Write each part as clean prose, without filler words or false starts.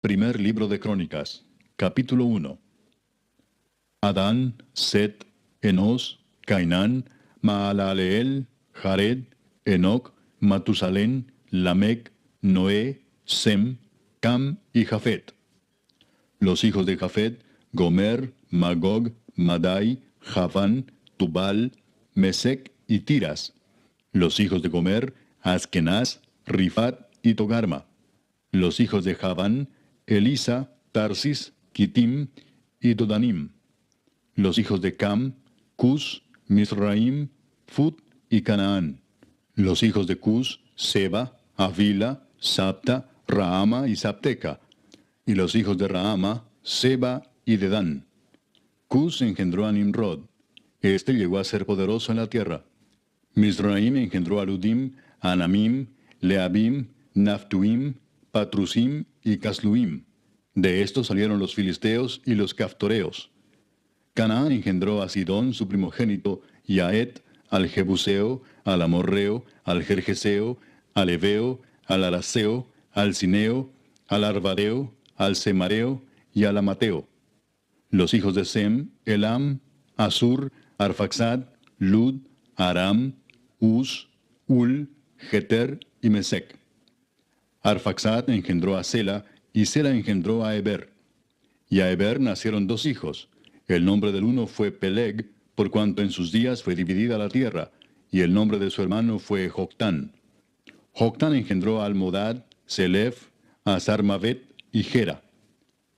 Primer libro de Crónicas, capítulo 1. Adán, Set, Enos, Cainán, Maalaleel, Jared, Enoc, Matusalén, Lamec, Noé, Sem, Cam y Jafet. Los hijos de Jafet: Gomer, Magog, Madai, Javán, Tubal, Mesec y Tiras. Los hijos de Gomer: Askenaz, Rifat y Togarma. Los hijos de Javán: Elisa, Tarsis, Kitim y Dodanim. Los hijos de Cam: Cus, Misraim, Fut y Canaán. Los hijos de Cus: Seba, Avila, Sapta, Raama y Sapteca. Y los hijos de Raama: Seba y Dedán. Cus engendró a Nimrod. Este llegó a ser poderoso en la tierra. Misraim engendró a Ludim, Anamim, Leabim, Naftuim, Patrusim y Casluim. De estos salieron los filisteos y los caftoreos. Canaán engendró a Sidón, su primogénito, y a Et, al Jebuseo, al Amorreo, al Gergeseo, al Eveo, al Araseo, al Cineo, al Arvadeo, al Semareo y al Amateo. Los hijos de Sem: Elam, Asur, Arfaxad, Lud, Aram, Uz, Ul, Geter y Mesec. Arfaxad engendró a Sela, y Sela engendró a Eber. Y a Eber nacieron dos hijos. El nombre del uno fue Peleg, por cuanto en sus días fue dividida la tierra, y el nombre de su hermano fue Joctán. Joctán engendró a Almodad, Selef, a Sarmavet y Gera.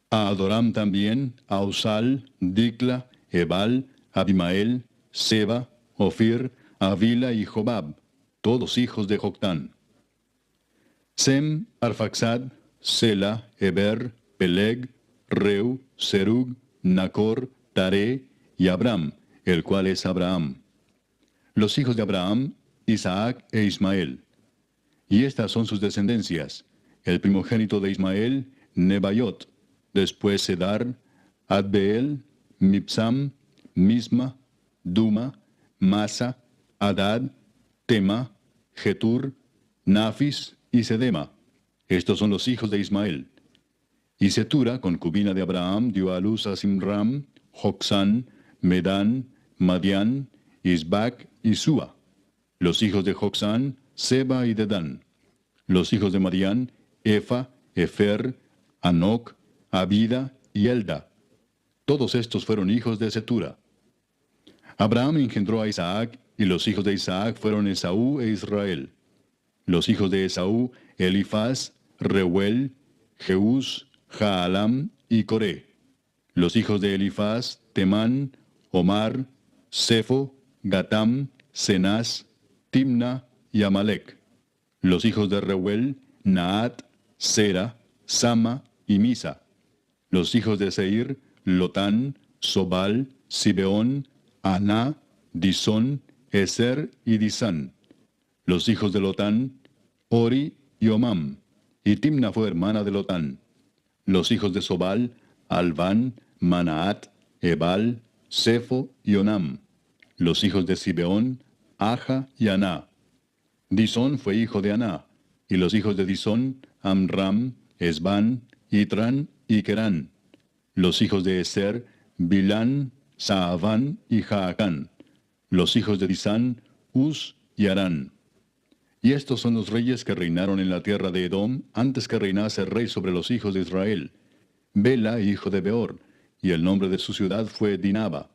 A Adoram también, a Usal, Dicla, Ebal, Abimael, Seba, Ofir, Avila y Jobab, todos hijos de Joctán. Sem, Arfaxad, Sela, Eber, Peleg, Reu, Serug, Nacor, Tare y Abram, el cual es Abraham. Los hijos de Abraham: Isaac e Ismael. Y estas son sus descendencias: el primogénito de Ismael, Nebaiot; después Sedar, Adbeel, Mibsam, Misma, Duma, Masa, Adad, Tema, Getur, Nafis y Sedema. Estos son los hijos de Ismael. Y Setura, concubina de Abraham, dio a luz a Simram, Jocsán, Medán, Madián, Isbac y Sua. Los hijos de Jocsán: Seba y Dedán. Los hijos de Madián: Efa, Efer, Anoc, Abida y Elda. Todos estos fueron hijos de Setura. Abraham engendró a Isaac, y los hijos de Isaac fueron Esaú e Israel. Los hijos de Esaú: Elifaz, Reuel, Jeús, Jaalam y Coré. Los hijos de Elifaz: Temán, Omar, Sefo, Gatam, Cenaz, Timna y Amalek. Los hijos de Reuel: Naat, Sera, Sama y Misa. Los hijos de Seir: Lotán, Sobal, Sibeón, Aná, Disón, Eser y Disán. Los hijos de Lotán: Ori y Omam. Y Timna fue hermana de Lotán. Los hijos de Sobal: Alván, Manaat, Ebal, Sefo y Onam. Los hijos de Sibeón: Aja y Aná. Disón fue hijo de Aná. Y los hijos de Disón: Amram, Esbán, Itran y Querán. Los hijos de Eser: Bilán, Saaván y Jaacán. Los hijos de Disán: Uz y Arán. Y estos son los reyes que reinaron en la tierra de Edom antes que reinase el rey sobre los hijos de Israel: Bela, hijo de Beor, y el nombre de su ciudad fue Dinaba.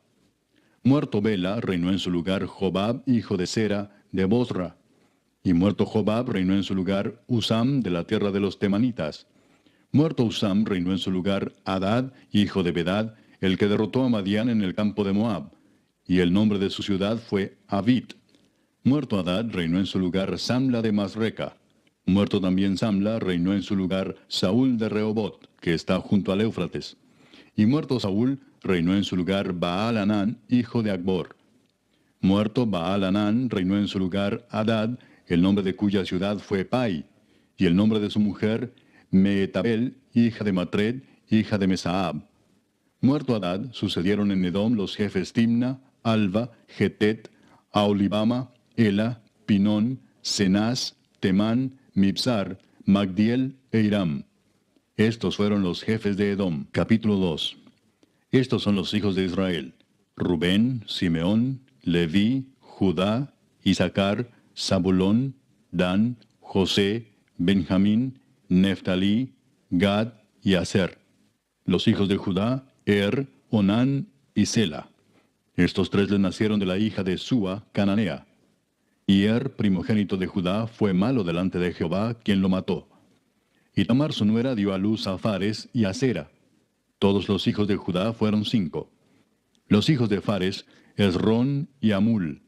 Muerto Bela, reinó en su lugar Jobab, hijo de Sera, de Bosra. Y muerto Jobab, reinó en su lugar Usam, de la tierra de los Temanitas. Muerto Usam, reinó en su lugar Hadad, hijo de Bedad, el que derrotó a Madián en el campo de Moab. Y el nombre de su ciudad fue Avit. Muerto Hadad, reinó en su lugar Samla de Masreca. Muerto también Samla, reinó en su lugar Saúl de Rehobot, que está junto al Éufrates. Y muerto Saúl, reinó en su lugar Baal-Hanán, hijo de Acbor. Muerto Baal-Hanán, reinó en su lugar Hadad, el nombre de cuya ciudad fue Pai. Y el nombre de su mujer, Meetabel, hija de Matred, hija de Mesaab. Muerto Hadad, sucedieron en Edom los jefes Timna, Alva, Getet, Aolibama, Ela, Pinón, Cenaz, Temán, Mibsar, Magdiel e Iram. Estos fueron los jefes de Edom. Capítulo 2. Estos son los hijos de Israel: Rubén, Simeón, Leví, Judá, Isaacar, Zabulón, Dan, José, Benjamín, Neftalí, Gad y Aser. Los hijos de Judá: Onán y Sela. Estos tres les nacieron de la hija de Súa, cananea. Y primogénito de Judá, fue malo delante de Jehová, quien lo mató. Y Tamar su nuera dio a luz a Fares y a Sera. Todos los hijos de Judá fueron 5. Los hijos de Fares: Esrón y Amul.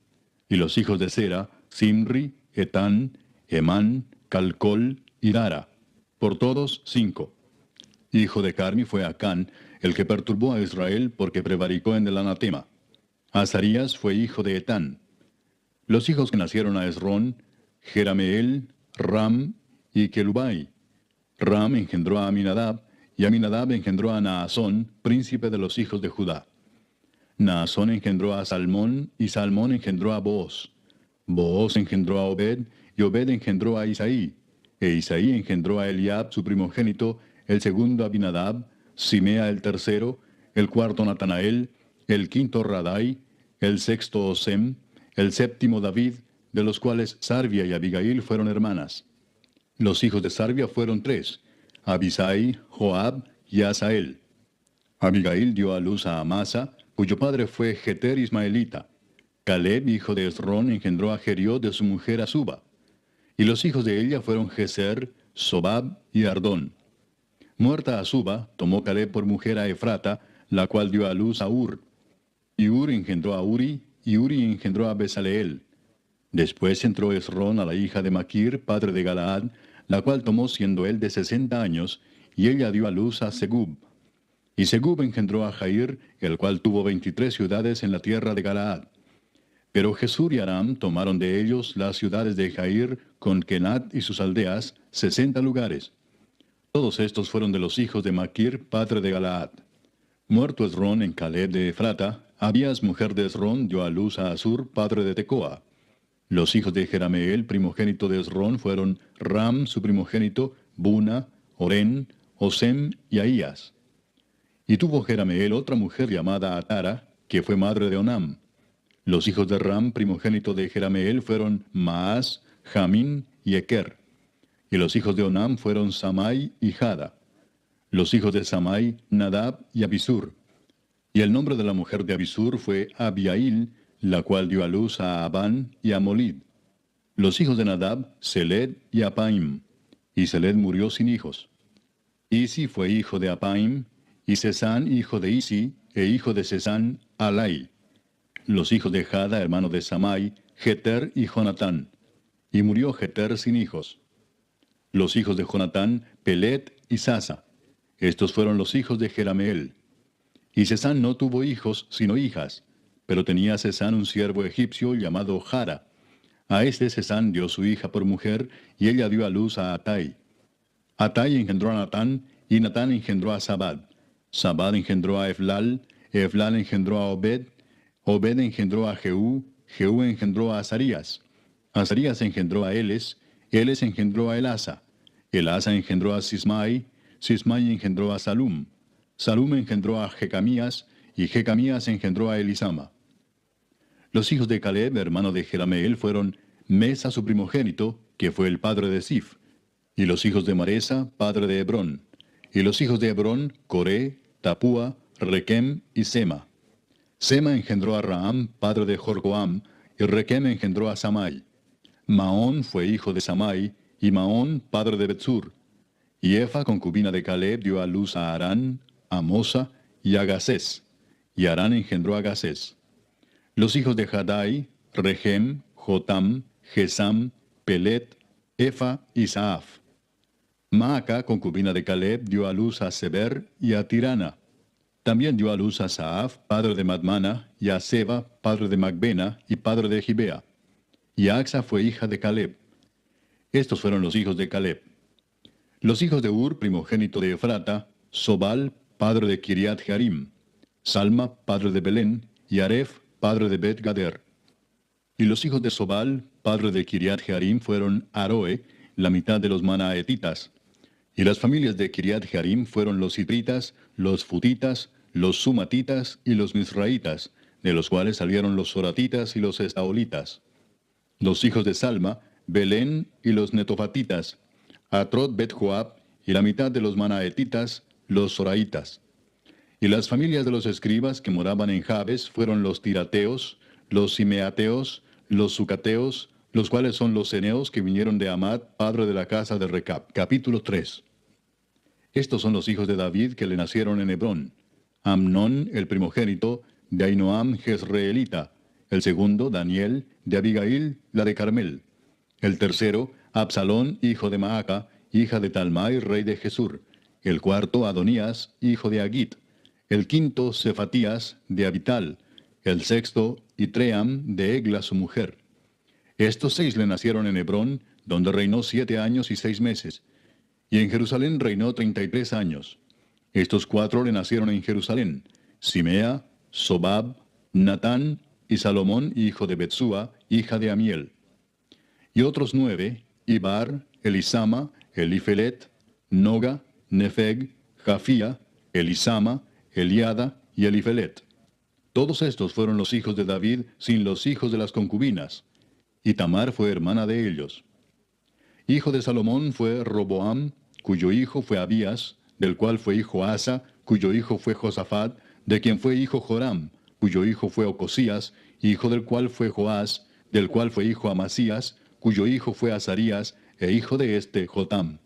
Y los hijos de Sera: Simri, Etán, Emán, Calcol y Dara. Por todos 5. Hijo de Carmi fue Acán, el que perturbó a Israel porque prevaricó en el anatema. Azarías fue hijo de Etán. Los hijos que nacieron a Esrón: Jerameel, Ram y Kelubai. Ram engendró a Aminadab, y Aminadab engendró a Naasón, príncipe de los hijos de Judá. Naasón engendró a Salmón, y Salmón engendró a Booz. Booz engendró a Obed, y Obed engendró a Isaí. E Isaí engendró a Eliab, su primogénito, el segundo a Abinadab, Simea el tercero, el cuarto Natanael, el quinto Radai, el sexto Osem, el séptimo David, de los cuales Sarvia y Abigail fueron hermanas. Los hijos de Sarvia fueron 3, Abisai, Joab y Asael. Abigail dio a luz a Amasa, cuyo padre fue Jeter ismaelita. Caleb, hijo de Esrón, engendró a Jeriot de su mujer Azuba. Y los hijos de ella fueron Geser, Sobab y Ardón. Muerta Azuba, tomó Caleb por mujer a Efrata, la cual dio a luz a Ur. Y Ur engendró a Uri, y Uri engendró a Besaleel. Después entró Esrón a la hija de Maquir, padre de Galaad, la cual tomó siendo él de 60 años, y ella dio a luz a Segub. Y Segub engendró a Jair, el cual tuvo 23 ciudades en la tierra de Galaad. Pero Jesur y Aram tomaron de ellos las ciudades de Jair, con Kenat y sus aldeas, 60 lugares. Todos estos fueron de los hijos de Maquir, padre de Galaad. Muerto Esrón en Caleb de Efrata, Abías, mujer de Esrón, dio a luz a Asur, padre de Tecoa. Los hijos de Jerameel, primogénito de Esrón, fueron Ram, su primogénito, Buna, Orén, Osem y Ahías. Y tuvo Jerameel otra mujer llamada Atara, que fue madre de Onam. Los hijos de Ram, primogénito de Jerameel, fueron Maas, Jamín y Eker. Y los hijos de Onam fueron Samai y Jada. Los hijos de Samai, Nadab y Abisur. Y el nombre de la mujer de Abisur fue Abiail, la cual dio a luz a Abán y a Molid. Los hijos de Nadab, Seled y Apaim. Y Seled murió sin hijos. Isi fue hijo de Apaim, y Sesán hijo de Isi, e hijo de Sesán, Alai. Los hijos de Jada, hermano de Samai, Jeter y Jonatán. Y murió Jeter sin hijos. Los hijos de Jonatán, Pelet y Sasa. Estos fueron los hijos de Jerameel. Y Sesán no tuvo hijos, sino hijas. Pero tenía Sesán un siervo egipcio llamado Jara. A este Sesán dio su hija por mujer, y ella dio a luz a Atai. Atai engendró a Natán, y Natán engendró a Sabad. Sabad engendró a Eflal, Eflal engendró a Obed, Obed engendró a Jehú, Jehú engendró a Azarías. Azarías engendró a Eles, Eles engendró a Elasa. Elasa engendró a Sismai, Sismai engendró a Salum. Salum engendró a Jecamías, y Jecamías engendró a Elisama. Los hijos de Caleb, hermano de Jerameel, fueron Mesa su primogénito, que fue el padre de Sif. Y los hijos de Maresa, padre de Hebrón. Y los hijos de Hebrón, Coré, Tapúa, Requem y Sema. Sema engendró a Raam, padre de Jorcoam, y Requem engendró a Samai. Maón fue hijo de Samai, y Maón, padre de Betsur. Y Efa, concubina de Caleb, dio a luz a Arán, a Mosa y a Gasés. Y Arán engendró a Gasés. Los hijos de Jadai, Regem, Jotam, Gesam, Pelet, Efa y Saaf. Maaca, concubina de Caleb, dio a luz a Seber y a Tirana. También dio a luz a Saaf, padre de Madmana, y a Seba, padre de Macbena y padre de Gibea. Y Axa fue hija de Caleb. Estos fueron los hijos de Caleb. Los hijos de Ur, primogénito de Efrata, Sobal, padre de Kiriat Jearim, Salma, padre de Belén, y Aref, padre de Bet Gader. Y los hijos de Sobal, padre de Kiriat Jearim, fueron Aroe, la mitad de los manaetitas. Y las familias de Kiriat Jearim fueron los Sitritas, los Futitas, los Sumatitas y los Misraitas, de los cuales salieron los Soratitas y los Estaolitas. Los hijos de Salma, Belén y los Netofatitas, Atrot Bet Joab y la mitad de los Manaetitas, los Soraitas. Y las familias de los escribas que moraban en Jabes fueron los Tirateos, los Simeateos, los Sucateos, los cuales son los Ceneos que vinieron de Amad, padre de la casa de Recab. Capítulo 3. Estos son los hijos de David que le nacieron en Hebrón. Amnón, el primogénito, de Ahinoam Jezreelita. El segundo, Daniel, de Abigail, la de Carmel. El tercero, Absalón, hijo de Maaca, hija de Talmai, rey de Jesur. El cuarto, Adonías, hijo de Agit. El quinto, Cefatías, de Abital. El sexto, Itream, de Egla su mujer. Estos 6 le nacieron en Hebrón, donde reinó 7 años y 6 meses. Y en Jerusalén reinó 33 años. Estos 4 le nacieron en Jerusalén: Simea, Sobab, Natán y Salomón, hijo de Betsúa, hija de Amiel. Y otros 9, Ibar, Elisama, Elifelet, Noga, Nefeg, Jafía, Elisama, Eliada y Elifelet. Todos estos fueron los hijos de David sin los hijos de las concubinas. Y Tamar fue hermana de ellos. Hijo de Salomón fue Roboam, cuyo hijo fue Abías, del cual fue hijo Asa, cuyo hijo fue Josafat, de quien fue hijo Joram, cuyo hijo fue Ocosías, hijo del cual fue Joás, del cual fue hijo Amasías, cuyo hijo fue Azarías, e hijo de este Jotam.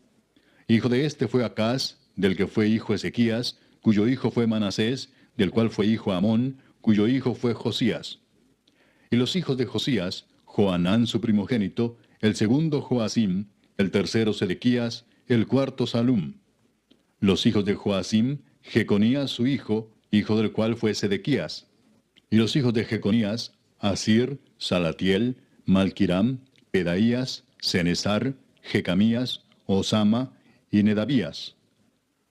Hijo de este fue Acaz, del que fue hijo Ezequías, cuyo hijo fue Manasés, del cual fue hijo Amón, cuyo hijo fue Josías. Y los hijos de Josías, Joanán su primogénito, el segundo Joacim, el tercero Sedequías, el cuarto Salum. Los hijos de Joacim, Jeconías su hijo, hijo del cual fue Sedequías. Y los hijos de Jeconías, Asir, Salatiel, Malquiram, Pedaías, Cenesar, Jecamías, Osama y Nedabías.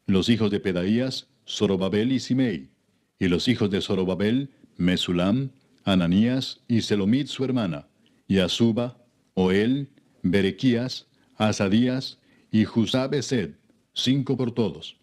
Los hijos de Pedaías, Zorobabel y Simei. Y los hijos de Zorobabel, Mesulam, Ananías y Selomit su hermana, y Asuba, Oel, Berequías, Asadías y Jusab-Esed, 5 por todos.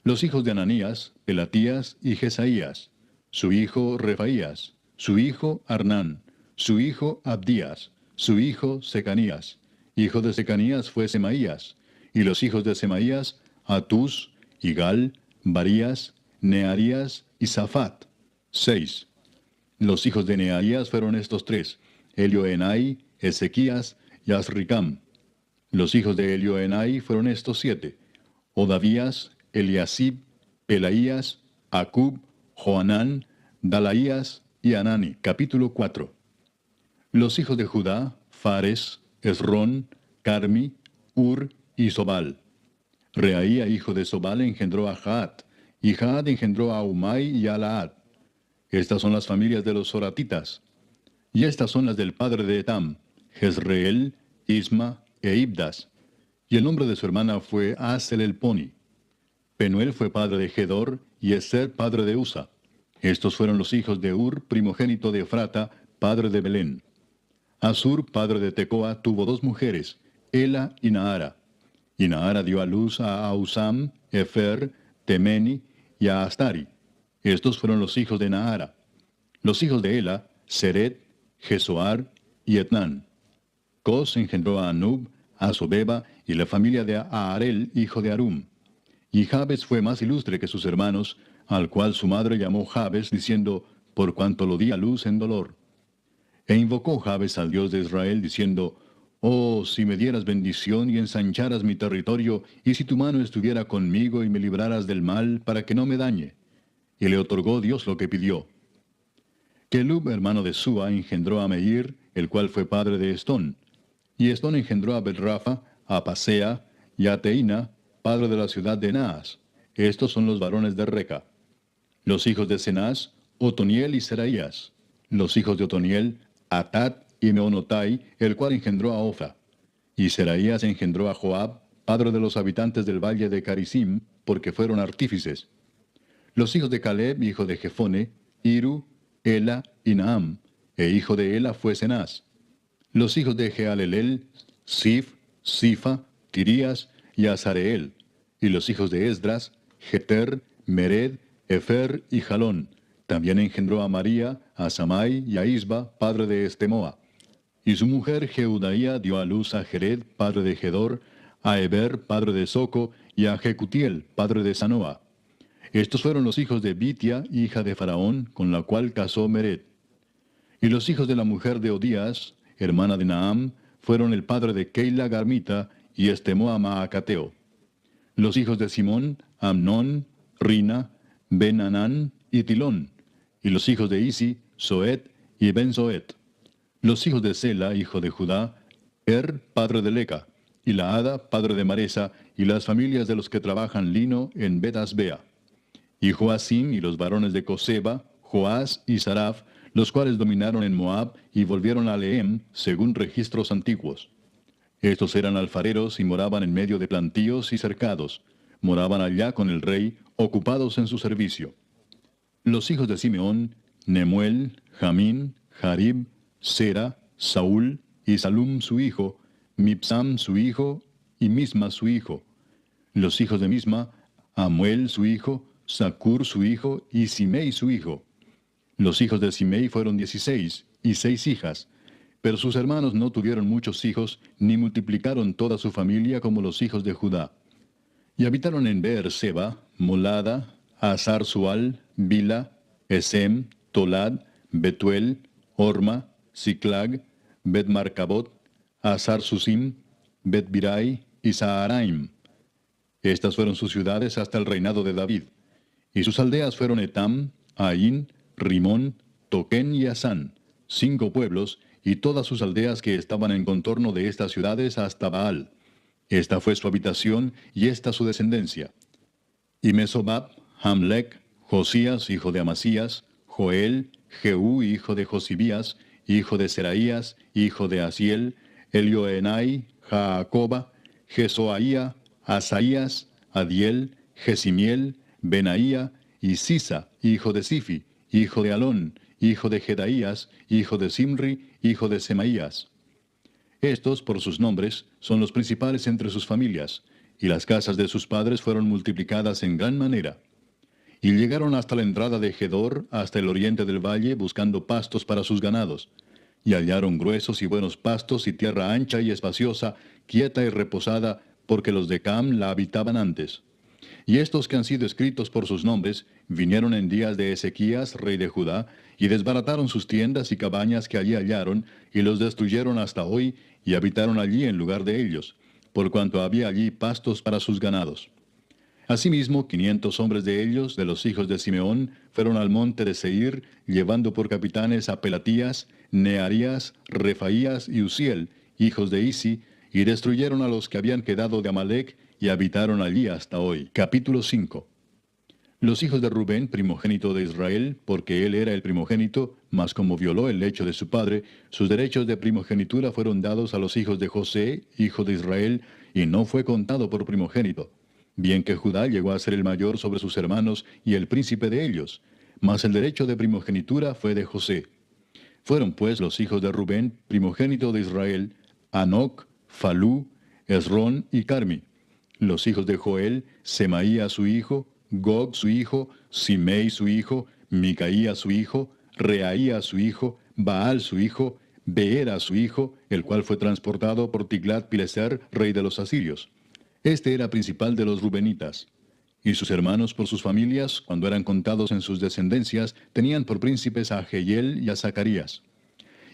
Los hijos de Ananías, Pelatías y Jesaías, su hijo Refaías, su hijo Arnán, su hijo Abdías, su hijo Secanías. Hijo de Secanías fue Semaías, y los hijos de Semaías, Atús, Igal, Barías, Nearías y Safat, 6. Los hijos de Nearías fueron estos 3, Elioenai, Ezequías y Azricam. Los hijos de Elioenai fueron estos 7, Odavías, Eliasib, Pelaías, Acub, Joanán, Dalaías y Anani. Capítulo 4. Los hijos de Judá, Fares, Esrón, Carmi, Ur y Sobal. Reaía, hijo de Sobal, engendró a Jaat, y Jaat engendró a Umai y a Laad. Estas son las familias de los Soratitas. Y estas son las del padre de Etam, Jezreel, Isma e Ibdas. Y el nombre de su hermana fue Asel el Poni. Penuel fue padre de Gedor, y Eser padre de Usa. Estos fueron los hijos de Ur, primogénito de Efrata, padre de Belén. Asur, padre de Tecoa, tuvo 2 mujeres, Ela y Naara. Y Naara dio a luz a Ausam, Efer, Temeni y a Astari. Estos fueron los hijos de Naara. Los hijos de Ela, Seret, Jesoar y Etnán. Cos engendró a Anub, a Sobeba y la familia de Aarel, hijo de Arum. Y Jabes fue más ilustre que sus hermanos, al cual su madre llamó Jabes, diciendo, por cuanto lo di a luz en dolor. E invocó Jabes al Dios de Israel, diciendo, oh, si me dieras bendición y ensancharas mi territorio, y si tu mano estuviera conmigo y me libraras del mal, para que no me dañe. Y le otorgó Dios lo que pidió. Kelub, hermano de Sua, engendró a Meir, el cual fue padre de Estón. Y Estón engendró a Belrafa, a Pasea y a Teina, padre de la ciudad de Naas. Estos son los varones de Reca. Los hijos de Cenaz, Otoniel y Seraías. Los hijos de Otoniel, Atat y Meonotai, el cual engendró a Ofra. Y Seraías engendró a Joab, padre de los habitantes del valle de Carisim, porque fueron artífices. Los hijos de Caleb, hijo de Jefone, Iru, Ela y Naam, e hijo de Ela fue Cenaz. Los hijos de Jealelel, Sif, Sifa, Tirías y Azareel. Y los hijos de Esdras, Jeter, Mered, Efer y Jalón. También engendró a María, a Samai y a Isba, padre de Estemoa. Y su mujer Jeudaía dio a luz a Jered, padre de Gedor, a Eber, padre de Soco, y a Jecutiel, padre de Sanoa. Estos fueron los hijos de Bitia, hija de Faraón, con la cual casó Mered. Y los hijos de la mujer de Odías, hermana de Naam, fueron el padre de Keila Garmita y Estemoa Maacateo. Los hijos de Simón, Amnón, Rina, Ben-Anán y Tilón. Y los hijos de Isi, Soet y Ben-Soet. Los hijos de Sela, hijo de Judá, padre de Leca, y Laada, padre de Maresa, y las familias de los que trabajan lino en Bet-Asbea. Y Joacim y los varones de Coseba, Joás y Saraf, los cuales dominaron en Moab y volvieron a Lehem, según registros antiguos. Estos eran alfareros y moraban en medio de plantíos y cercados. Moraban allá con el rey, ocupados en su servicio. Los hijos de Simeón, Nemuel, Jamín, Jarib, Sera, Saúl y Salum su hijo, Mipsam su hijo y Misma su hijo. Los hijos de Misma, Amuel su hijo, Sacur su hijo y Simei su hijo. Los hijos de Simei fueron 16 y 6 hijas, pero sus hermanos no tuvieron muchos hijos, ni multiplicaron toda su familia como los hijos de Judá. Y habitaron en Beer-seba, Molada, Hazar-Sual, Bila, Esem, Tolad, Betuel, Orma, Siclag, Bet-Marcabot, Hazar-Susim, Bet-Birai y Saharaim. Estas fueron sus ciudades hasta el reinado de David. Y sus aldeas fueron Etam, Ain, Rimón, Toquén y Asán, 5 pueblos, y todas sus aldeas que estaban en contorno de estas ciudades hasta Baal. Esta fue su habitación y esta su descendencia. Y Mesobab, Hamlec, Josías, hijo de Amasías, Joel, Jehú, hijo de Josibías, hijo de Seraías, hijo de Asiel, Elioenai, Jaacoba, Jesoaía, Asaías, Adiel, Jesimiel, Benaía, y Sisa, hijo de Sifi, hijo de Alón, hijo de Jedaías, hijo de Simri, hijo de Semaías. Estos, por sus nombres, son los principales entre sus familias, y las casas de sus padres fueron multiplicadas en gran manera. Y llegaron hasta la entrada de Gedor, hasta el oriente del valle, buscando pastos para sus ganados. Y hallaron gruesos y buenos pastos y tierra ancha y espaciosa, quieta y reposada, porque los de Cam la habitaban antes. Y estos que han sido escritos por sus nombres, vinieron en días de Ezequías, rey de Judá, y desbarataron sus tiendas y cabañas que allí hallaron, y los destruyeron hasta hoy, y habitaron allí en lugar de ellos, por cuanto había allí pastos para sus ganados. Asimismo, 500 hombres de ellos, de los hijos de Simeón, fueron al monte de Seir, llevando por capitanes a Pelatías, Nearías, Refaías y Uziel, hijos de Isi, y destruyeron a los que habían quedado de Amalec, y habitaron allí hasta hoy. Capítulo 5. Los hijos de Rubén, primogénito de Israel, porque él era el primogénito, mas como violó el lecho de su padre, sus derechos de primogenitura fueron dados a los hijos de José, hijo de Israel, y no fue contado por primogénito. Bien que Judá llegó a ser el mayor sobre sus hermanos y el príncipe de ellos, mas el derecho de primogenitura fue de José. Fueron pues los hijos de Rubén, primogénito de Israel, Anoc, Falú, Esrón y Carmi. Los hijos de Joel, Semaía su hijo, Gog su hijo, Simei su hijo, Micaía su hijo, Reaía su hijo, Baal su hijo, Beera su hijo, el cual fue transportado por Tiglat-Pileser, rey de los asirios. Este era principal de los rubenitas. Y sus hermanos por sus familias, cuando eran contados en sus descendencias, tenían por príncipes a Jehiel y a Zacarías.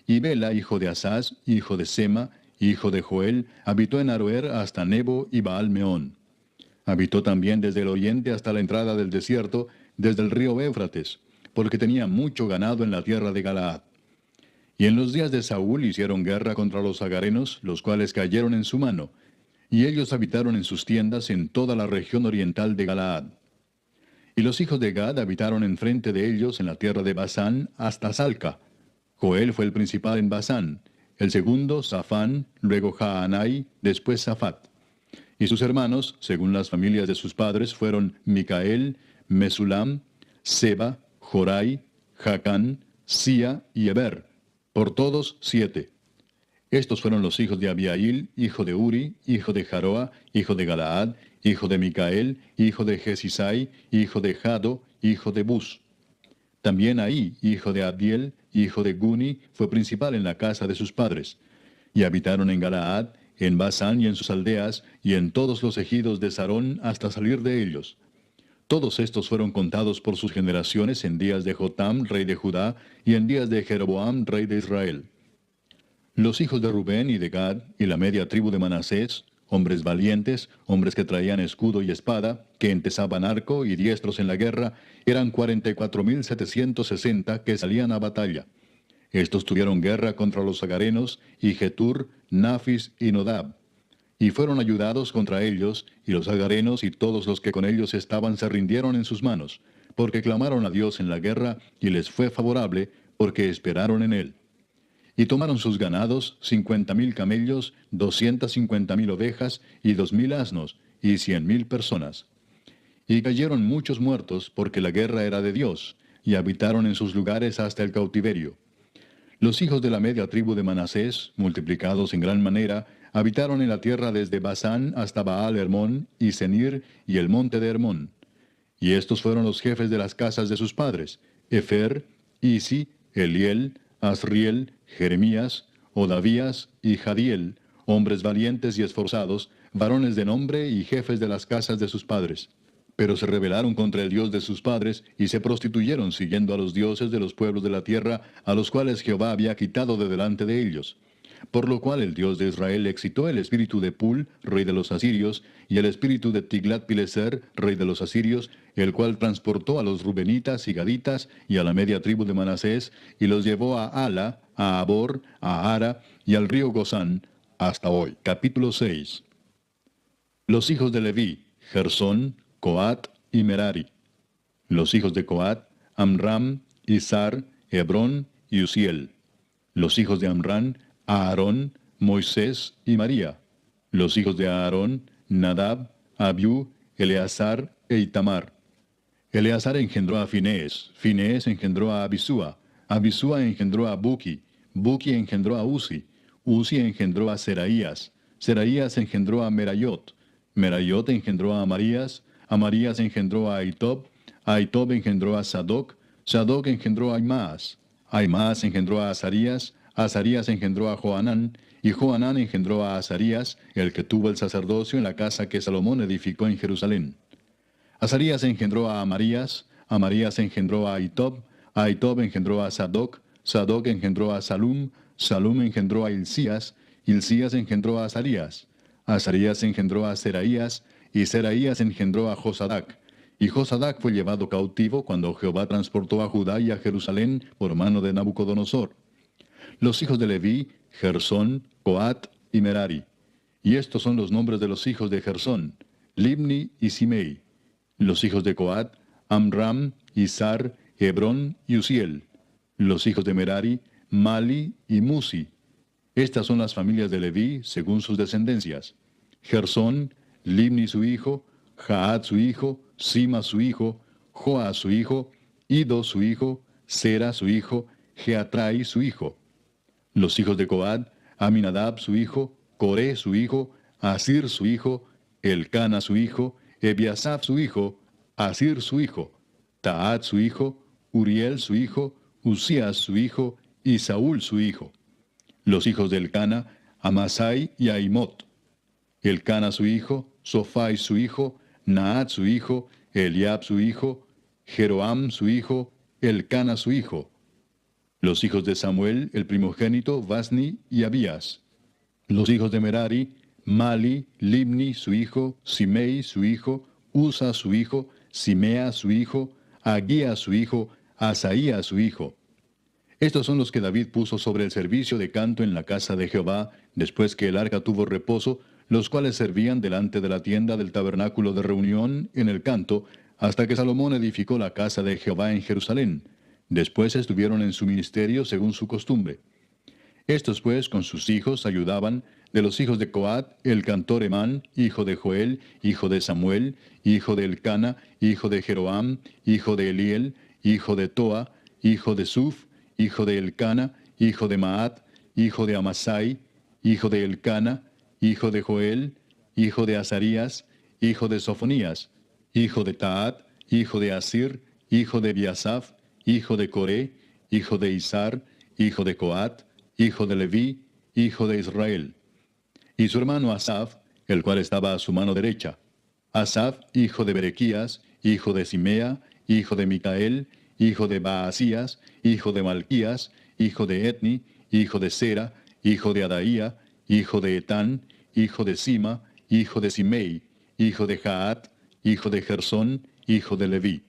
Y Bela, hijo de Asaz, hijo de Sema, hijo de Joel, habitó en Aroer hasta Nebo y Baal-Meón. Habitó también desde el oriente hasta la entrada del desierto, desde el río Éufrates, porque tenía mucho ganado en la tierra de Galaad. Y en los días de Saúl hicieron guerra contra los agarenos, los cuales cayeron en su mano, y ellos habitaron en sus tiendas en toda la región oriental de Galaad. Y los hijos de Gad habitaron enfrente de ellos en la tierra de Basán hasta Salca. Joel fue el principal en Basán, el segundo Safán, luego Jaanai, después Safat. Y sus hermanos, según las familias de sus padres, fueron Micael, Mesulam, Seba, Jorai, Jacán, Sia y Eber, por todos 7. Estos fueron los hijos de Abiail, hijo de Uri, hijo de Jaroa, hijo de Galaad, hijo de Micael, hijo de Jesisai, hijo de Jado, hijo de Bus. También Ahí, hijo de Abdiel, hijo de Guni, fue principal en la casa de sus padres. Y habitaron en Galaad, en Basán y en sus aldeas, y en todos los ejidos de Sarón hasta salir de ellos. Todos estos fueron contados por sus generaciones en días de Jotam, rey de Judá, y en días de Jeroboam, rey de Israel. Los hijos de Rubén y de Gad, y la media tribu de Manasés, hombres valientes, hombres que traían escudo y espada, que entesaban arco y diestros en la guerra, eran 44,760 que salían a batalla. Estos tuvieron guerra contra los agarenos, y Getur, Nafis y Nodab. Y fueron ayudados contra ellos, y los agarenos y todos los que con ellos estaban se rindieron en sus manos, porque clamaron a Dios en la guerra, y les fue favorable, porque esperaron en él. Y tomaron sus ganados, 50,000 camellos, 250,000 ovejas, y 2,000 asnos, y 100,000 personas. Y cayeron muchos muertos, porque la guerra era de Dios, y habitaron en sus lugares hasta el cautiverio. Los hijos de la media tribu de Manasés, multiplicados en gran manera, habitaron en la tierra desde Basán hasta Baal Hermón, y Senir, y el monte de Hermón. Y estos fueron los jefes de las casas de sus padres: Efer, Isi, Eliel, Asriel, Jeremías, Odavías y Jadiel, hombres valientes y esforzados, varones de nombre y jefes de las casas de sus padres. Pero se rebelaron contra el Dios de sus padres, y se prostituyeron siguiendo a los dioses de los pueblos de la tierra, a los cuales Jehová había quitado de delante de ellos. Por lo cual el Dios de Israel excitó el espíritu de Pul, rey de los asirios, y el espíritu de Tiglat-Pileser, rey de los asirios, el cual transportó a los rubenitas y gaditas y a la media tribu de Manasés, y los llevó a Ala, a Abor, a Ara y al río Gozán, hasta hoy. Capítulo 6. Los hijos de Leví: Gersón, Coat y Merari. Los hijos de Coat: Amram, Izar, Hebrón y Uziel. Los hijos de Amram: Aarón, Moisés y María. Los hijos de Aarón: Nadab, Abiú, Eleazar e Itamar. Eleazar engendró a Finés, Finés engendró a Abisúa, Abisúa engendró a Buki, Buki engendró a Uzi, Uzi engendró a Seraías, Seraías engendró a Merayot, Merayot engendró a Amarías, Amarías engendró a Ahitob, Ahitob engendró a Sadoc, Sadoc engendró a Aimaas, Aimaas engendró a Azarías, Azarías engendró a Johanán, y Johanán engendró a Azarías, el que tuvo el sacerdocio en la casa que Salomón edificó en Jerusalén. Azarías engendró a Amarías, Amarías engendró a Ahitob, Ahitob engendró a Sadoc, Sadoc engendró a Salum, Salum engendró a Hilcías, Hilcías engendró a Azarías, Azarías engendró a Seraías, y Seraías engendró a Josadac. Y Josadac fue llevado cautivo cuando Jehová transportó a Judá y a Jerusalén por mano de Nabucodonosor. Los hijos de Leví: Gersón, Coat y Merari. Y estos son los nombres de los hijos de Gersón: Libni y Simei. Los hijos de Coat: Amram, Izar, Hebrón y Uziel. Los hijos de Merari: Mali y Musi. Estas son las familias de Leví según sus descendencias: Gersón, Libni su hijo, Jaat su hijo, Sima su hijo, Joa su hijo, Ido su hijo, Sera su hijo, Geatrai su hijo. Los hijos de Coat: Aminadab su hijo, Coré su hijo, Asir su hijo, Elcana su hijo, Ebiasaf su hijo, Asir su hijo, Taat su hijo, Uriel su hijo, Usías su hijo, y Saúl su hijo. Los hijos de Elcana: Amasai y Ahimot. Elcana su hijo, Sofai su hijo, Naat su hijo, Eliab su hijo, Jeroam su hijo, Elcana su hijo. Los hijos de Samuel, el primogénito, Basni y Abías. Los hijos de Merari: Mali, Libni su hijo, Simei su hijo, Usa su hijo, Simea su hijo, Agía su hijo, Asaía su hijo. Estos son los que David puso sobre el servicio de canto en la casa de Jehová, después que el arca tuvo reposo, los cuales servían delante de la tienda del tabernáculo de reunión en el canto, hasta que Salomón edificó la casa de Jehová en Jerusalén. Después estuvieron en su ministerio según su costumbre. Estos pues con sus hijos ayudaban: de los hijos de Coat, el cantor Emán, hijo de Joel, hijo de Samuel, hijo de Elcana, hijo de Jeroam, hijo de Eliel, hijo de Toa, hijo de Suf, hijo de Elcana, hijo de Maat, hijo de Amasai, hijo de Elcana, hijo de Joel, hijo de Azarías, hijo de Sofonías, hijo de Taat, hijo de Asir, hijo de Biasaf, hijo de Coré, hijo de Izar, hijo de Coat, hijo de Leví, hijo de Israel. Y su hermano Asaf, el cual estaba a su mano derecha. Asaf, hijo de Berequías, hijo de Simea, hijo de Micael, hijo de Baasías, hijo de Malquías, hijo de Etni, hijo de Sera, hijo de Adaía, hijo de Etán, hijo de Sima, hijo de Simei, hijo de Jaat, hijo de Gersón, hijo de Leví.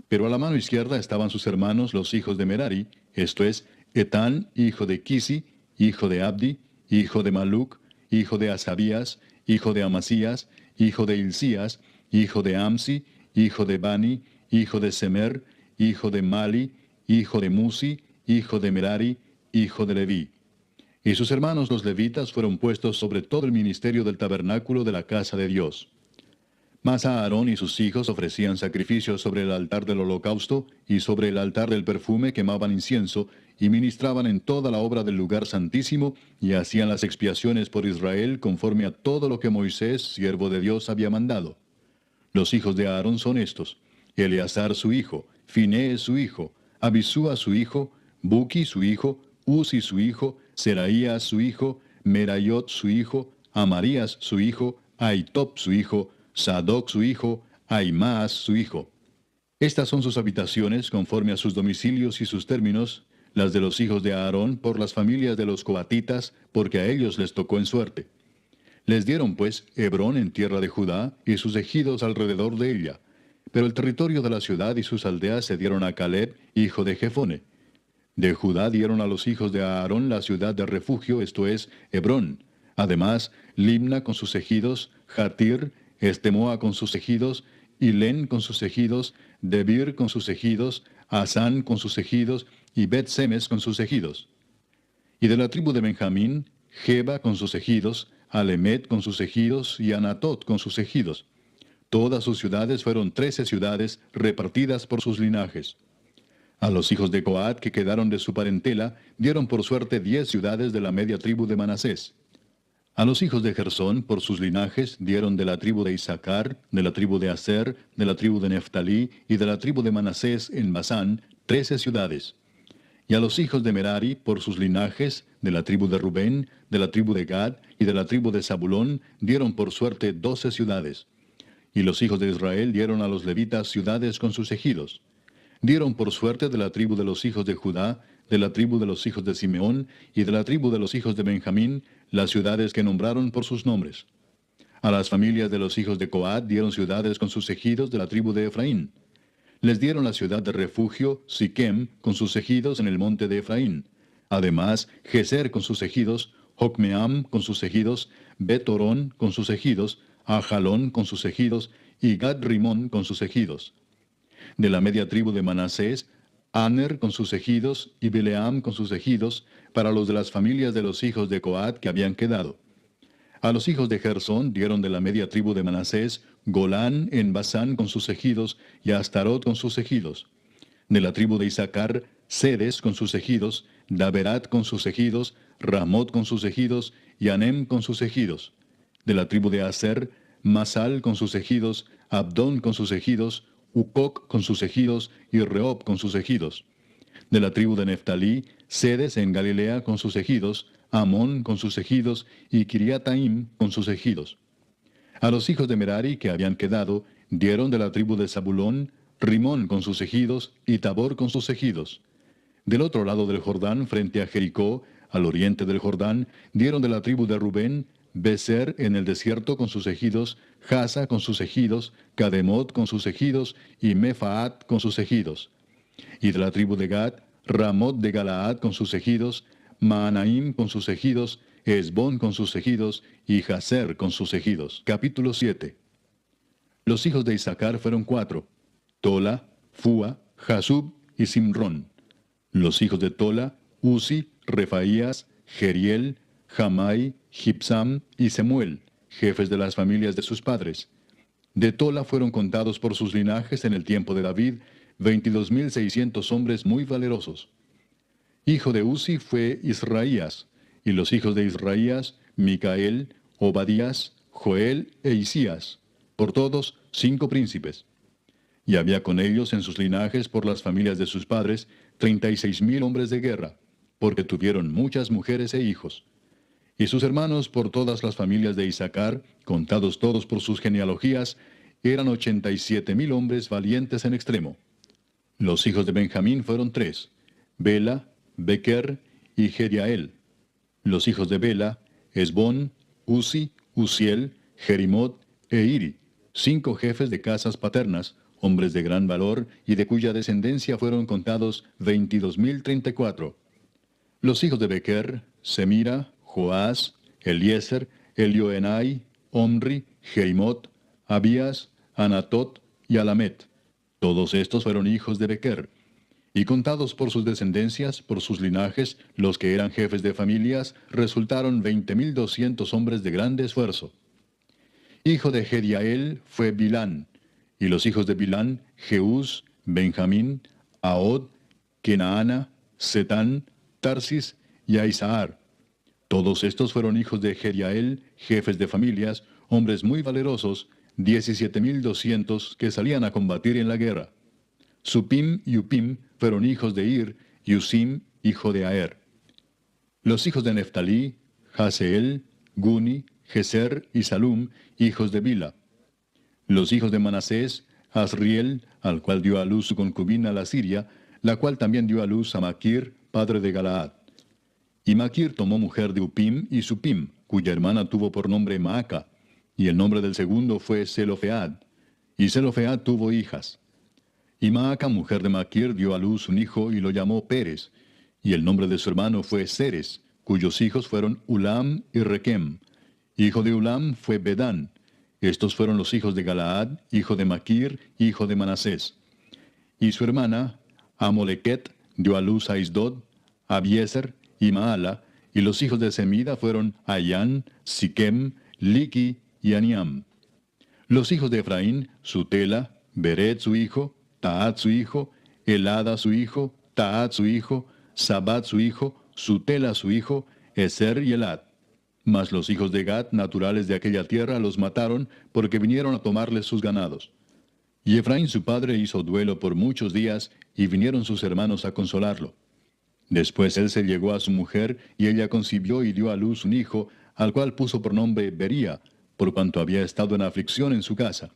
Pero a la mano izquierda estaban sus hermanos los hijos de Merari, esto es, Etán, hijo de Kisi, hijo de Abdi, hijo de Maluc, hijo de Asabías, hijo de Amasías, hijo de Hilcías, hijo de Amsi, hijo de Bani, hijo de Semer, hijo de Mali, hijo de Musi, hijo de Merari, hijo de Leví. Y sus hermanos los levitas fueron puestos sobre todo el ministerio del tabernáculo de la casa de Dios. Mas Aarón y sus hijos ofrecían sacrificios sobre el altar del holocausto y sobre el altar del perfume quemaban incienso y ministraban en toda la obra del lugar santísimo y hacían las expiaciones por Israel conforme a todo lo que Moisés, siervo de Dios, había mandado. Los hijos de Aarón son estos: Eleazar su hijo, Finés su hijo, Abisúa su hijo, Buki su hijo, Uzi su hijo, Seraías su hijo, Merayot su hijo, Amarías su hijo, Ahitob su hijo, Sadoc su hijo, Ahimaas su hijo. Estas son sus habitaciones conforme a sus domicilios y sus términos, las de los hijos de Aarón por las familias de los coatitas, porque a ellos les tocó en suerte. Les dieron pues Hebrón en tierra de Judá y sus ejidos alrededor de ella. Pero el territorio de la ciudad y sus aldeas se dieron a Caleb, hijo de Jefone. De Judá dieron a los hijos de Aarón la ciudad de refugio, esto es, Hebrón. Además, Limna con sus ejidos, Jatir, Estemoa con sus ejidos, Hilén con sus ejidos, Debir con sus ejidos, Asán con sus ejidos, y Bet-Semes con sus ejidos. Y de la tribu de Benjamín, Geba con sus ejidos, Alemet con sus ejidos, y Anatot con sus ejidos. Todas sus ciudades fueron 13 ciudades repartidas por sus linajes. A los hijos de Coat que quedaron de su parentela, dieron por suerte 10 ciudades de la media tribu de Manasés. A los hijos de Gersón, por sus linajes, dieron de la tribu de Isaacar, de la tribu de Aser, de la tribu de Neftalí y de la tribu de Manasés en Basán, 13 ciudades. Y a los hijos de Merari, por sus linajes, de la tribu de Rubén, de la tribu de Gad y de la tribu de Zabulón, dieron por suerte 12 ciudades. Y los hijos de Israel dieron a los levitas ciudades con sus ejidos. Dieron por suerte de la tribu de los hijos de Judá, de la tribu de los hijos de Simeón y de la tribu de los hijos de Benjamín, las ciudades que nombraron por sus nombres. A las familias de los hijos de Coat dieron ciudades con sus ejidos de la tribu de Efraín. Les dieron la ciudad de refugio, Siquem, con sus ejidos en el monte de Efraín. Además, Geser con sus ejidos, Jocmeam con sus ejidos, Bet-Orón con sus ejidos, Ajalón con sus ejidos, y Gad-Rimón con sus ejidos. De la media tribu de Manasés, Aner con sus ejidos, y Bileam con sus ejidos, para los de las familias de los hijos de Coat que habían quedado. A los hijos de Gersón dieron de la media tribu de Manasés, Golán en Basán con sus ejidos, y Astarot con sus ejidos. De la tribu de Isaacar, Sedes con sus ejidos, Daberat con sus ejidos, Ramot con sus ejidos, y Anem con sus ejidos. De la tribu de Aser, Masal con sus ejidos, Abdón con sus ejidos, Ucoc con sus ejidos, y Rehob con sus ejidos. De la tribu de Neftalí, Sedes en Galilea con sus ejidos, Amón con sus ejidos, y Kiriataim con sus ejidos. A los hijos de Merari que habían quedado, dieron de la tribu de Zabulón, Rimón con sus ejidos, y Tabor con sus ejidos. Del otro lado del Jordán, frente a Jericó, al oriente del Jordán, dieron de la tribu de Rubén, Beser en el desierto con sus ejidos, Jasa con sus ejidos, Cademot con sus ejidos, y Mefaat con sus ejidos. Y de la tribu de Gad, Ramot de Galaad con sus ejidos, Maanaim con sus ejidos, Esbón con sus ejidos, y Jaser con sus ejidos. Capítulo 7. Los hijos de Isaacar fueron 4, Tola, Fua, Jasub y Simrón. Los hijos de Tola, Uzi, Refaías, Jeriel, Jamai, Gibsam y Semuel, jefes de las familias de sus padres. De Tola fueron contados por sus linajes en el tiempo de David 22,600 hombres muy valerosos. Hijo de Uzi fue Israías, Y los hijos de Israías, Micael, Obadías, Joel e Isías, por todos 5 príncipes. Y había con ellos en sus linajes por las familias de sus padres 36,000 hombres de guerra, porque tuvieron muchas mujeres e hijos. Y sus hermanos por todas las familias de Isaacar, contados todos por sus genealogías, eran 87,000 hombres valientes en extremo. Los hijos de Benjamín fueron 3, Bela, Bequer y Jediael. Los hijos de Bela, Esbón, Uzi, Uziel, Jerimot e Iri, 5 jefes de casas paternas, hombres de gran valor y de cuya descendencia fueron contados 22,034. Los hijos de Bequer, Semira, Joás, Eliezer, Elioenai, Omri, Jerimot, Abías, Anatot y Alamet. Todos estos fueron hijos de Bequer. Y contados por sus descendencias, por sus linajes, los que eran jefes de familias, resultaron 20,200 hombres de grande esfuerzo. Hijo de Jediael fue Bilán, y los hijos de Bilán, Jeús, Benjamín, Ahod, Kenaana, Setán, Tarsis y Aizahar. Todos estos fueron hijos de Jediael, jefes de familias, hombres muy valerosos, 17,200 que salían a combatir en la guerra. Supim y Upim fueron hijos de Ir, y Usim, hijo de Aer. Los hijos de Neftalí, Haseel, Guni, Geser y Salum, hijos de Bila. Los hijos de Manasés, Asriel, al cual dio a luz su concubina la Siria, la cual también dio a luz a Maquir, padre de Galaad. Y Maquir tomó mujer de Upim y Supim, cuya hermana tuvo por nombre Maaca, y el nombre del segundo fue Zelofead. Y Zelofead tuvo hijas. Y Maaca, mujer de Maquir, dio a luz un hijo y lo llamó Pérez, y el nombre de su hermano fue Seres, cuyos hijos fueron Ulam y Requem. Hijo de Ulam fue Bedán. Estos fueron los hijos de Galaad, hijo de Maquir, hijo de Manasés. Y su hermana, Amolequet, dio a luz a Isdod, Abiezer y Maala, y los hijos de Semida fueron Ayán, Siquem, Liqui y Aniam. Los hijos de Efraín, Sutela, Beret su hijo, Taat su hijo, Elada su hijo, Taat su hijo, Sabat su hijo, Sutela su hijo, Eser y Elad. Mas los hijos de Gad, naturales de aquella tierra, los mataron, porque vinieron a tomarles sus ganados. Y Efraín su padre hizo duelo por muchos días, y vinieron sus hermanos a consolarlo. Después él se llegó a su mujer, y ella concibió y dio a luz un hijo, al cual puso por nombre Bería, por cuanto había estado en aflicción en su casa.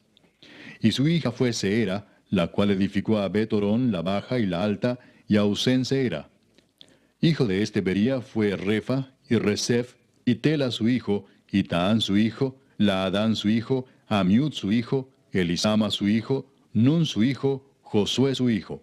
Y su hija fue Seera, la cual edificó a Bet-Orón, la baja y la alta, y a Usén Seera. Hijo de este Bería fue Refa, y Resef, y Tela su hijo, y Taán su hijo, Laadán su hijo, Amiud su hijo, Elisama su hijo, Nun su hijo, Josué su hijo.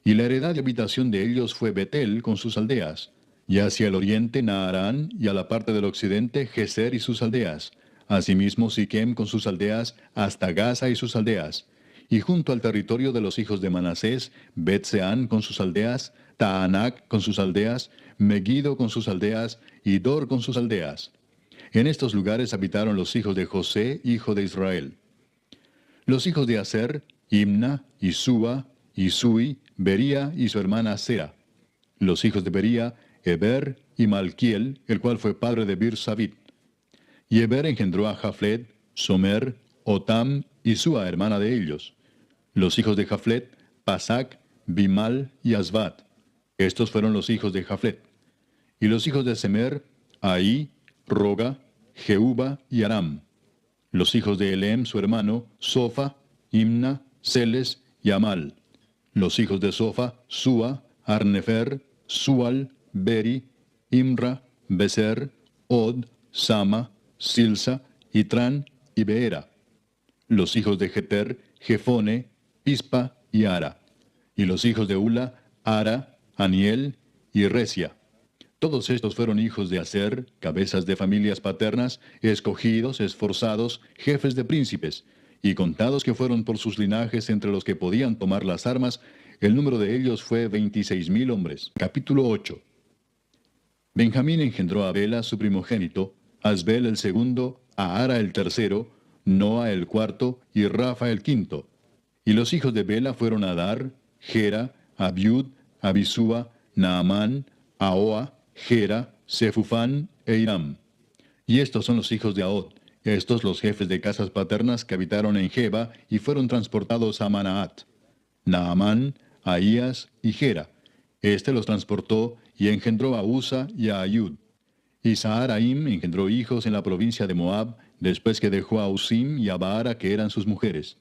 Y la heredad y habitación de ellos fue Betel con sus aldeas, y hacia el oriente Naarán, y a la parte del occidente Geser y sus aldeas, asimismo Siquem con sus aldeas, hasta Gaza y sus aldeas, y junto al territorio de los hijos de Manasés, Bet-Seán con sus aldeas, Taanac con sus aldeas, Megiddo con sus aldeas, y Dor con sus aldeas. En estos lugares habitaron los hijos de José, hijo de Israel. Los hijos de Aser, Imna, Isúa, Isui, Bería y su hermana Sera. Los hijos de Bería, Eber y Malquiel, el cual fue padre de Bir-Sabit. Y Eber engendró a Jaflet, Somer, Otam y Sua, hermana de ellos. Los hijos de Jaflet, Pasac, Bimal y Asbat. Estos fueron los hijos de Jaflet. Y los hijos de Semer, Ahí, Roga, Jehuba y Aram. Los hijos de Elem, su hermano, Sofa, Imna, Celes y Amal. Los hijos de Sofa, Sua, Arnefer, Sual, Beri, Imra, Beser, Od, Sama, Silsa, Itran y Beera. Los hijos de Jeter, Jefone, Pispa y Ara. Y los hijos de Ula, Ara, Aniel y Resia. Todos estos fueron hijos de Aser, cabezas de familias paternas, escogidos, esforzados, jefes de príncipes, y contados que fueron por sus linajes entre los que podían tomar las armas, el número de ellos fue 26,000 hombres. Capítulo 8. Benjamín engendró a Bela, su primogénito, Asbel el segundo, a Ara el tercero, Noa el cuarto y Rafa el quinto. Y los hijos de Bela fueron Adar, Gera, Abiud, Abisúa, Naamán, Ahoa, Gera, Sefufán e Hiram. Y estos son los hijos de Ahod, estos los jefes de casas paternas que habitaron en Geba y fueron transportados a Manaat. Naamán, Ahías y Gera. Este los transportó y engendró a Usa y a Ayud. Y Saharaim engendró hijos en la provincia de Moab, después que dejó a Usim y a Baara, que eran sus mujeres.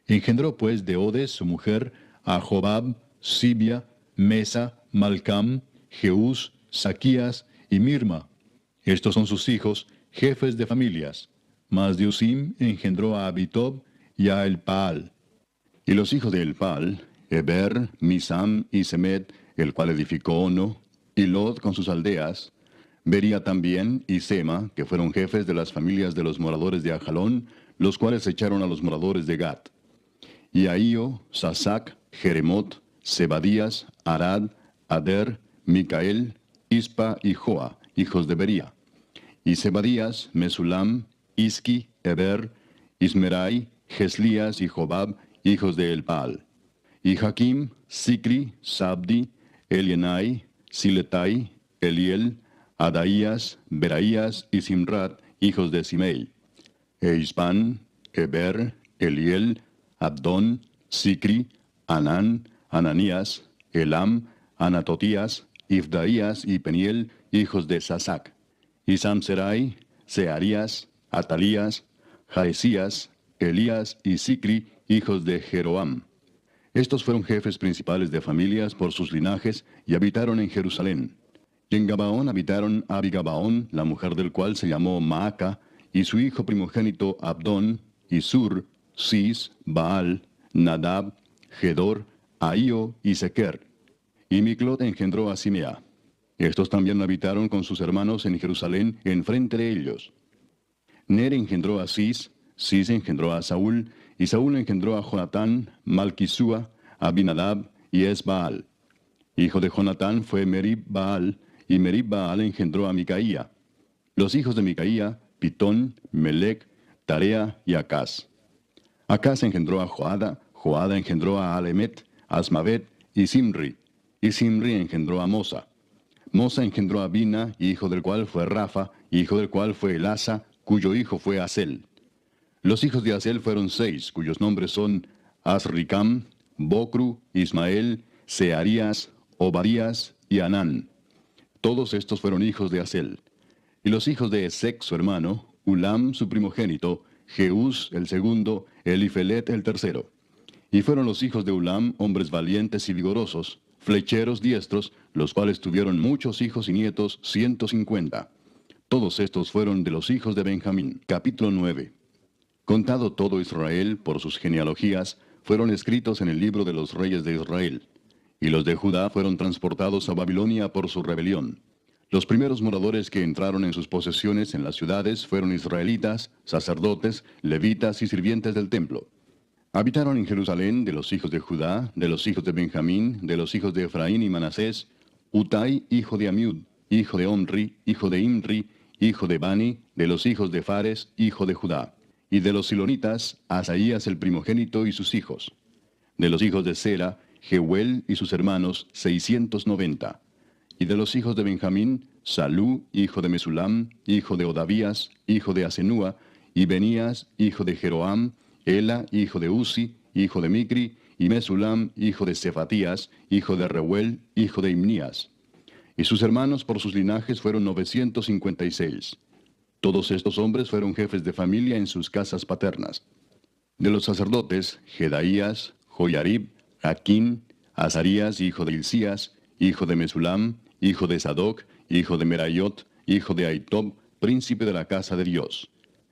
Engendró pues de Odes, su mujer, a Jobab, Sibia, Mesa, Malcam, Jeús, Saquías y Mirma. Estos son sus hijos, jefes de familias. Mas de Usim engendró a Abitob y a Elpaal. Y los hijos de Elpaal, Eber, Misam y Semed, el cual edificó Ono, y Lod con sus aldeas, Bería también y Sema, que fueron jefes de las familias de los moradores de Ajalón, los cuales echaron a los moradores de Gat. Y Ahío, Sasac, Jeremot, Zebadías, Arad, Ader, Micael, Ispa y Joa, hijos de Bería. Y Zebadías, Mesulam, Isqui, Eber, Ismerai, Geslías y Jobab, hijos de Elpaal. Y Jaquim, Sicri, Sabdi, Elienai, Siletai, Eliel, Adaías, Beraías y Simrat, hijos de Simei. E Ispan, Eber, Eliel, Abdón, Sicri, Anán, Ananías, Elam, Anatotías, Ifdaías y Peniel, hijos de Sasac. Y Samserai, Searías, Atalías, Jaesías, Elías y Sicri, hijos de Jeroam. Estos fueron jefes principales de familias por sus linajes y habitaron en Jerusalén. Y en Gabaón habitaron Abigabaón, la mujer del cual se llamó Maaca, y su hijo primogénito Abdón, y Sur, Cis, Baal, Nadab, Gedor, Ahío y Sequer. Y Miclot engendró a Simea. Estos también habitaron con sus hermanos en Jerusalén, enfrente de ellos. Ner engendró a Cis, Cis engendró a Saúl, y Saúl engendró a Jonatán, Malquisúa, Abinadab y Esbaal. Hijo de Jonatán fue Merib Baal, y Merib Baal engendró a Micaía. Los hijos de Micaía, Pitón, Melec, Tarea y Acaz. Acaz engendró a Joada, Joada engendró a Alemet, Asmavet y Simri engendró a Mosa. Mosa engendró a Bina, hijo del cual fue Rafa, hijo del cual fue Elasa, cuyo hijo fue Asel. Los hijos de Asel fueron 6, cuyos nombres son Asricam, Bocru, Ismael, Searías, Obadías y Anán. Todos estos fueron hijos de Asel. Y los hijos de Esec, su hermano, Ulam, su primogénito, Jeús, el segundo, Elifelet, el tercero. Y fueron los hijos de Ulam hombres valientes y vigorosos, flecheros diestros, los cuales tuvieron muchos hijos y nietos, 150. Todos estos fueron de los hijos de Benjamín. Capítulo 9. Contado todo Israel por sus genealogías, fueron escritos en el libro de los reyes de Israel. Y los de Judá fueron transportados a Babilonia por su rebelión. Los primeros moradores que entraron en sus posesiones en las ciudades fueron israelitas, sacerdotes, levitas y sirvientes del templo. Habitaron en Jerusalén de los hijos de Judá, de los hijos de Benjamín, de los hijos de Efraín y Manasés, Utai, hijo de Amiud, hijo de Omri, hijo de Imri, hijo de Bani, de los hijos de Fares, hijo de Judá. Y de los silonitas, Asaías el primogénito y sus hijos. De los hijos de Sera, Jehuel y sus hermanos, 690. Y de los hijos de Benjamín, Salú, hijo de Mesulam, hijo de Odavías, hijo de Asenúa, y Benías, hijo de Jeroam, Ela, hijo de Uzi, hijo de Micri, y Mesulam, hijo de Cefatías, hijo de Reuel, hijo de Imnías. Y sus hermanos por sus linajes fueron 956. Todos estos hombres fueron jefes de familia en sus casas paternas. De los sacerdotes, Jedaías, Joyarib, Jaquín, Azarías, hijo de Hilcías, hijo de Mesulam, hijo de Sadoc, hijo de Merayot, hijo de Aitob, príncipe de la casa de Dios.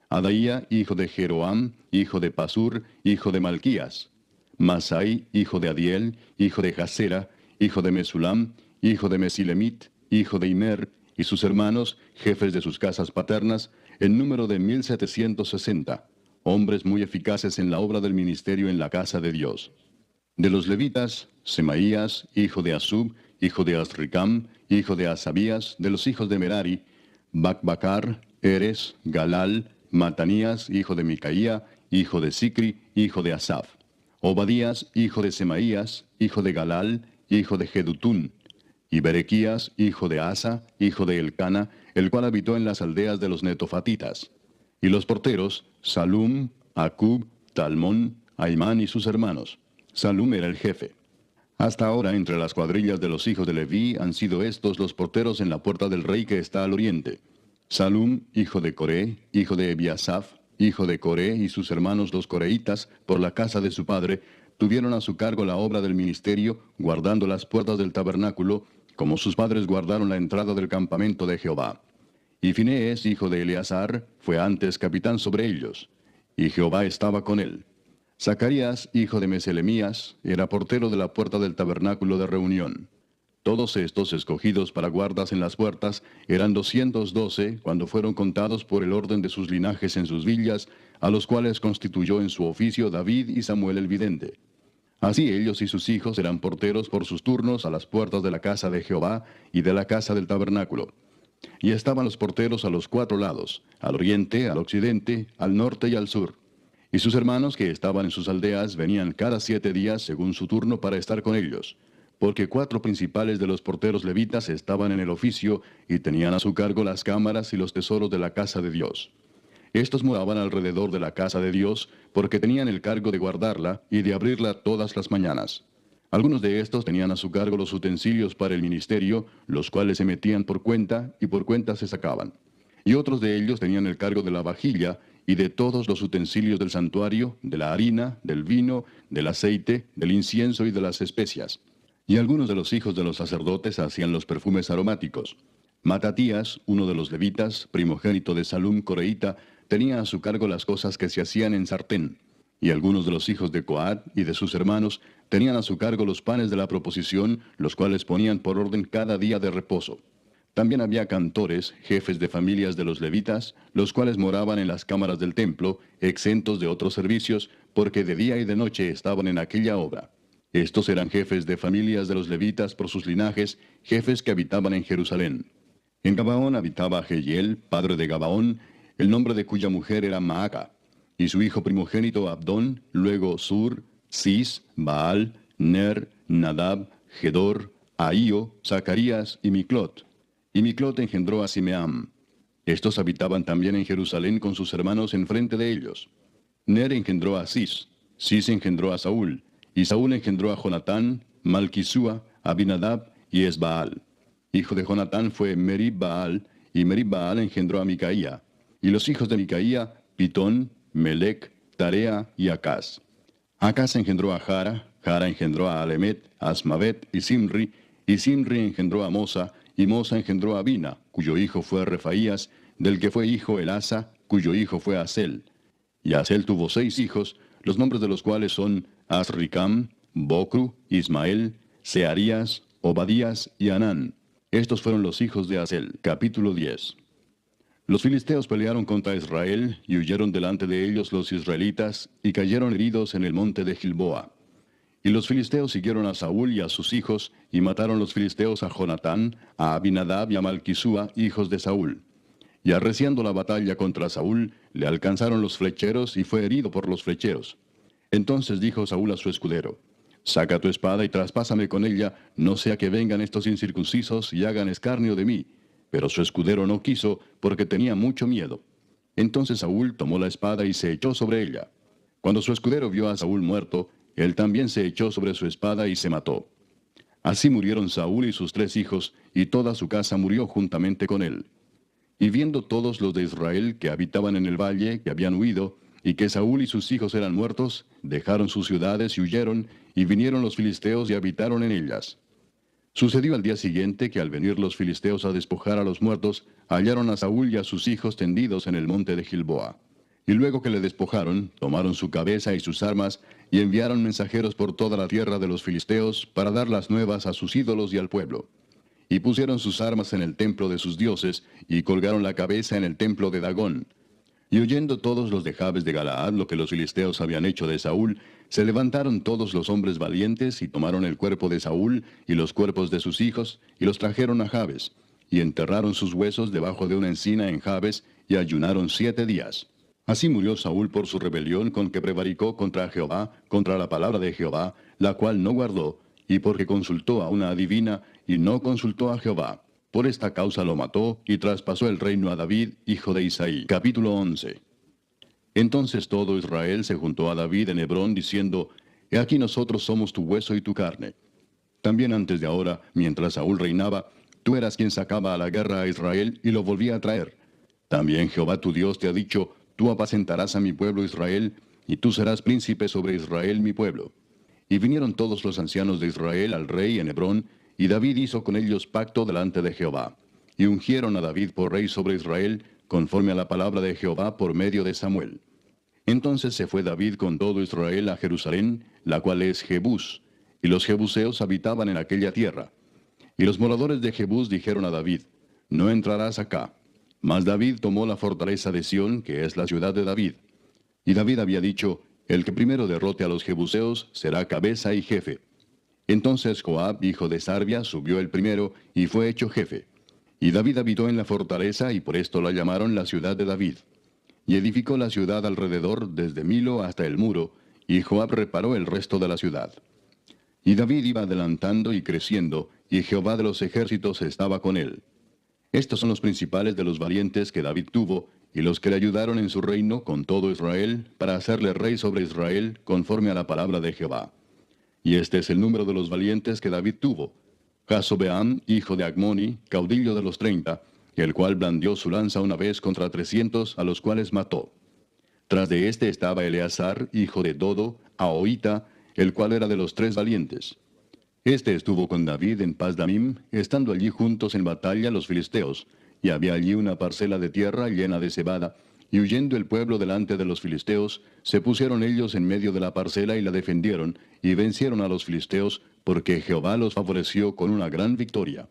Adaía, hijo de Jeroam, hijo de Pasur, hijo de Malquías. Masai, hijo de Adiel, hijo de Jasera, hijo de Mesulam, hijo de Mesilemit, hijo de Imer, y sus hermanos, jefes de sus casas paternas, en número de 1760, hombres muy eficaces en la obra del ministerio en la casa de Dios. De los levitas, Semaías, hijo de Asub, hijo de Asricam, hijo de Asabías, de los hijos de Merari, Bacbacar, Eres, Galal, Matanías, hijo de Micaía, hijo de Sicri, hijo de Asaf. Obadías, hijo de Semaías, hijo de Galal, hijo de Jedutún. y Berequías, hijo de Asa, hijo de Elcana, el cual habitó en las aldeas de los netofatitas. Y los porteros, Salum, Acub, Talmón, Aimán y sus hermanos. Salum era el jefe. Hasta ahora, entre las cuadrillas de los hijos de Leví, han sido estos los porteros en la puerta del rey que está al oriente. Salum, hijo de Coré, hijo de Ebiasaf, hijo de Coré, y sus hermanos los coreitas, por la casa de su padre, tuvieron a su cargo la obra del ministerio, guardando las puertas del tabernáculo, como sus padres guardaron la entrada del campamento de Jehová. Y Finees, hijo de Eleazar, fue antes capitán sobre ellos, y Jehová estaba con él. Zacarías, hijo de Meselemías, era portero de la puerta del tabernáculo de reunión. Todos estos, escogidos para guardas en las puertas, eran 212 cuando fueron contados por el orden de sus linajes en sus villas, a los cuales constituyó en su oficio David y Samuel el vidente. Así ellos y sus hijos eran porteros por sus turnos a las puertas de la casa de Jehová y de la casa del tabernáculo. Y estaban los porteros a los 4 lados, al oriente, al occidente, al norte y al sur. Y sus hermanos que estaban en sus aldeas venían cada 7 días según su turno para estar con ellos, porque 4 principales de los porteros levitas estaban en el oficio y tenían a su cargo las cámaras y los tesoros de la casa de Dios. Estos moraban alrededor de la casa de Dios, porque tenían el cargo de guardarla y de abrirla todas las mañanas. Algunos de estos tenían a su cargo los utensilios para el ministerio, los cuales se metían por cuenta y por cuenta se sacaban. Y otros de ellos tenían el cargo de la vajilla y de todos los utensilios del santuario, de la harina, del vino, del aceite, del incienso y de las especias. Y algunos de los hijos de los sacerdotes hacían los perfumes aromáticos. Matatías, uno de los levitas, primogénito de Salum coreíta, tenía a su cargo las cosas que se hacían en sartén. Y algunos de los hijos de Coat y de sus hermanos tenían a su cargo los panes de la proposición, los cuales ponían por orden cada día de reposo. También había cantores, jefes de familias de los levitas, los cuales moraban en las cámaras del templo, exentos de otros servicios, porque de día y de noche estaban en aquella obra. Estos eran jefes de familias de los levitas por sus linajes, jefes que habitaban en Jerusalén. En Gabaón habitaba Jehiel, padre de Gabaón, el nombre de cuya mujer era Maaca, y su hijo primogénito Abdón, luego Sur, Cis, Baal, Ner, Nadab, Gedor, Ahío, Zacarías y Miclot. Y Miclot engendró a Simeam. Estos habitaban también en Jerusalén con sus hermanos enfrente de ellos. Ner engendró a Cis, Cis engendró a Saúl, y Saúl engendró a Jonatán, Malquisúa, Abinadab y Esbaal. Hijo de Jonatán fue Merib-Baal, y Merib-Baal engendró a Micaía. Y los hijos de Micaía, Pitón, Melec, Tarea y Acaz. Acaz engendró a Jara, Jara engendró a Alemet, Asmavet y Simri engendró a Mosa, y Mosa engendró a Bina, cuyo hijo fue Refaías, del que fue hijo Elasa, cuyo hijo fue Asel. Y Asel tuvo 6 hijos, los nombres de los cuales son Asricam, Bocru, Ismael, Searías, Obadías y Anán. Estos fueron los hijos de Asel. Capítulo 10. Los filisteos pelearon contra Israel, y huyeron delante de ellos los israelitas, y cayeron heridos en el monte de Gilboa. Y los filisteos siguieron a Saúl y a sus hijos, y mataron los filisteos a Jonatán, a Abinadab y a Malquisúa, hijos de Saúl. Y arreciando la batalla contra Saúl, le alcanzaron los flecheros, y fue herido por los flecheros. Entonces dijo Saúl a su escudero: Saca tu espada y traspásame con ella, no sea que vengan estos incircuncisos y hagan escarnio de mí. Pero su escudero no quiso, porque tenía mucho miedo. Entonces Saúl tomó la espada y se echó sobre ella. Cuando su escudero vio a Saúl muerto, él también se echó sobre su espada y se mató. Así murieron Saúl y sus 3 hijos, y toda su casa murió juntamente con él. Y viendo todos los de Israel que habitaban en el valle, que habían huido, y que Saúl y sus hijos eran muertos, dejaron sus ciudades y huyeron, y vinieron los filisteos y habitaron en ellas. Sucedió al día siguiente que al venir los filisteos a despojar a los muertos, hallaron a Saúl y a sus hijos tendidos en el monte de Gilboa. Y luego que le despojaron, tomaron su cabeza y sus armas, y enviaron mensajeros por toda la tierra de los filisteos para dar las nuevas a sus ídolos y al pueblo. Y pusieron sus armas en el templo de sus dioses, y colgaron la cabeza en el templo de Dagón. Y oyendo todos los de Jabes de Galaad lo que los filisteos habían hecho de Saúl, se levantaron todos los hombres valientes, y tomaron el cuerpo de Saúl y los cuerpos de sus hijos, y los trajeron a Jabes, y enterraron sus huesos debajo de una encina en Jabes, y ayunaron 7 días. Así murió Saúl por su rebelión con que prevaricó contra Jehová, contra la palabra de Jehová, la cual no guardó, y porque consultó a una adivina, y no consultó a Jehová. Por esta causa lo mató y traspasó el reino a David, hijo de Isaí. Capítulo 11. Entonces todo Israel se juntó a David en Hebrón, diciendo: He aquí nosotros somos tu hueso y tu carne. También antes de ahora, mientras Saúl reinaba, tú eras quien sacaba a la guerra a Israel y lo volvía a traer. También Jehová tu Dios te ha dicho: Tú apacentarás a mi pueblo Israel, y tú serás príncipe sobre Israel mi pueblo. Y vinieron todos los ancianos de Israel al rey en Hebrón, y David hizo con ellos pacto delante de Jehová. Y ungieron a David por rey sobre Israel, conforme a la palabra de Jehová por medio de Samuel. Entonces se fue David con todo Israel a Jerusalén, la cual es Jebús, y los jebuseos habitaban en aquella tierra. Y los moradores de Jebús dijeron a David: No entrarás acá. Mas David tomó la fortaleza de Sión, que es la ciudad de David. Y David había dicho: El que primero derrote a los jebuseos será cabeza y jefe. Entonces Joab, hijo de Sarvia, subió el primero, y fue hecho jefe. Y David habitó en la fortaleza, y por esto la llamaron la ciudad de David. Y edificó la ciudad alrededor, desde Milo hasta el muro, y Joab reparó el resto de la ciudad. Y David iba adelantando y creciendo, y Jehová de los ejércitos estaba con él. Estos son los principales de los valientes que David tuvo, y los que le ayudaron en su reino con todo Israel, para hacerle rey sobre Israel, conforme a la palabra de Jehová. Y este es el número de los valientes que David tuvo: Jasobeam, hijo de Agmoni, caudillo de los 30, el cual blandió su lanza una vez contra 300, a los cuales mató. Tras de este estaba Eleazar, hijo de Dodo, Ahoita, el cual era de los 3 valientes. Este estuvo con David en Pasdamim, estando allí juntos en batalla los filisteos, y había allí una parcela de tierra llena de cebada, y huyendo el pueblo delante de los filisteos, se pusieron ellos en medio de la parcela y la defendieron, y vencieron a los filisteos, porque Jehová los favoreció con una gran victoria.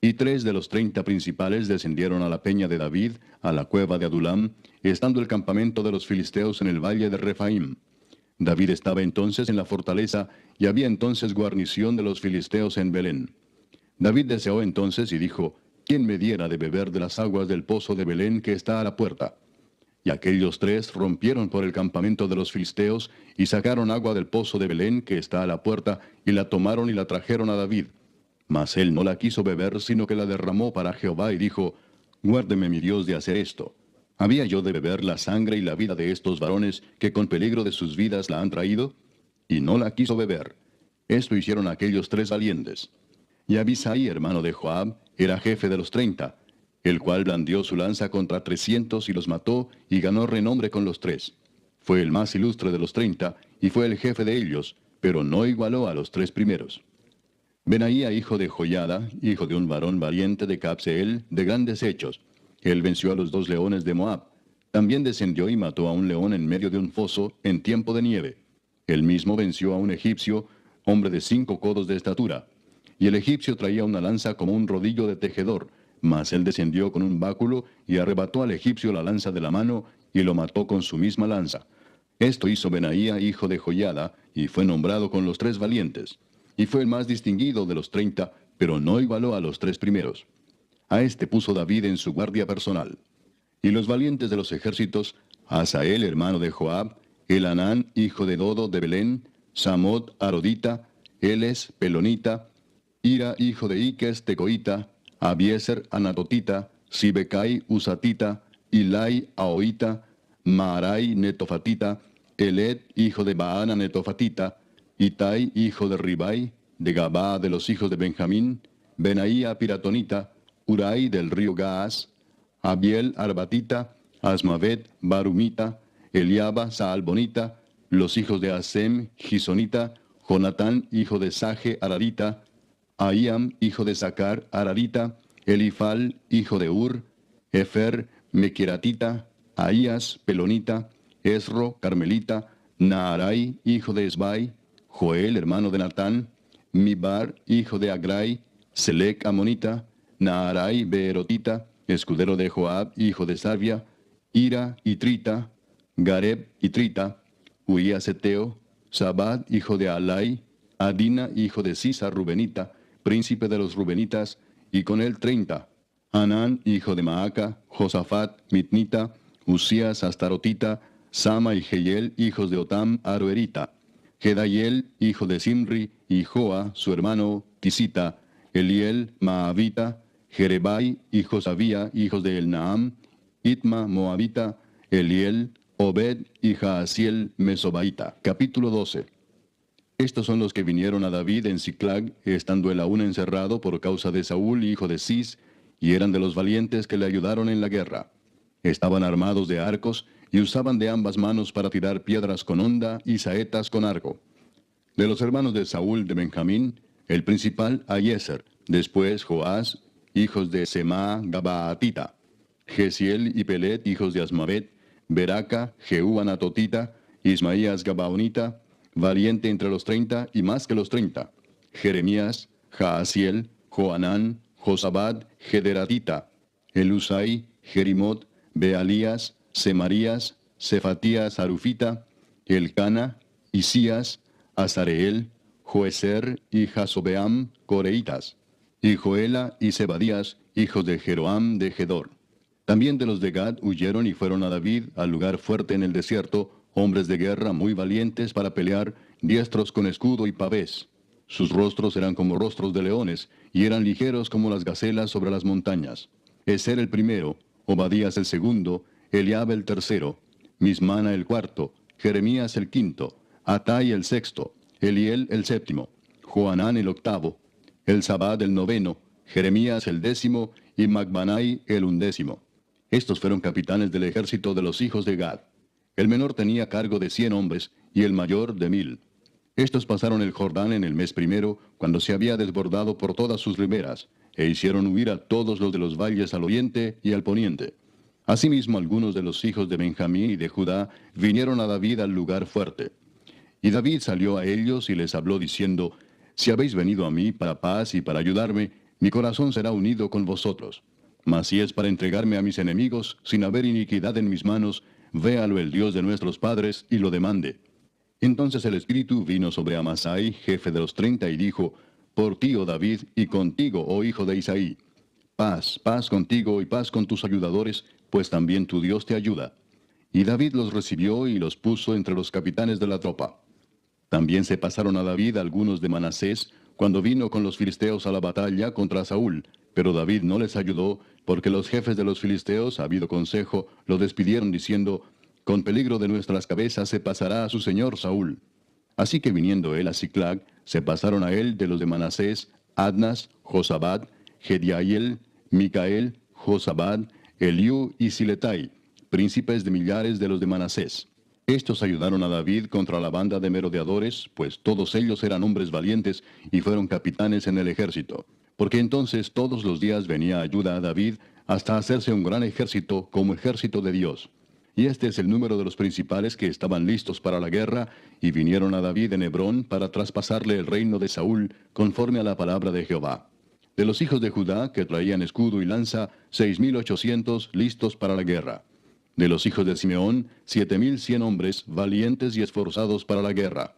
Y 3 de los 30 principales descendieron a la peña de David, a la cueva de Adulam, estando el campamento de los filisteos en el valle de Refaim. David estaba entonces en la fortaleza, y había entonces guarnición de los filisteos en Belén. David deseó entonces y dijo: ¿Quién me diera de beber de las aguas del pozo de Belén que está a la puerta? Y aquellos 3 rompieron por el campamento de los filisteos, y sacaron agua del pozo de Belén que está a la puerta, y la tomaron y la trajeron a David. Mas él no la quiso beber, sino que la derramó para Jehová, y dijo: Guárdeme mi Dios de hacer esto. ¿Había yo de beber la sangre y la vida de estos varones, que con peligro de sus vidas la han traído? Y no la quiso beber. Esto hicieron aquellos 3 valientes. Y Abisai, hermano de Joab, era jefe de los 30, el cual blandió su lanza contra 300 y los mató, y ganó renombre con los 3. Fue el más ilustre de los 30, y fue el jefe de ellos, pero no igualó a los 3 primeros. Benaía, hijo de Joiada, hijo de un varón valiente de Cabseel, de grandes hechos. Él venció a los 2 leones de Moab. También descendió y mató a un león en medio de un foso, en tiempo de nieve. Él mismo venció a un egipcio, hombre de 5 codos de estatura. Y el egipcio traía una lanza como un rodillo de tejedor, mas él descendió con un báculo, y arrebató al egipcio la lanza de la mano, y lo mató con su misma lanza. Esto hizo Benaía, hijo de Joiada, y fue nombrado con los 3 valientes. Y fue el más distinguido de los 30, pero no igualó a los 3 primeros. A este puso David en su guardia personal. Y los valientes de los ejércitos: Asael, hermano de Joab, Elanán, hijo de Dodo de Belén, Samot, Arodita, Eles, Pelonita, Ira, hijo de Iques, Tecoita, Abieser, Anatotita, Sibecai, Usatita, Ilai, Ahoita, Maarai, Netofatita, Eled, hijo de Baana, Netofatita, Itai, hijo de Ribai, de Gabá de los hijos de Benjamín, Benaía, Piratonita, Urai del río Gaas, Abiel, Arbatita, Asmavet, Barumita, Eliaba, Saalbonita, los hijos de Asem, Gisonita, Jonatán, hijo de Saje, Ararita, Ahiam, hijo de Sacar, Ararita, Elifal, hijo de Ur, Efer, Mequiratita, Ahías, Pelonita, Esro, Carmelita, Naarai, hijo de Esbai, Joel, hermano de Natán, Mibar, hijo de Agrai, Selec, Amonita, Naarai, Beerotita, escudero de Joab, hijo de Sarvia, Ira, Itrita, Gareb, Itrita, Uías Eteo, Sabad, hijo de Alai, Adina, hijo de Sisa, Rubenita, príncipe de los Rubenitas, y con él 30, Anán, hijo de Maaca, Josafat, Mitnita, Usías, Astarotita, Sama y Jehiel, hijos de Otam, Aroerita, Gedaiel, hijo de Simri, y Joa, su hermano, Tisita, Eliel, Maavita, Jerebai y Josabía, hijos de Elnaam, Itma, Moabita, Eliel, Obed y Jaasiel, Mesobaita. Capítulo 12. Estos son los que vinieron a David en Siclag, estando él aún encerrado por causa de Saúl, hijo de Cis, y eran de los valientes que le ayudaron en la guerra. Estaban armados de arcos, y usaban de ambas manos para tirar piedras con honda y saetas con arco. De los hermanos de Saúl de Benjamín, el principal Ahiezer, después Joás, hijos de Semá Gabaatita, Gesiel y Pelet, hijos de Asmavet, Beraca, Jehú Anatotita, Ismaías Gabaonita, valiente entre los 30 y más que los 30, Jeremías, Jaasiel, Joanán, Josabad, Gederatita, Elusai, Jerimot, Bealías, Semarías, Cefatías Arufita, Elcana, Isías, Azareel, Joeser y Jasobeam, Coreitas, y Joela y Zebadías, hijos de Jeroam de Gedor. También de los de Gad huyeron y fueron a David al lugar fuerte en el desierto, hombres de guerra muy valientes para pelear, diestros con escudo y pavés. Sus rostros eran como rostros de leones, y eran ligeros como las gacelas sobre las montañas. Eser el primero, Obadías el segundo, Eliab el tercero, Mismana el cuarto, Jeremías el quinto, Atai el sexto, Eliel el séptimo, Joanán el octavo, Elzabad el noveno, Jeremías el décimo y Macbanai el undécimo. Estos fueron capitanes del ejército de los hijos de Gad. El menor tenía cargo de 100 hombres y el mayor de 1000. Estos pasaron el Jordán en el mes primero, cuando se había desbordado por todas sus riberas, e hicieron huir a todos los de los valles al oriente y al poniente. Asimismo, algunos de los hijos de Benjamín y de Judá vinieron a David al lugar fuerte. Y David salió a ellos y les habló diciendo: Si habéis venido a mí para paz y para ayudarme, mi corazón será unido con vosotros. Mas si es para entregarme a mis enemigos, sin haber iniquidad en mis manos, véalo el Dios de nuestros padres y lo demande. Entonces el Espíritu vino sobre Amasai, jefe de los 30, y dijo: Por ti, oh David, y contigo, oh hijo de Isaí. Paz, paz contigo y paz con tus ayudadores, pues también tu Dios te ayuda. Y David los recibió y los puso entre los capitanes de la tropa. También se pasaron a David algunos de Manasés, cuando vino con los filisteos a la batalla contra Saúl, pero David no les ayudó, porque los jefes de los filisteos, habido consejo, lo despidieron diciendo: Con peligro de nuestras cabezas se pasará a su señor Saúl. Así que viniendo él a Siclag, se pasaron a él de los de Manasés, Adnas, Josabad, Gediael, Micael, Josabad, Eliú y Siletai, príncipes de millares de los de Manasés. Estos ayudaron a David contra la banda de merodeadores, pues todos ellos eran hombres valientes y fueron capitanes en el ejército. Porque entonces todos los días venía ayuda a David hasta hacerse un gran ejército como ejército de Dios. Y este es el número de los principales que estaban listos para la guerra y vinieron a David en Hebrón para traspasarle el reino de Saúl conforme a la palabra de Jehová. De los hijos de Judá, que traían escudo y lanza, 6,800 listos para la guerra. De los hijos de Simeón, 7,100 hombres, valientes y esforzados para la guerra.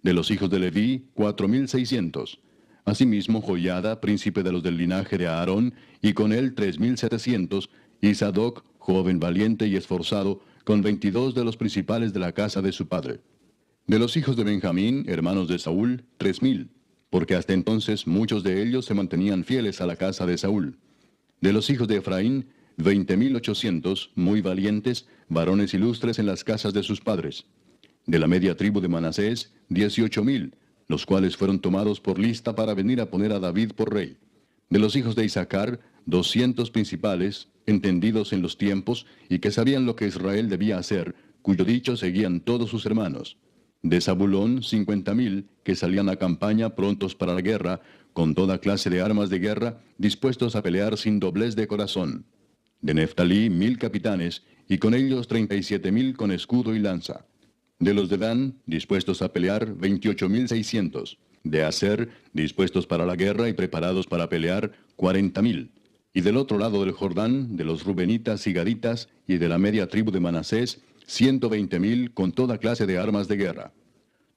De los hijos de Leví, 4,600. Asimismo, Joiada, príncipe de los del linaje de Aarón, y con él 3,700, y Sadoc, joven valiente y esforzado, con 22 de los principales de la casa de su padre. De los hijos de Benjamín, hermanos de Saúl, 3,000, porque hasta entonces muchos de ellos se mantenían fieles a la casa de Saúl. De los hijos de Efraín, 20,800, muy valientes, varones ilustres en las casas de sus padres. De la media tribu de Manasés, 18,000, los cuales fueron tomados por lista para venir a poner a David por rey. De los hijos de Isaacar, 200 principales, entendidos en los tiempos, y que sabían lo que Israel debía hacer, cuyo dicho seguían todos sus hermanos. De Zabulón, 50,000, que salían a campaña prontos para la guerra, con toda clase de armas de guerra, dispuestos a pelear sin doblez de corazón. De Neftalí, 1,000 capitanes, y con ellos 37,000 con escudo y lanza. De los de Dan, dispuestos a pelear, 28,600. De Aser, dispuestos para la guerra y preparados para pelear, 40,000. Y del otro lado del Jordán, de los Rubenitas y Gaditas, y de la media tribu de Manasés, 120,000 con toda clase de armas de guerra.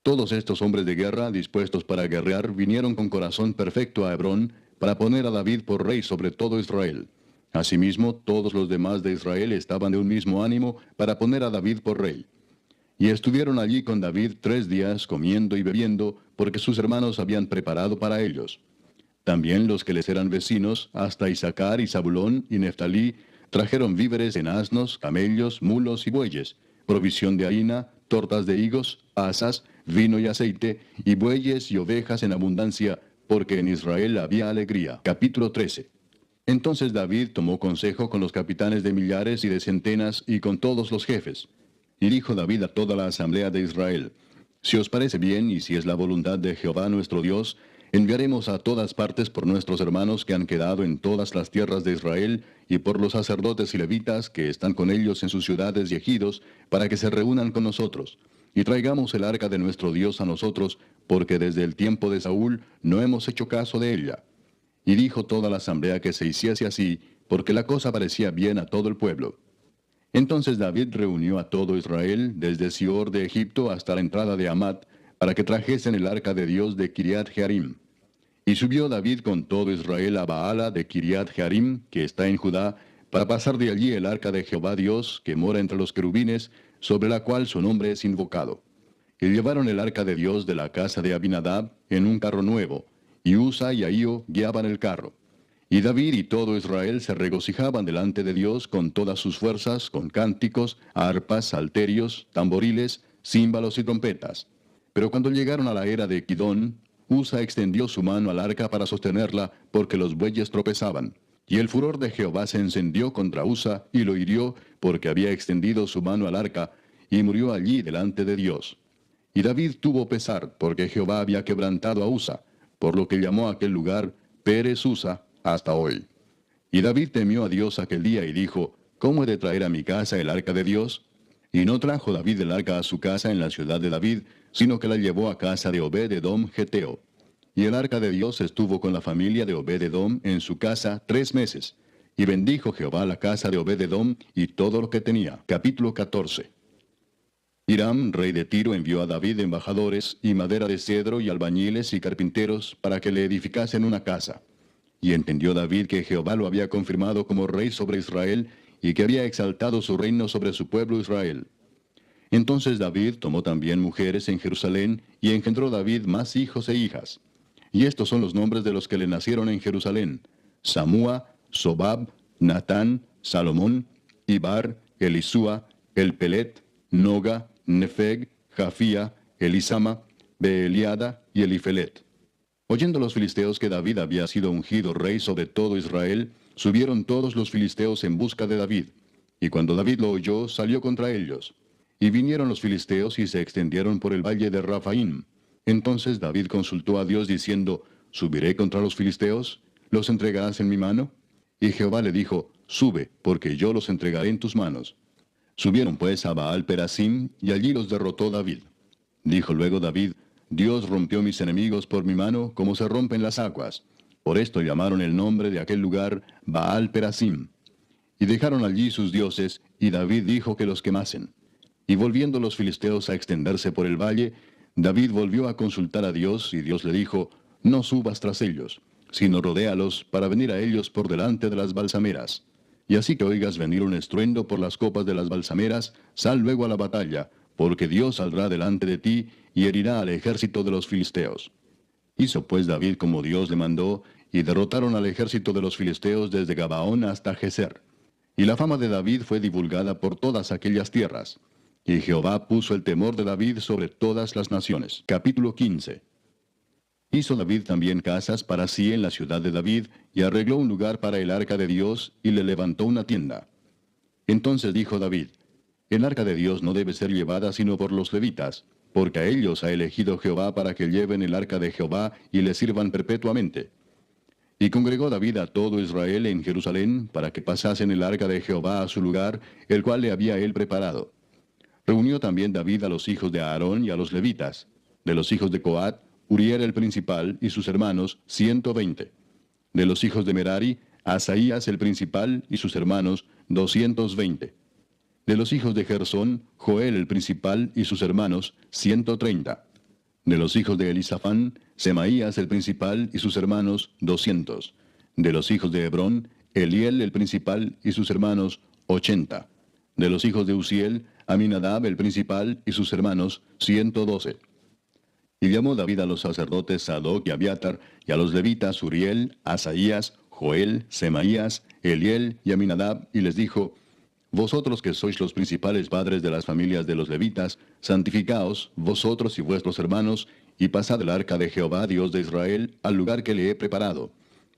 Todos estos hombres de guerra, dispuestos para guerrear, vinieron con corazón perfecto a Hebrón, para poner a David por rey sobre todo Israel. Asimismo, todos los demás de Israel estaban de un mismo ánimo para poner a David por rey. Y estuvieron allí con David 3 días comiendo y bebiendo, porque sus hermanos habían preparado para ellos. También los que les eran vecinos, hasta Issacar y Zabulón y Neftalí, trajeron víveres en asnos, camellos, mulos y bueyes, provisión de harina, tortas de higos, asas, vino y aceite, y bueyes y ovejas en abundancia, porque en Israel había alegría. Capítulo 13. Entonces David tomó consejo con los capitanes de millares y de centenas y con todos los jefes. Y dijo David a toda la asamblea de Israel: Si os parece bien y si es la voluntad de Jehová nuestro Dios, enviaremos a todas partes por nuestros hermanos que han quedado en todas las tierras de Israel, y por los sacerdotes y levitas que están con ellos en sus ciudades y ejidos, para que se reúnan con nosotros. Y traigamos el arca de nuestro Dios a nosotros, porque desde el tiempo de Saúl no hemos hecho caso de ella. Y dijo toda la asamblea que se hiciese así, porque la cosa parecía bien a todo el pueblo. Entonces David reunió a todo Israel, desde Sior de Egipto hasta la entrada de Hamat, para que trajesen el arca de Dios de Kiriat Jearim. Y subió David con todo Israel a Baala de Kiriat Jearim, que está en Judá, para pasar de allí el arca de Jehová Dios, que mora entre los querubines, sobre la cual su nombre es invocado. Y llevaron el arca de Dios de la casa de Abinadab en un carro nuevo, y Usa y Ahío guiaban el carro. Y David y todo Israel se regocijaban delante de Dios con todas sus fuerzas, con cánticos, arpas, salterios, tamboriles, címbalos y trompetas. Pero cuando llegaron a la era de Kidón, Usa extendió su mano al arca para sostenerla, porque los bueyes tropezaban. Y el furor de Jehová se encendió contra Usa, y lo hirió, porque había extendido su mano al arca, y murió allí delante de Dios. Y David tuvo pesar, porque Jehová había quebrantado a Usa, por lo que llamó a aquel lugar Pérez Usa hasta hoy. Y David temió a Dios aquel día y dijo: ¿Cómo he de traer a mi casa el arca de Dios? Y no trajo David el arca a su casa en la ciudad de David, sino que la llevó a casa de Obed-edom Geteo. Y el arca de Dios estuvo con la familia de Obed-edom en su casa 3 meses. Y bendijo Jehová la casa de Obed-edom y todo lo que tenía. Capítulo 14. Hiram, rey de Tiro, envió a David embajadores, y madera de cedro, y albañiles y carpinteros, para que le edificasen una casa. Y entendió David que Jehová lo había confirmado como rey sobre Israel, y que había exaltado su reino sobre su pueblo Israel. Entonces David tomó también mujeres en Jerusalén, y engendró David más hijos e hijas. Y estos son los nombres de los que le nacieron en Jerusalén: Samúa, Sobab, Natán, Salomón, Ibar, Elisúa, Elpelet, Noga, Nefeg, Jafía, Elisama, Beeliada y Elifelet. Oyendo los filisteos que David había sido ungido rey sobre todo Israel, subieron todos los filisteos en busca de David. Y cuando David lo oyó, salió contra ellos. Y vinieron los filisteos y se extendieron por el valle de Rafaim. Entonces David consultó a Dios diciendo: ¿Subiré contra los filisteos? ¿Los entregarás en mi mano? Y Jehová le dijo: Sube, porque yo los entregaré en tus manos. Subieron pues a Baal Perasim, y allí los derrotó David. Dijo luego David: Dios rompió mis enemigos por mi mano, como se rompen las aguas. Por esto llamaron el nombre de aquel lugar Baal Perasim. Y dejaron allí sus dioses, y David dijo que los quemasen. Y volviendo los filisteos a extenderse por el valle, David volvió a consultar a Dios, y Dios le dijo: No subas tras ellos, sino rodéalos para venir a ellos por delante de las balsameras. Y así que oigas venir un estruendo por las copas de las balsameras, sal luego a la batalla, porque Dios saldrá delante de ti y herirá al ejército de los filisteos. Hizo pues David como Dios le mandó, y derrotaron al ejército de los filisteos desde Gabaón hasta Geser. Y la fama de David fue divulgada por todas aquellas tierras. Y Jehová puso el temor de David sobre todas las naciones. Capítulo 15. Hizo David también casas para sí en la ciudad de David, y arregló un lugar para el arca de Dios, y le levantó una tienda. Entonces dijo David: El arca de Dios no debe ser llevada sino por los levitas, porque a ellos ha elegido Jehová para que lleven el arca de Jehová y le sirvan perpetuamente. Y congregó David a todo Israel en Jerusalén, para que pasasen el arca de Jehová a su lugar, el cual le había él preparado. Reunió también David a los hijos de Aarón y a los levitas. De los hijos de Coat, Uriel el principal y sus hermanos, 120. De los hijos de Merari, Asaías el principal y sus hermanos, 220. De los hijos de Gersón, Joel el principal y sus hermanos, 130. De los hijos de Elisafán, Semaías el principal y sus hermanos, 200. De los hijos de Hebrón, Eliel el principal y sus hermanos, 80. De los hijos de Uziel, Aminadab el principal y sus hermanos, 112. Y llamó David a los sacerdotes Sadoc y Abiatar, y a los levitas Uriel, Asaías, Joel, Semaías, Eliel y Aminadab, y les dijo: Vosotros que sois los principales padres de las familias de los levitas, santificaos, vosotros y vuestros hermanos, y pasad el arca de Jehová, Dios de Israel, al lugar que le he preparado.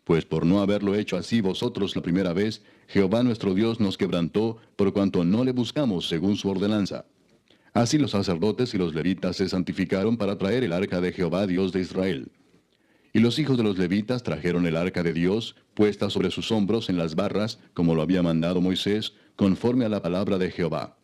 Pues por no haberlo hecho así vosotros la primera vez, Jehová nuestro Dios nos quebrantó, por cuanto no le buscamos según su ordenanza. Así los sacerdotes y los levitas se santificaron para traer el arca de Jehová, Dios de Israel. Y los hijos de los levitas trajeron el arca de Dios, puesta sobre sus hombros en las barras, como lo había mandado Moisés, conforme a la palabra de Jehová.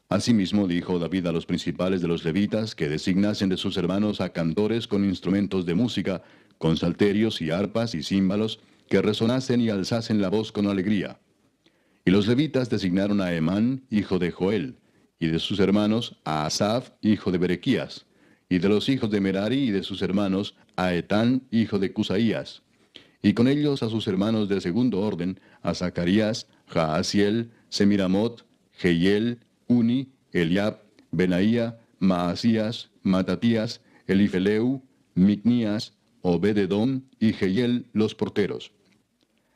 Asimismo dijo David a los principales de los levitas que designasen de sus hermanos a cantores con instrumentos de música, con salterios y arpas y címbalos, que resonasen y alzasen la voz con alegría. Y los levitas designaron a Emán, hijo de Joel, y de sus hermanos a Asaf, hijo de Berequías, y de los hijos de Merari y de sus hermanos a Etán, hijo de Cusaías, y con ellos a sus hermanos de segundo orden, a Zacarías, Jaasiel, Semiramot, Jehiel, Uni, Eliab, Benaía, Maasías, Matatías, Elifeleu, Micnías, Obed-edom y Jehiel los porteros.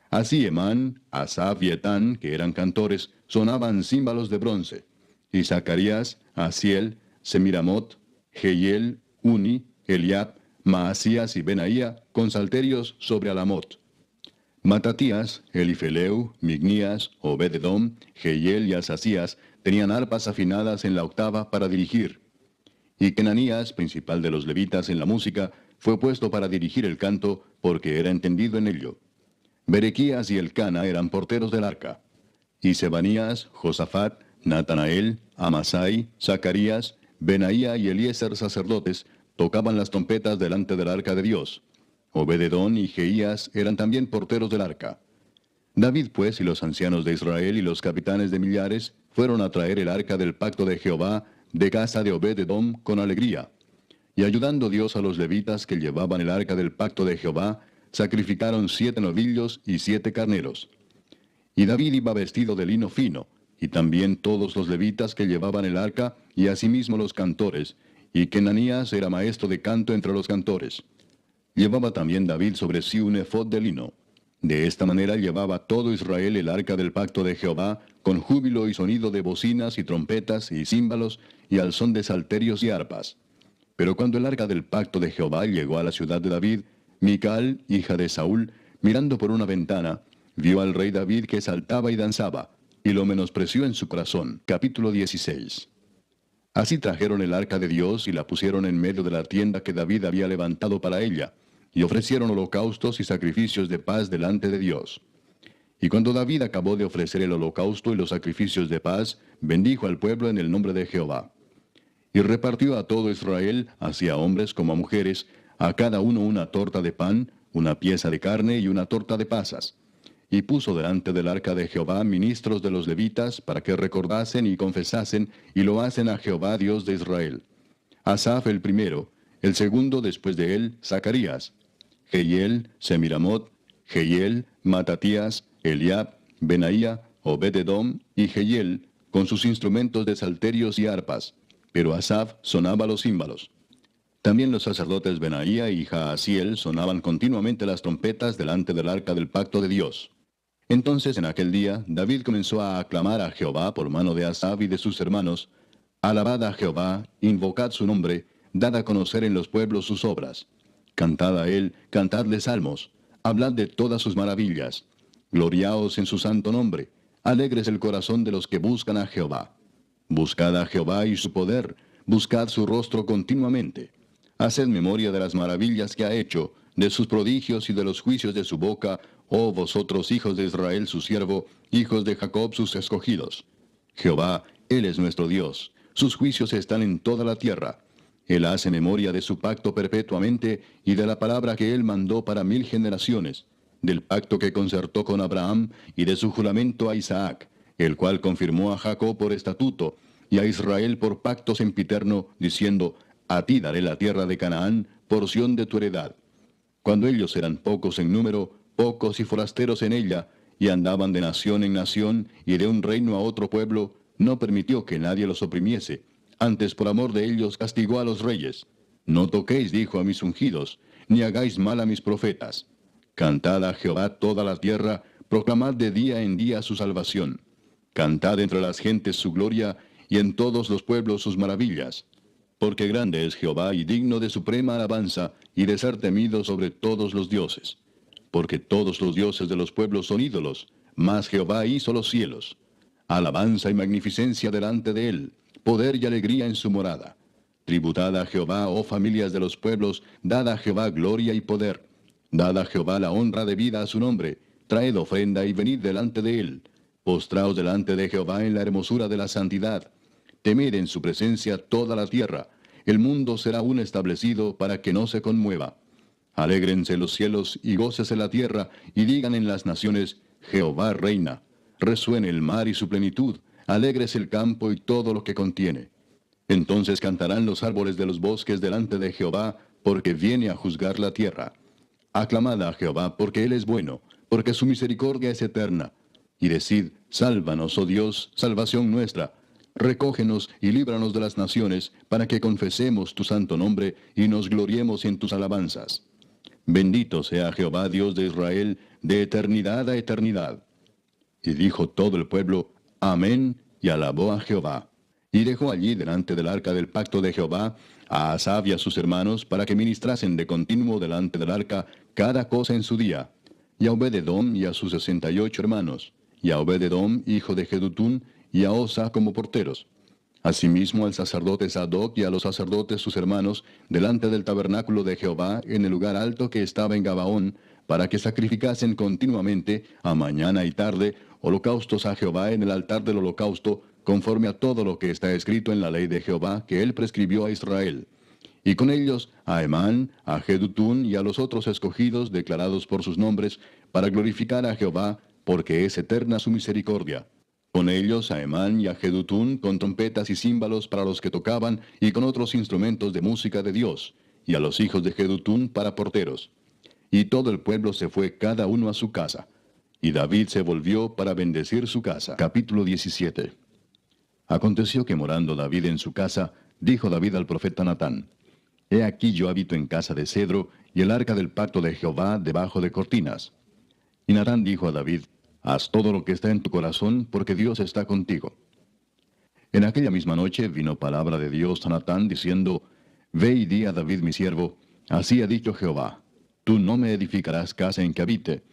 Así Emán, Asaf y Etán, que eran cantores, sonaban címbalos de bronce. Y Zacarías, Asiel, Semiramot, Jehiel, Uni, Eliab, Maasías y Benaía, con salterios sobre Alamot. Matatías, Elifeleu, Mignías, Obed-edom, Jehiel y Asasías tenían arpas afinadas en la octava para dirigir. Y Kenanías, principal de los levitas en la música, fue puesto para dirigir el canto, porque era entendido en ello. Berequías y Elcana eran porteros del arca. Y Sebanías, Josafat, Natanael, Amasai, Zacarías, Benaía y Eliezer sacerdotes tocaban las trompetas delante del arca de Dios. Obed-edom y Jeías eran también porteros del arca. David pues y los ancianos de Israel y los capitanes de millares fueron a traer el arca del pacto de Jehová de casa de Obed-edom con alegría. Y ayudando Dios a los levitas que llevaban el arca del pacto de Jehová, sacrificaron 7 novillos y 7 carneros. Y David iba vestido de lino fino, y también todos los levitas que llevaban el arca, y asimismo los cantores, y Kenanías era maestro de canto entre los cantores. Llevaba también David sobre sí un efod de lino. De esta manera llevaba todo Israel el arca del pacto de Jehová, con júbilo y sonido de bocinas y trompetas y címbalos, y al son de salterios y arpas. Pero cuando el arca del pacto de Jehová llegó a la ciudad de David, Mical, hija de Saúl, mirando por una ventana, vio al rey David que saltaba y danzaba, y lo menospreció en su corazón. Capítulo 16. Así trajeron el arca de Dios y la pusieron en medio de la tienda que David había levantado para ella, y ofrecieron holocaustos y sacrificios de paz delante de Dios. Y cuando David acabó de ofrecer el holocausto y los sacrificios de paz, bendijo al pueblo en el nombre de Jehová. Y repartió a todo Israel, así a hombres como a mujeres, a cada uno una torta de pan, una pieza de carne y una torta de pasas. Y puso delante del arca de Jehová ministros de los levitas, para que recordasen y confesasen, y lo hacen a Jehová Dios de Israel. Asaf el primero, el segundo después de él, Zacarías, Jehiel, Semiramot, Jehiel, Matatías, Eliab, Benaía, Obed-edom y Jehiel, con sus instrumentos de salterios y arpas, pero Asaf sonaba los címbalos. También los sacerdotes Benaía y Jaasiel sonaban continuamente las trompetas delante del arca del pacto de Dios. Entonces en aquel día David comenzó a aclamar a Jehová por mano de Asaf y de sus hermanos: Alabad a Jehová, invocad su nombre, dad a conocer en los pueblos sus obras. Cantad a él, cantadle salmos, hablad de todas sus maravillas. Gloriaos en su santo nombre, alegres el corazón de los que buscan a Jehová. Buscad a Jehová y su poder, buscad su rostro continuamente. Haced memoria de las maravillas que ha hecho, de sus prodigios y de los juicios de su boca, oh vosotros hijos de Israel su siervo, hijos de Jacob sus escogidos. Jehová, Él es nuestro Dios, sus juicios están en toda la tierra. Él hace memoria de su pacto perpetuamente y de la palabra que Él mandó para 1000 generaciones, del pacto que concertó con Abraham y de su juramento a Isaac, el cual confirmó a Jacob por estatuto y a Israel por pacto sempiterno, diciendo: A ti daré la tierra de Canaán, porción de tu heredad. Cuando ellos eran pocos en número, pocos y forasteros en ella, y andaban de nación en nación y de un reino a otro pueblo, no permitió que nadie los oprimiese. Antes por amor de ellos castigó a los reyes. No toquéis, dijo, a mis ungidos, ni hagáis mal a mis profetas. Cantad a Jehová toda la tierra, proclamad de día en día su salvación. Cantad entre las gentes su gloria, y en todos los pueblos sus maravillas. Porque grande es Jehová y digno de suprema alabanza, y de ser temido sobre todos los dioses. Porque todos los dioses de los pueblos son ídolos, mas Jehová hizo los cielos. Alabanza y magnificencia delante de él, poder y alegría en su morada. Tributad a Jehová, oh familias de los pueblos, dad a Jehová gloria y poder. Dad a Jehová la honra debida a su nombre, traed ofrenda y venid delante de él. Postraos delante de Jehová en la hermosura de la santidad. Temed en su presencia toda la tierra, el mundo será aún establecido para que no se conmueva. Alégrense los cielos y gócese la tierra, y digan en las naciones, Jehová reina. Resuene el mar y su plenitud, alégrese el campo y todo lo que contiene. Entonces cantarán los árboles de los bosques delante de Jehová, porque viene a juzgar la tierra. Aclamad a Jehová, porque él es bueno, porque su misericordia es eterna. Y decid, sálvanos, oh Dios, salvación nuestra. Recógenos y líbranos de las naciones, para que confesemos tu santo nombre y nos gloriemos en tus alabanzas. Bendito sea Jehová, Dios de Israel, de eternidad a eternidad. Y dijo todo el pueblo, Amén, y alabó a Jehová. Y dejó allí delante del arca del pacto de Jehová a Asaf y a sus hermanos para que ministrasen de continuo delante del arca cada cosa en su día. Y a Obed-edom y a sus 68 hermanos, y a Obed-edom, hijo de Jedutún, y a Osa como porteros. Asimismo al sacerdote Sadoc y a los sacerdotes sus hermanos, delante del tabernáculo de Jehová, en el lugar alto que estaba en Gabaón, para que sacrificasen continuamente, a mañana y tarde, holocaustos a Jehová en el altar del holocausto, conforme a todo lo que está escrito en la ley de Jehová, que él prescribió a Israel. Y con ellos a Emán, a Jedutún y a los otros escogidos, declarados por sus nombres, para glorificar a Jehová, porque es eterna su misericordia. Con ellos a Emán y a Jedutún, con trompetas y címbalos para los que tocaban, y con otros instrumentos de música de Dios, y a los hijos de Jedutún para porteros. Y todo el pueblo se fue cada uno a su casa. Y David se volvió para bendecir su casa. Capítulo 17. Aconteció que morando David en su casa, dijo David al profeta Natán, He aquí yo habito en casa de cedro, y el arca del pacto de Jehová debajo de cortinas. Y Natán dijo a David, Haz todo lo que está en tu corazón, porque Dios está contigo. En aquella misma noche vino palabra de Dios a Natán, diciendo, Ve y di a David mi siervo, así ha dicho Jehová, Tú no me edificarás casa en que habite,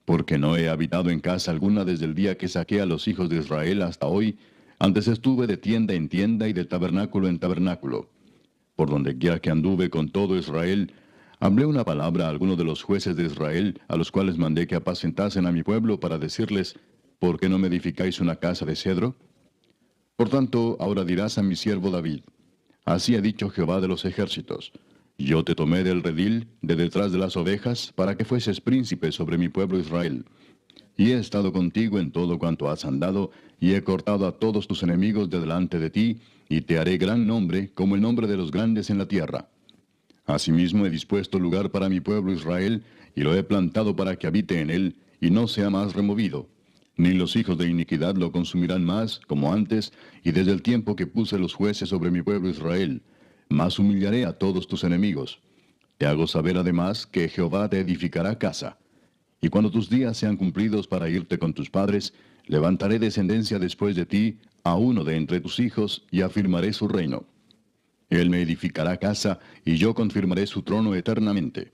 porque no he habitado en casa alguna desde el día que saqué a los hijos de Israel hasta hoy. Antes estuve de tienda en tienda y de tabernáculo en tabernáculo. Por donde quiera que anduve con todo Israel, hablé una palabra a algunos de los jueces de Israel, a los cuales mandé que apacentasen a mi pueblo para decirles, ¿por qué no me edificáis una casa de cedro? Por tanto, ahora dirás a mi siervo David, así ha dicho Jehová de los ejércitos, yo te tomé del redil, de detrás de las ovejas, para que fueses príncipe sobre mi pueblo Israel. Y he estado contigo en todo cuanto has andado, y he cortado a todos tus enemigos de delante de ti, y te haré gran nombre, como el nombre de los grandes en la tierra. Asimismo he dispuesto lugar para mi pueblo Israel, y lo he plantado para que habite en él, y no sea más removido. Ni los hijos de iniquidad lo consumirán más, como antes, y desde el tiempo que puse los jueces sobre mi pueblo Israel. Mas humillaré a todos tus enemigos. Te hago saber además que Jehová te edificará casa. Y cuando tus días sean cumplidos para irte con tus padres, levantaré descendencia después de ti, a uno de entre tus hijos, y afirmaré su reino. Él me edificará casa, y yo confirmaré su trono eternamente.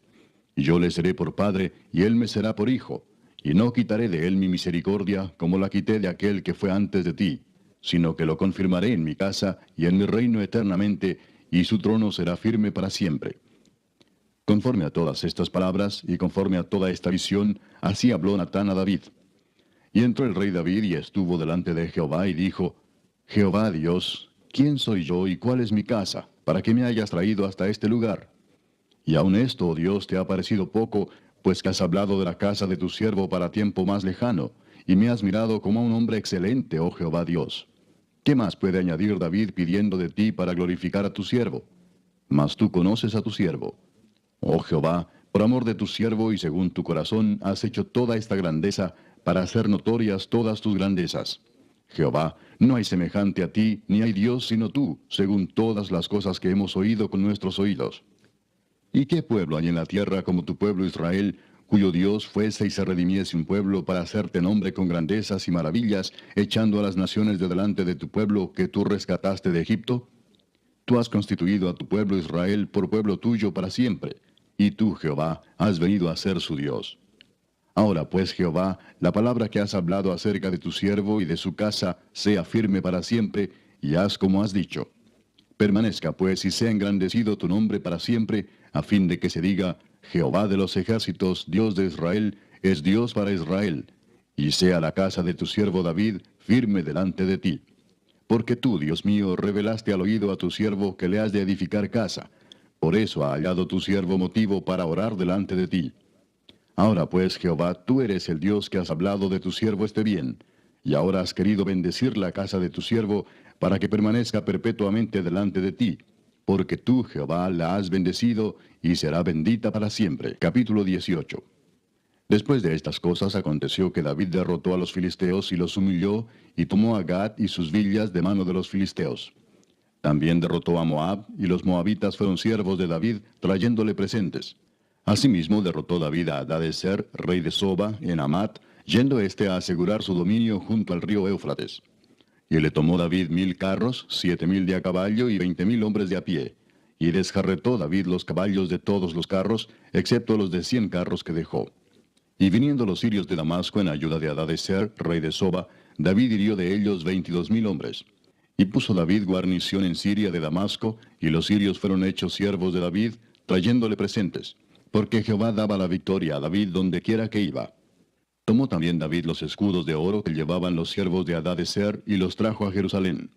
Y yo le seré por padre, y él me será por hijo. Y no quitaré de él mi misericordia, como la quité de aquel que fue antes de ti, sino que lo confirmaré en mi casa, y en mi reino eternamente, y su trono será firme para siempre. Conforme a todas estas palabras, y conforme a toda esta visión, así habló Natán a David. Y entró el rey David y estuvo delante de Jehová, y dijo, Jehová Dios, ¿quién soy yo y cuál es mi casa, para que me hayas traído hasta este lugar? Y aun esto, oh Dios, te ha parecido poco, pues que has hablado de la casa de tu siervo para tiempo más lejano, y me has mirado como a un hombre excelente, oh Jehová Dios. ¿Qué más puede añadir David pidiendo de ti para glorificar a tu siervo? Mas tú conoces a tu siervo. Oh Jehová, por amor de tu siervo y según tu corazón, has hecho toda esta grandeza para hacer notorias todas tus grandezas. Jehová, no hay semejante a ti, ni hay Dios sino tú, según todas las cosas que hemos oído con nuestros oídos. ¿Y qué pueblo hay en la tierra como tu pueblo Israel, cuyo Dios fuese y se redimiese un pueblo para hacerte nombre con grandezas y maravillas, echando a las naciones de delante de tu pueblo que tú rescataste de Egipto? Tú has constituido a tu pueblo Israel por pueblo tuyo para siempre, y tú, Jehová, has venido a ser su Dios. Ahora pues, Jehová, la palabra que has hablado acerca de tu siervo y de su casa sea firme para siempre, y haz como has dicho. Permanezca pues y sea engrandecido tu nombre para siempre, a fin de que se diga, Jehová de los ejércitos, Dios de Israel, es Dios para Israel, y sea la casa de tu siervo David firme delante de ti. Porque tú, Dios mío, revelaste al oído a tu siervo que le has de edificar casa. Por eso ha hallado tu siervo motivo para orar delante de ti. Ahora pues, Jehová, tú eres el Dios que has hablado de tu siervo este bien, y ahora has querido bendecir la casa de tu siervo, para que permanezca perpetuamente delante de ti, porque tú, Jehová, la has bendecido, y será bendita para siempre. Capítulo 18. Después de estas cosas aconteció que David derrotó a los filisteos y los humilló, y tomó a Gad y sus villas de mano de los filisteos. También derrotó a Moab, y los moabitas fueron siervos de David, trayéndole presentes. Asimismo derrotó David a Hadadezer, rey de Soba, en Amat, yendo éste a asegurar su dominio junto al río Éufrates. Y le tomó David 1000 carros, 7000 de a caballo y 20,000 hombres de a pie. Y desjarretó David los caballos de todos los carros, excepto los de 100 carros que dejó. Y viniendo los sirios de Damasco en ayuda de Hadadezer, rey de Soba, David hirió de ellos 22,000 hombres. Y puso David guarnición en Siria de Damasco, y los sirios fueron hechos siervos de David, trayéndole presentes, porque Jehová daba la victoria a David donde quiera que iba. Tomó también David los escudos de oro que llevaban los siervos de Hadadezer, y los trajo a Jerusalén.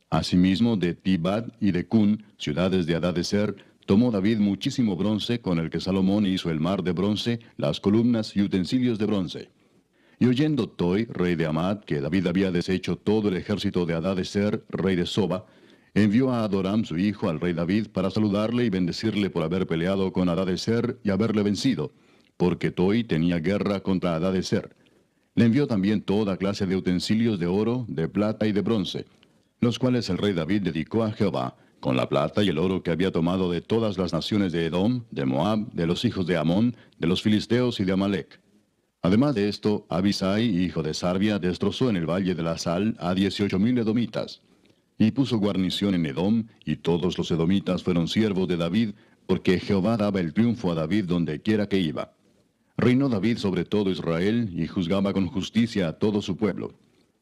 Asimismo de Tibad y de Cun, ciudades de Hadadezer, tomó David muchísimo bronce, con el que Salomón hizo el mar de bronce, las columnas y utensilios de bronce. Y oyendo Toi, rey de Amat, que David había deshecho todo el ejército de Hadadezer, rey de Soba, envió a Adoram su hijo al rey David para saludarle y bendecirle por haber peleado con Hadadezer y haberle vencido, porque Toi tenía guerra contra Hadadezer. Le envió también toda clase de utensilios de oro, de plata y de bronce, los cuales el rey David dedicó a Jehová, con la plata y el oro que había tomado de todas las naciones de Edom, de Moab, de los hijos de Amón, de los filisteos y de Amalec. Además de esto, Abisai, hijo de Sarbia, destrozó en el valle de la Sal a 18,000 edomitas. Y puso guarnición en Edom, y todos los edomitas fueron siervos de David, porque Jehová daba el triunfo a David donde quiera que iba. Reinó David sobre todo Israel, y juzgaba con justicia a todo su pueblo.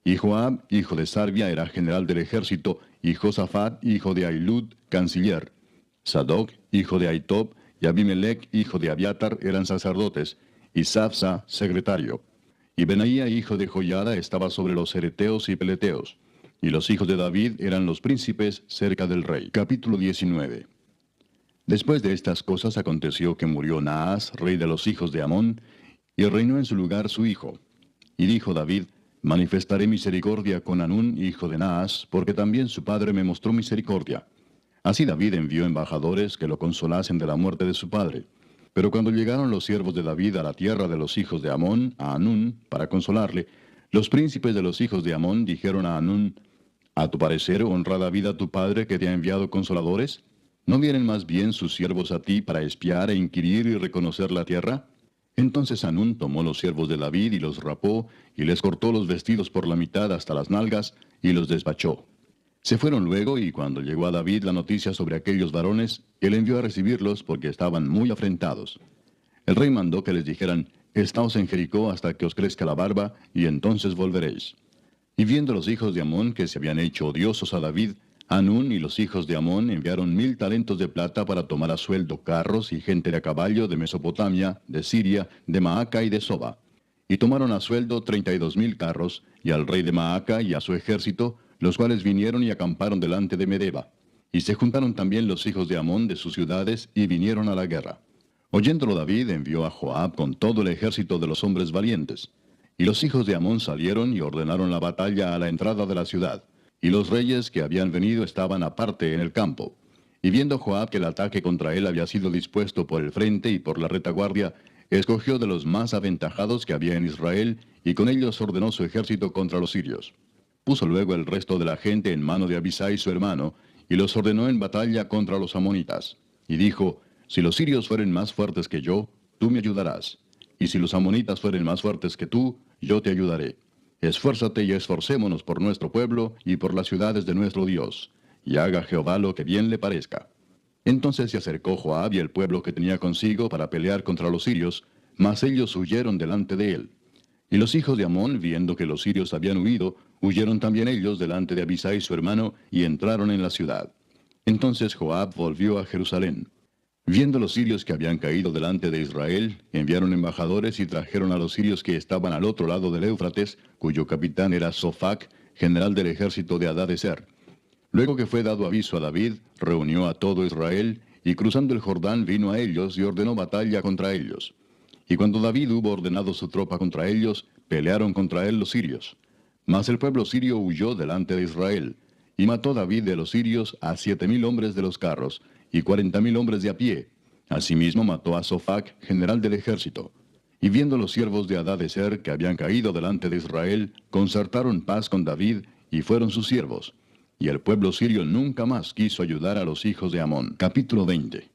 Y Joab, hijo de Sarbia, era general del ejército, y Josafat, hijo de Ahilud, canciller. Sadoc, hijo de Ahitob, y Abimelech, hijo de Abiatar, eran sacerdotes, y Safsa, secretario. Y Benaía, hijo de Joiada, estaba sobre los cereteos y peleteos. Y los hijos de David eran los príncipes cerca del rey. Capítulo 19. Después de estas cosas aconteció que murió Naas, rey de los hijos de Amón, y reinó en su lugar su hijo. Y dijo David, manifestaré misericordia con Hanún, hijo de Naas, porque también su padre me mostró misericordia. Así David envió embajadores que lo consolasen de la muerte de su padre. Pero cuando llegaron los siervos de David a la tierra de los hijos de Amón, a Hanún, para consolarle, los príncipes de los hijos de Amón dijeron a Hanún, ¿a tu parecer honra David a tu padre que te ha enviado consoladores? ¿No vienen más bien sus siervos a ti para espiar e inquirir y reconocer la tierra? Entonces Hanún tomó los siervos de David y los rapó, y les cortó los vestidos por la mitad hasta las nalgas, y los despachó. Se fueron luego, y cuando llegó a David la noticia sobre aquellos varones, él envió a recibirlos porque estaban muy afrentados. El rey mandó que les dijeran, Estaos en Jericó hasta que os crezca la barba, y entonces volveréis. Y viendo los hijos de Amón que se habían hecho odiosos a David, Hanún y los hijos de Amón enviaron 1000 talentos de plata para tomar a sueldo carros y gente de a caballo de Mesopotamia, de Siria, de Maaca y de Soba. Y tomaron a sueldo 32,000 carros, y al rey de Maaca y a su ejército, los cuales vinieron y acamparon delante de Medeba. Y se juntaron también los hijos de Amón de sus ciudades, y vinieron a la guerra. Oyéndolo David envió a Joab con todo el ejército de los hombres valientes. Y los hijos de Amón salieron y ordenaron la batalla a la entrada de la ciudad. Y los reyes que habían venido estaban aparte en el campo. Y viendo Joab que el ataque contra él había sido dispuesto por el frente y por la retaguardia, escogió de los más aventajados que había en Israel, y con ellos ordenó su ejército contra los sirios. Puso luego el resto de la gente en mano de Abisai su hermano, y los ordenó en batalla contra los amonitas. Y dijo, si los sirios fueren más fuertes que yo, tú me ayudarás. Y si los amonitas fueren más fuertes que tú, yo te ayudaré. Esfuérzate y esforcémonos por nuestro pueblo y por las ciudades de nuestro Dios, y haga Jehová lo que bien le parezca. Entonces se acercó Joab y el pueblo que tenía consigo para pelear contra los sirios, mas ellos huyeron delante de él. Y los hijos de Amón, viendo que los sirios habían huido, huyeron también ellos delante de Abisai su hermano, y entraron en la ciudad. Entonces Joab volvió a Jerusalén. Viendo los sirios que habían caído delante de Israel, enviaron embajadores y trajeron a los sirios que estaban al otro lado del Éufrates, cuyo capitán era Sofac, general del ejército de Hadadezer. Luego que fue dado aviso a David, reunió a todo Israel, y cruzando el Jordán vino a ellos y ordenó batalla contra ellos. Y cuando David hubo ordenado su tropa contra ellos, pelearon contra él los sirios. Mas el pueblo sirio huyó delante de Israel, y mató David de los sirios a 7,000 hombres de los carros, y 40,000 hombres de a pie. Asimismo mató a Sofac, general del ejército. Y viendo los siervos de Hadadezer que habían caído delante de Israel, concertaron paz con David, y fueron sus siervos. Y el pueblo sirio nunca más quiso ayudar a los hijos de Amón. Capítulo 20.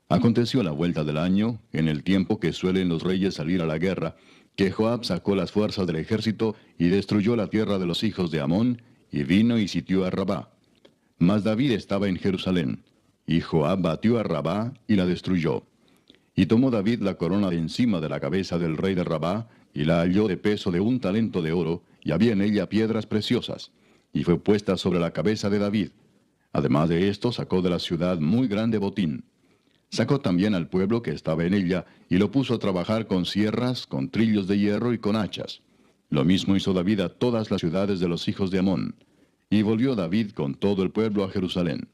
Aconteció a la vuelta del año, en el tiempo que suelen los reyes salir a la guerra, que Joab sacó las fuerzas del ejército y destruyó la tierra de los hijos de Amón, y vino y sitió a Rabá. Mas David estaba en Jerusalén, y Joab batió a Rabá y la destruyó. Y tomó David la corona de encima de la cabeza del rey de Rabá, y la halló de peso de 1 talento de oro, y había en ella piedras preciosas, y fue puesta sobre la cabeza de David. Además de esto, sacó de la ciudad muy grande botín. Sacó también al pueblo que estaba en ella, y lo puso a trabajar con sierras, con trillos de hierro y con hachas. Lo mismo hizo David a todas las ciudades de los hijos de Amón. Y volvió David con todo el pueblo a Jerusalén.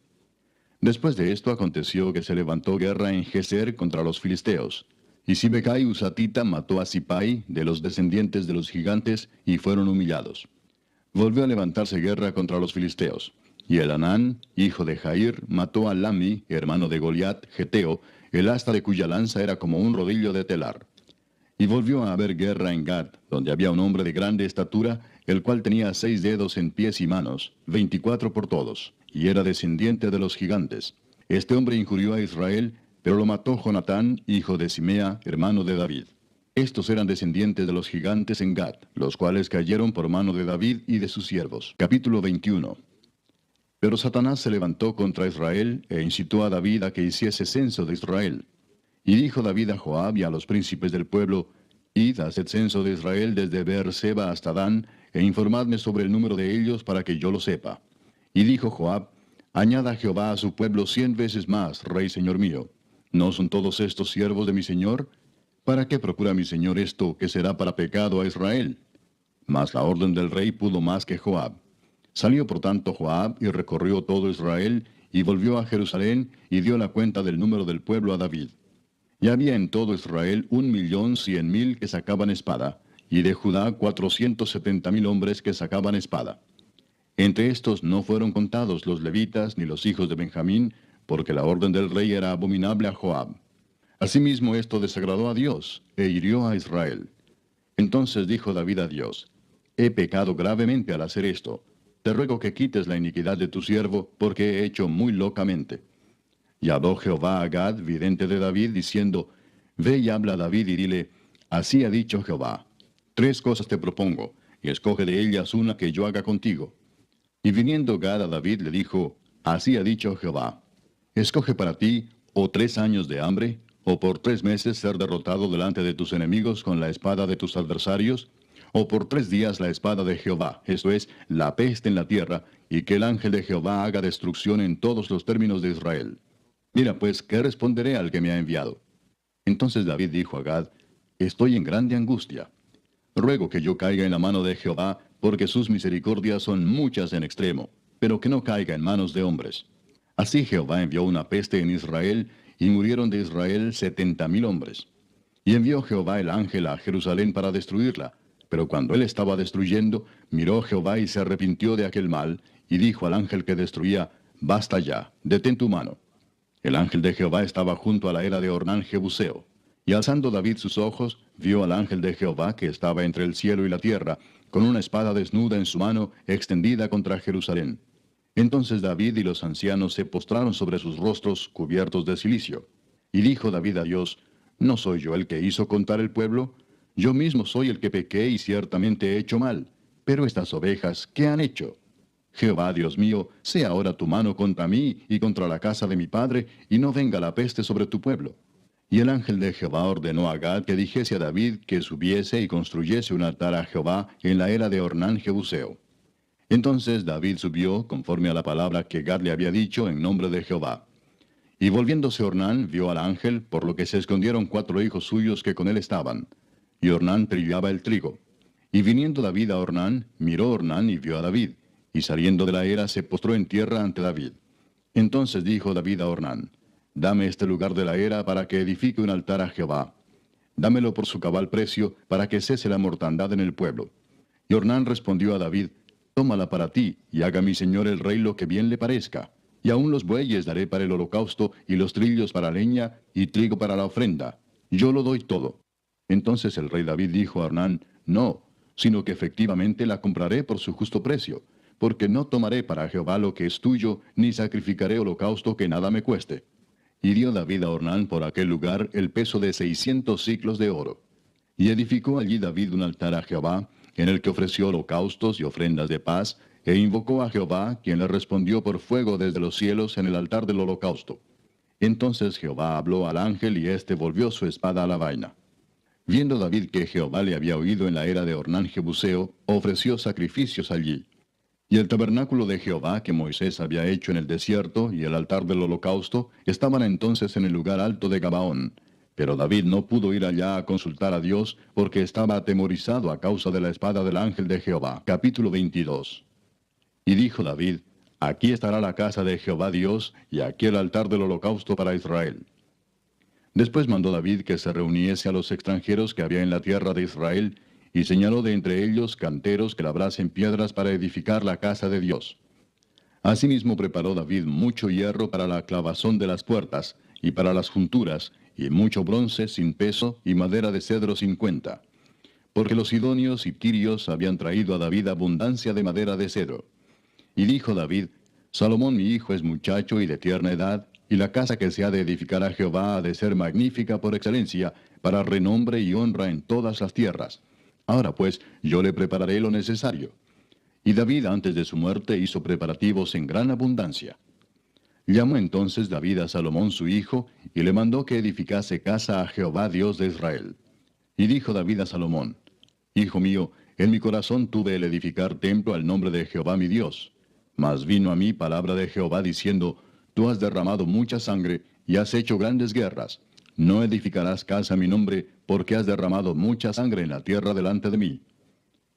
Después de esto aconteció que se levantó guerra en Geser contra los filisteos. Y Sibecai Husatita mató a Sipai, de los descendientes de los gigantes, y fueron humillados. Volvió a levantarse guerra contra los filisteos. Y Elanán, hijo de Jair, mató a Lami, hermano de Goliat, geteo, el asta de cuya lanza era como un rodillo de telar. Y volvió a haber guerra en Gad, donde había un hombre de grande estatura, el cual tenía 6 dedos en pies y manos, 24 por todos, y era descendiente de los gigantes. Este hombre injurió a Israel, pero lo mató Jonatán, hijo de Simea, hermano de David. Estos eran descendientes de los gigantes en Gad, los cuales cayeron por mano de David y de sus siervos. Capítulo 21. Pero Satanás se levantó contra Israel e incitó a David a que hiciese censo de Israel. Y dijo David a Joab y a los príncipes del pueblo: Id, haced censo de Israel desde Beer-seba hasta Dan, e informadme sobre el número de ellos para que yo lo sepa. Y dijo Joab: Añada Jehová a su pueblo 100 veces más, rey señor mío. ¿No son todos estos siervos de mi señor? ¿Para qué procura mi señor esto, que será para pecado a Israel? Mas la orden del rey pudo más que Joab. Salió por tanto Joab y recorrió todo Israel, y volvió a Jerusalén, y dio la cuenta del número del pueblo a David. Y había en todo Israel 1,100,000 que sacaban espada, y de Judá 470,000 hombres que sacaban espada. Entre estos no fueron contados los levitas ni los hijos de Benjamín, porque la orden del rey era abominable a Joab. Asimismo esto desagradó a Dios, e hirió a Israel. Entonces dijo David a Dios: He pecado gravemente al hacer esto. Te ruego que quites la iniquidad de tu siervo, porque he hecho muy locamente. Y habló Jehová a Gad, vidente de David, diciendo: Ve y habla a David y dile: Así ha dicho Jehová: 3 cosas te propongo, y escoge de ellas una que yo haga contigo. Y viniendo Gad a David le dijo: Así ha dicho Jehová: Escoge para ti o 3 años de hambre, o por 3 meses ser derrotado delante de tus enemigos con la espada de tus adversarios, o por 3 días la espada de Jehová, esto es, la peste en la tierra, y que el ángel de Jehová haga destrucción en todos los términos de Israel. Mira pues, ¿qué responderé al que me ha enviado? Entonces David dijo a Gad: Estoy en grande angustia. Ruego que yo caiga en la mano de Jehová, porque sus misericordias son muchas en extremo, pero que no caiga en manos de hombres. Así Jehová envió una peste en Israel, y murieron de Israel 70,000 hombres. Y envió Jehová el ángel a Jerusalén para destruirla. Pero cuando él estaba destruyendo, miró Jehová y se arrepintió de aquel mal, y dijo al ángel que destruía: Basta ya, detén tu mano. El ángel de Jehová estaba junto a la era de Ornán Jebuseo. Y alzando David sus ojos, vio al ángel de Jehová que estaba entre el cielo y la tierra, con una espada desnuda en su mano, extendida contra Jerusalén. Entonces David y los ancianos se postraron sobre sus rostros, cubiertos de cilicio. Y dijo David a Dios, ¿no soy yo el que hizo contar el pueblo? Yo mismo soy el que pequé y ciertamente he hecho mal. Pero estas ovejas, ¿qué han hecho? Jehová, Dios mío, sea ahora tu mano contra mí y contra la casa de mi padre, y no venga la peste sobre tu pueblo. Y el ángel de Jehová ordenó a Gad que dijese a David que subiese y construyese un altar a Jehová en la era de Ornán Jebuseo. Entonces David subió, conforme a la palabra que Gad le había dicho en nombre de Jehová. Y volviéndose Ornán, vio al ángel, por lo que se escondieron 4 hijos suyos que con él estaban. Y Ornán trillaba el trigo. Y viniendo David a Ornán, miró Ornán y vio a David. Y saliendo de la era se postró en tierra ante David. Entonces dijo David a Ornán, dame este lugar de la era para que edifique un altar a Jehová. Dámelo por su cabal precio, para que cese la mortandad en el pueblo. Y Ornán respondió a David, tómala para ti, y haga mi señor el rey lo que bien le parezca. Y aun los bueyes daré para el holocausto, y los trillos para leña, y trigo para la ofrenda. Yo lo doy todo. Entonces el rey David dijo a Ornán, no, sino que efectivamente la compraré por su justo precio, porque no tomaré para Jehová lo que es tuyo, ni sacrificaré holocausto que nada me cueste. Y dio David a Ornán por aquel lugar el peso de 600 siclos de oro. Y edificó allí David un altar a Jehová, en el que ofreció holocaustos y ofrendas de paz, e invocó a Jehová, quien le respondió por fuego desde los cielos en el altar del holocausto. Entonces Jehová habló al ángel, y éste volvió su espada a la vaina. Viendo David que Jehová le había oído en la era de Ornán Jebuseo, ofreció sacrificios allí. Y el tabernáculo de Jehová que Moisés había hecho en el desierto, y el altar del holocausto, estaban entonces en el lugar alto de Gabaón. Pero David no pudo ir allá a consultar a Dios, porque estaba atemorizado a causa de la espada del ángel de Jehová. Capítulo 22. Y dijo David, aquí estará la casa de Jehová Dios, y aquí el altar del holocausto para Israel. Después mandó David que se reuniese a los extranjeros que había en la tierra de Israel, y señaló de entre ellos canteros que labrasen piedras para edificar la casa de Dios. Asimismo preparó David mucho hierro para la clavazón de las puertas, y para las junturas, y mucho bronce sin peso, y madera de cedro sin cuenta. Porque los sidonios y tirios habían traído a David abundancia de madera de cedro. Y dijo David, Salomón mi hijo es muchacho y de tierna edad, y la casa que se ha de edificar a Jehová ha de ser magnífica por excelencia, para renombre y honra en todas las tierras. Ahora pues, yo le prepararé lo necesario. Y David antes de su muerte hizo preparativos en gran abundancia. Llamó entonces David a Salomón su hijo, y le mandó que edificase casa a Jehová Dios de Israel. Y dijo David a Salomón, Hijo mío, en mi corazón tuve el edificar templo al nombre de Jehová mi Dios. Mas vino a mí palabra de Jehová diciendo, Tú has derramado mucha sangre, y has hecho grandes guerras. No edificarás casa a mi nombre, porque has derramado mucha sangre en la tierra delante de mí.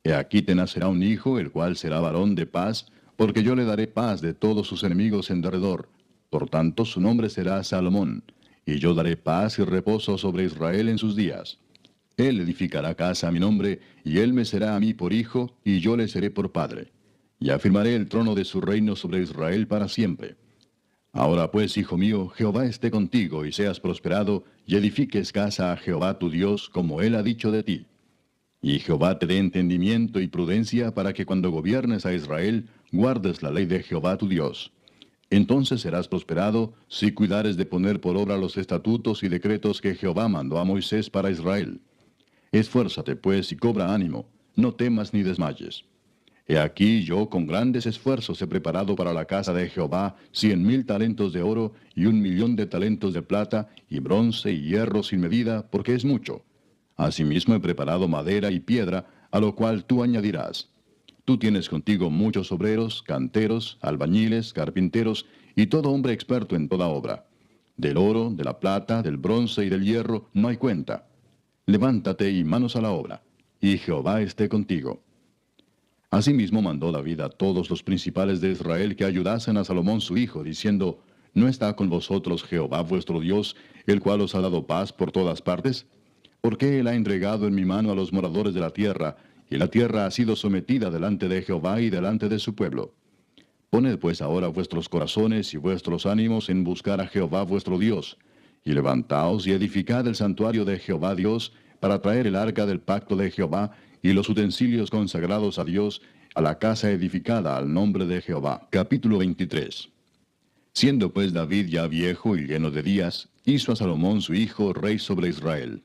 He aquí te nacerá un hijo, el cual será varón de paz, porque yo le daré paz de todos sus enemigos en derredor. Por tanto su nombre será Salomón, y yo daré paz y reposo sobre Israel en sus días. Él edificará casa a mi nombre, y él me será a mí por hijo, y yo le seré por padre. Y afirmaré el trono de su reino sobre Israel para siempre. Ahora pues, hijo mío, Jehová esté contigo, y seas prosperado, y edifiques casa a Jehová tu Dios, como él ha dicho de ti. Y Jehová te dé entendimiento y prudencia para que cuando gobiernes a Israel, guardes la ley de Jehová tu Dios. Entonces serás prosperado si cuidares de poner por obra los estatutos y decretos que Jehová mandó a Moisés para Israel. Esfuérzate pues y cobra ánimo, no temas ni desmayes. He aquí yo con grandes esfuerzos he preparado para la casa de Jehová 100,000 talentos de oro y 1,000,000 de talentos de plata y bronce y hierro sin medida, porque es mucho. Asimismo he preparado madera y piedra, a lo cual tú añadirás. Tú tienes contigo muchos obreros, canteros, albañiles, carpinteros, y todo hombre experto en toda obra. Del oro, de la plata, del bronce y del hierro no hay cuenta. Levántate y manos a la obra, y Jehová esté contigo. Asimismo mandó David a todos los principales de Israel que ayudasen a Salomón su hijo, diciendo, ¿No está con vosotros Jehová vuestro Dios, el cual os ha dado paz por todas partes? ¿Por qué él ha entregado en mi mano a los moradores de la tierra, y la tierra ha sido sometida delante de Jehová y delante de su pueblo? Poned pues ahora vuestros corazones y vuestros ánimos en buscar a Jehová vuestro Dios, y levantaos y edificad el santuario de Jehová Dios, para traer el arca del pacto de Jehová, y los utensilios consagrados a Dios, a la casa edificada al nombre de Jehová. Capítulo 23. Siendo pues David ya viejo y lleno de días, hizo a Salomón su hijo rey sobre Israel.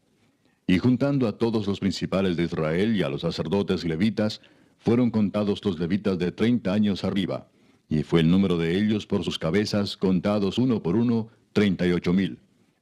Y juntando a todos los principales de Israel y a los sacerdotes y levitas, fueron contados los levitas de 30 años arriba, y fue el número de ellos por sus cabezas, contados uno por uno, 38,000.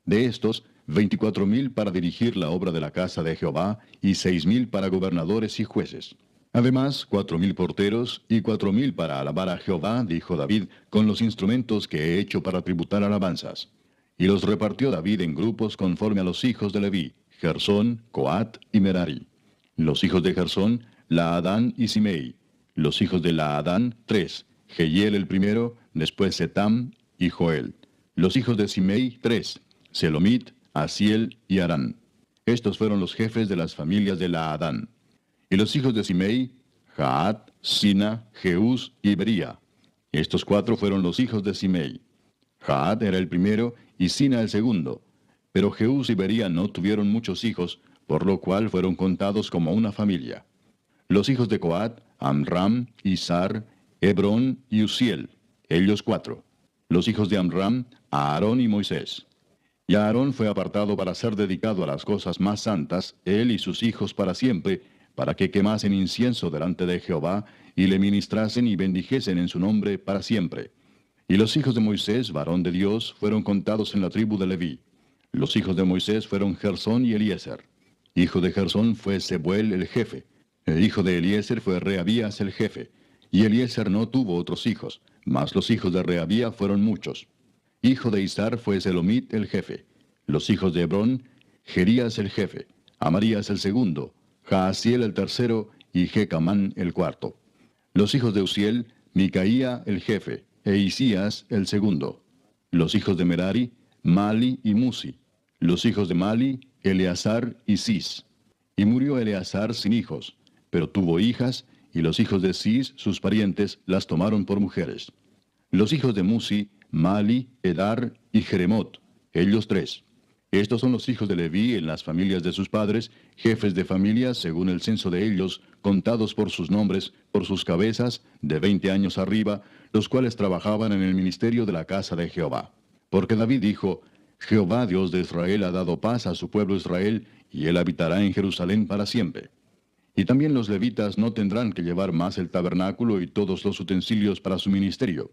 De estos, 24,000 para dirigir la obra de la casa de Jehová, y 6,000 para gobernadores y jueces. Además, 4,000 porteros, y 4,000 para alabar a Jehová, dijo David, con los instrumentos que he hecho para tributar alabanzas. Y los repartió David en grupos conforme a los hijos de Leví, Gersón, Coat y Merari. Los hijos de Gersón, Laadán y Simei. Los hijos de Laadán, 3, Jehiel el primero, después Setam y Joel. Los hijos de Simei, 3, Selomit, Asiel y Arán. Estos fueron los jefes de las familias de Laadán. Y los hijos de Simei, Jaat, Sina, Jeús y Bería. Estos 4 fueron los hijos de Simei. Jaat era el primero y Sina el segundo. Pero Jeús y Bería no tuvieron muchos hijos, por lo cual fueron contados como una familia. Los hijos de Coat, Amram, Izar, Hebrón y Uziel, ellos 4. Los hijos de Amram, Aarón y Moisés. Y Aarón fue apartado para ser dedicado a las cosas más santas, él y sus hijos para siempre, para que quemasen incienso delante de Jehová, y le ministrasen y bendijesen en su nombre para siempre. Y los hijos de Moisés, varón de Dios, fueron contados en la tribu de Leví. Los hijos de Moisés fueron Gersón y Eliezer. Hijo de Gersón fue Sebuel el jefe. El hijo de Eliezer fue Reabías el jefe. Y Eliezer no tuvo otros hijos, mas los hijos de Reabía fueron muchos. Hijo de Izar fue Selomit el jefe. Los hijos de Hebrón, Jerías el jefe, Amarías el segundo, Jaasiel el tercero y Jecamán el cuarto. Los hijos de Uziel, Micaía el jefe, e Isías el segundo. Los hijos de Merari, Mali y Musi. Los hijos de Mali, Eleazar y Cis. Y murió Eleazar sin hijos, pero tuvo hijas, y los hijos de Cis, sus parientes, las tomaron por mujeres. Los hijos de Musi, Mali, Edar y Jeremot, ellos 3. Estos son los hijos de Leví en las familias de sus padres, jefes de familias según el censo de ellos, contados por sus nombres, por sus cabezas, de 20 años arriba, los cuales trabajaban en el ministerio de la casa de Jehová. Porque David dijo, Jehová Dios de Israel ha dado paz a su pueblo Israel, y él habitará en Jerusalén para siempre. Y también los levitas no tendrán que llevar más el tabernáculo y todos los utensilios para su ministerio.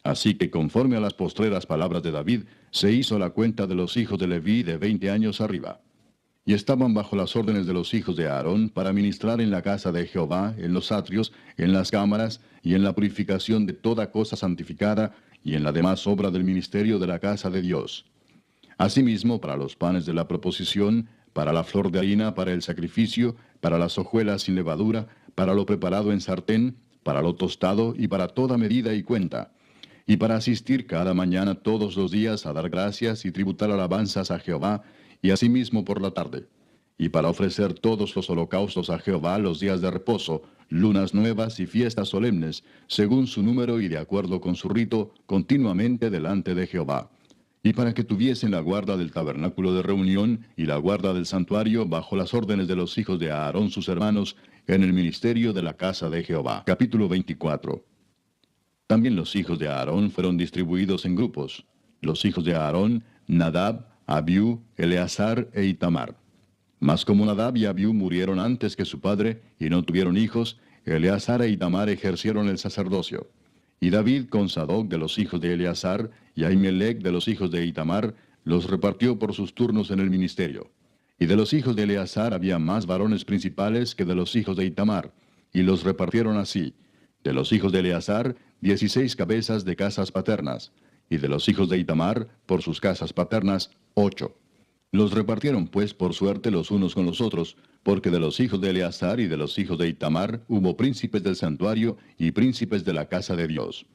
Así que conforme a las postreras palabras de David, se hizo la cuenta de los hijos de Leví de 20 años arriba. Y estaban bajo las órdenes de los hijos de Aarón para ministrar en la casa de Jehová, en los atrios, en las cámaras, y en la purificación de toda cosa santificada, y en la demás obra del ministerio de la casa de Dios. Asimismo, para los panes de la proposición, para la flor de harina, para el sacrificio, para las hojuelas sin levadura, para lo preparado en sartén, para lo tostado y para toda medida y cuenta. Y para asistir cada mañana todos los días a dar gracias y tributar alabanzas a Jehová, y asimismo por la tarde. Y para ofrecer todos los holocaustos a Jehová los días de reposo, lunas nuevas y fiestas solemnes, según su número y de acuerdo con su rito, continuamente delante de Jehová. Y para que tuviesen la guarda del tabernáculo de reunión y la guarda del santuario bajo las órdenes de los hijos de Aarón sus hermanos, en el ministerio de la casa de Jehová. Capítulo 24. También los hijos de Aarón fueron distribuidos en grupos. Los hijos de Aarón, Nadab, Abiú, Eleazar e Itamar. Mas como Nadab y Abiú murieron antes que su padre y no tuvieron hijos, Eleazar e Itamar ejercieron el sacerdocio. Y David con Sadoc de los hijos de Eleazar y Ahimelech de los hijos de Itamar los repartió por sus turnos en el ministerio. Y de los hijos de Eleazar había más varones principales que de los hijos de Itamar, y los repartieron así: de los hijos de Eleazar, 16 cabezas de casas paternas, y de los hijos de Itamar, por sus casas paternas, 8. Los repartieron pues por suerte los unos con los otros, porque de los hijos de Eleazar y de los hijos de Itamar hubo príncipes del santuario y príncipes de la casa de Dios.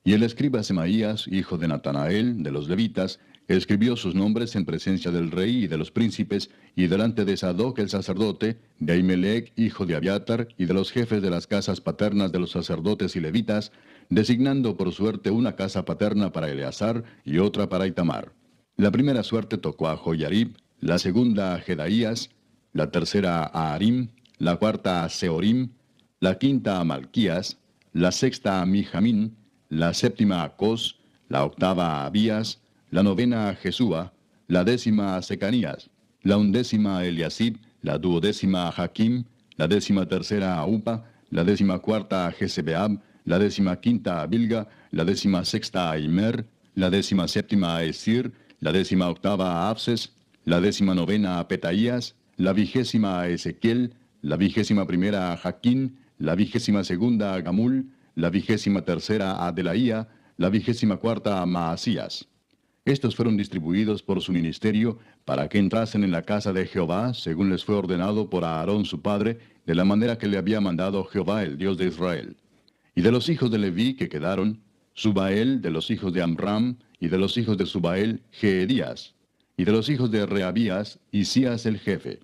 Y el escriba Semaías, hijo de Natanael, de los levitas, escribió sus nombres en presencia del rey y de los príncipes, y delante de Sadoc el sacerdote, de Ahimelech, hijo de Abiatar, y de los jefes de las casas paternas de los sacerdotes y levitas, designando por suerte una casa paterna para Eleazar y otra para Itamar. La primera suerte tocó a Joyarib, la segunda a Jedaías, la tercera a Arim, la cuarta a Seorim, la quinta a Malquías, la sexta a Mijamín, la séptima a Cos, la octava a Abías, la novena a Jesúa, la décima a Secanías, la undécima a Eliasib, la duodécima a Jaquim, la 13ª a Upa, la 14ª a Jesebeab, la 15ª a Bilga, la 16ª a Imer, la 17ª a Esir, la 18ª a Abses, la 19ª a Petaías, la 20ª a Ezequiel, la 21ª a Jaquín, la 22ª a Gamul, la 23ª a Delaía, la 24ª a Maasías. Estos fueron distribuidos por su ministerio para que entrasen en la casa de Jehová, según les fue ordenado por Aarón su padre, de la manera que le había mandado Jehová, el Dios de Israel. Y de los hijos de Leví que quedaron, Subael, de los hijos de Amram, y de los hijos de Subael, Jeedías, y de los hijos de Reabías, Isías el jefe.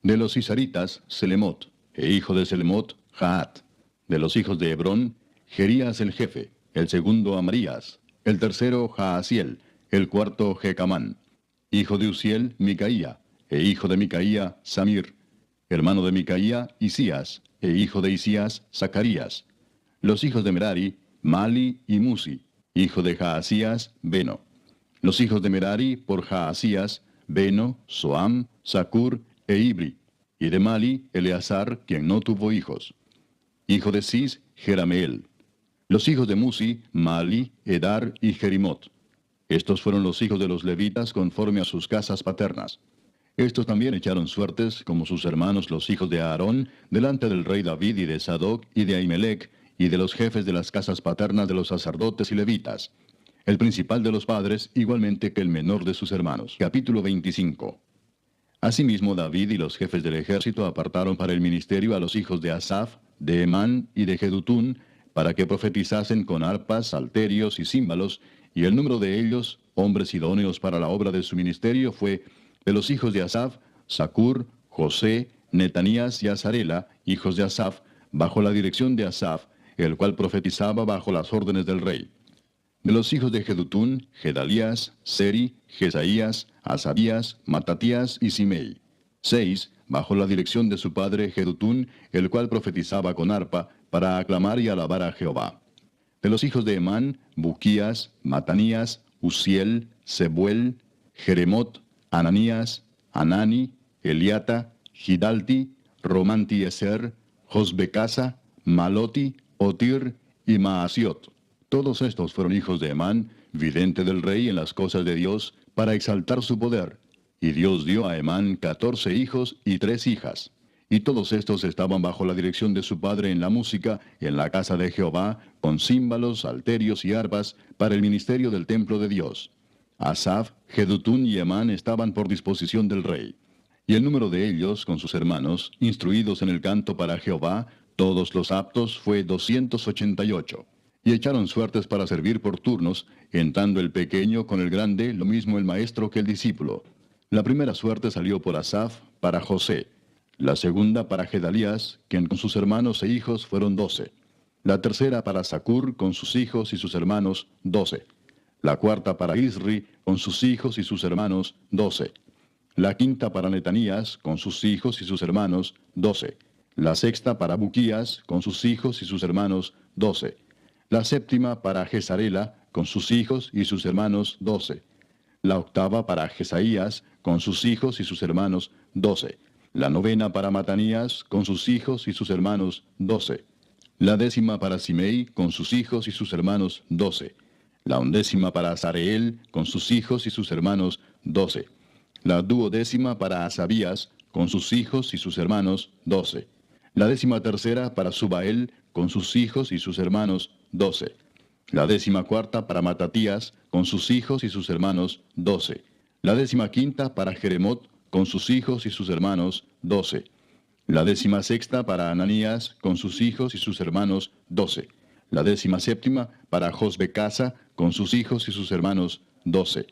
De los isaritas, Selemot, e hijo de Selemot, Jaat. De los hijos de Hebrón, Jerías el jefe, el segundo Amarías, el tercero Jaasiel, el cuarto Jecamán. Hijo de Uziel, Micaía, e hijo de Micaía, Samir. Hermano de Micaía, Isías, e hijo de Isías, Zacarías. Los hijos de Merari, Mali y Musi. Hijo de Jaasías, Beno. Los hijos de Merari, por Jaasías, Beno, Soam, Zacur e Ibri. Y de Mali, Eleazar, quien no tuvo hijos. Hijo de Cis, Jerameel. Los hijos de Musi, Mali, Edar y Jerimot. Estos fueron los hijos de los levitas conforme a sus casas paternas. Estos también echaron suertes, como sus hermanos los hijos de Aarón, delante del rey David y de Sadoc y de Ahimelech, y de los jefes de las casas paternas de los sacerdotes y levitas. El principal de los padres, igualmente que el menor de sus hermanos. Capítulo 25. Asimismo David y los jefes del ejército apartaron para el ministerio a los hijos de Asaf, de Emán y de Jedutún, para que profetizasen con arpas, salterios y címbalos, y el número de ellos, hombres idóneos para la obra de su ministerio, fue, de los hijos de Asaf, Zacur, José, Netanías y Azarela, hijos de Asaf, bajo la dirección de Asaf, el cual profetizaba bajo las órdenes del rey. De los hijos de Jedutún, Gedalías, Seri, Jesaías, Asabías, Matatías y Simei. 6, bajo la dirección de su padre Jedutún, el cual profetizaba con arpa, para aclamar y alabar a Jehová. De los hijos de Emán, Buquías, Matanías, Uziel, Sebuel, Jeremot, Ananías, Anani, Eliata, Gidalti, Romantieser, Josbecasa, Maloti, Otir y Maasiot. Todos estos fueron hijos de Emán, vidente del rey en las cosas de Dios, para exaltar su poder. Y Dios dio a Emán 14 hijos y 3 hijas. Y todos estos estaban bajo la dirección de su padre en la música, en la casa de Jehová, con címbalos, salterios y arpas, para el ministerio del templo de Dios. Asaf, Jedutún y Emán estaban por disposición del rey. Y el número de ellos, con sus hermanos, instruidos en el canto para Jehová, todos los aptos, fue 288. Y echaron suertes para servir por turnos, entrando el pequeño con el grande, lo mismo el maestro que el discípulo. La primera suerte salió por Asaf, para José. La segunda para Gedalías, quien con sus hermanos e hijos fueron 12. La tercera para Zacur, con sus hijos y sus hermanos, 12. La cuarta para Isri, con sus hijos y sus hermanos, 12. La quinta para Netanías, con sus hijos y sus hermanos, 12. La sexta para Buquías, con sus hijos y sus hermanos, 12. La séptima para Jezarela, con sus hijos y sus hermanos, 12. La octava para Jesaías, con sus hijos y sus hermanos, 12. La novena para Matanías, con sus hijos y sus hermanos, 12. La décima para Simei, con sus hijos y sus hermanos, 12. La undécima para Azareel, con sus hijos y sus hermanos, 12. La duodécima para Asabías, con sus hijos y sus hermanos, 12. La 13ª para Subael, con sus hijos y sus hermanos, 12. La 14ª para Matatías, con sus hijos y sus hermanos, 12. La 15ª para Jeremot, con sus hijos y sus hermanos, 12. La 16ª para Ananías, con sus hijos y sus hermanos, 12. La 17ª para Josbecasa, con sus hijos y sus hermanos, 12.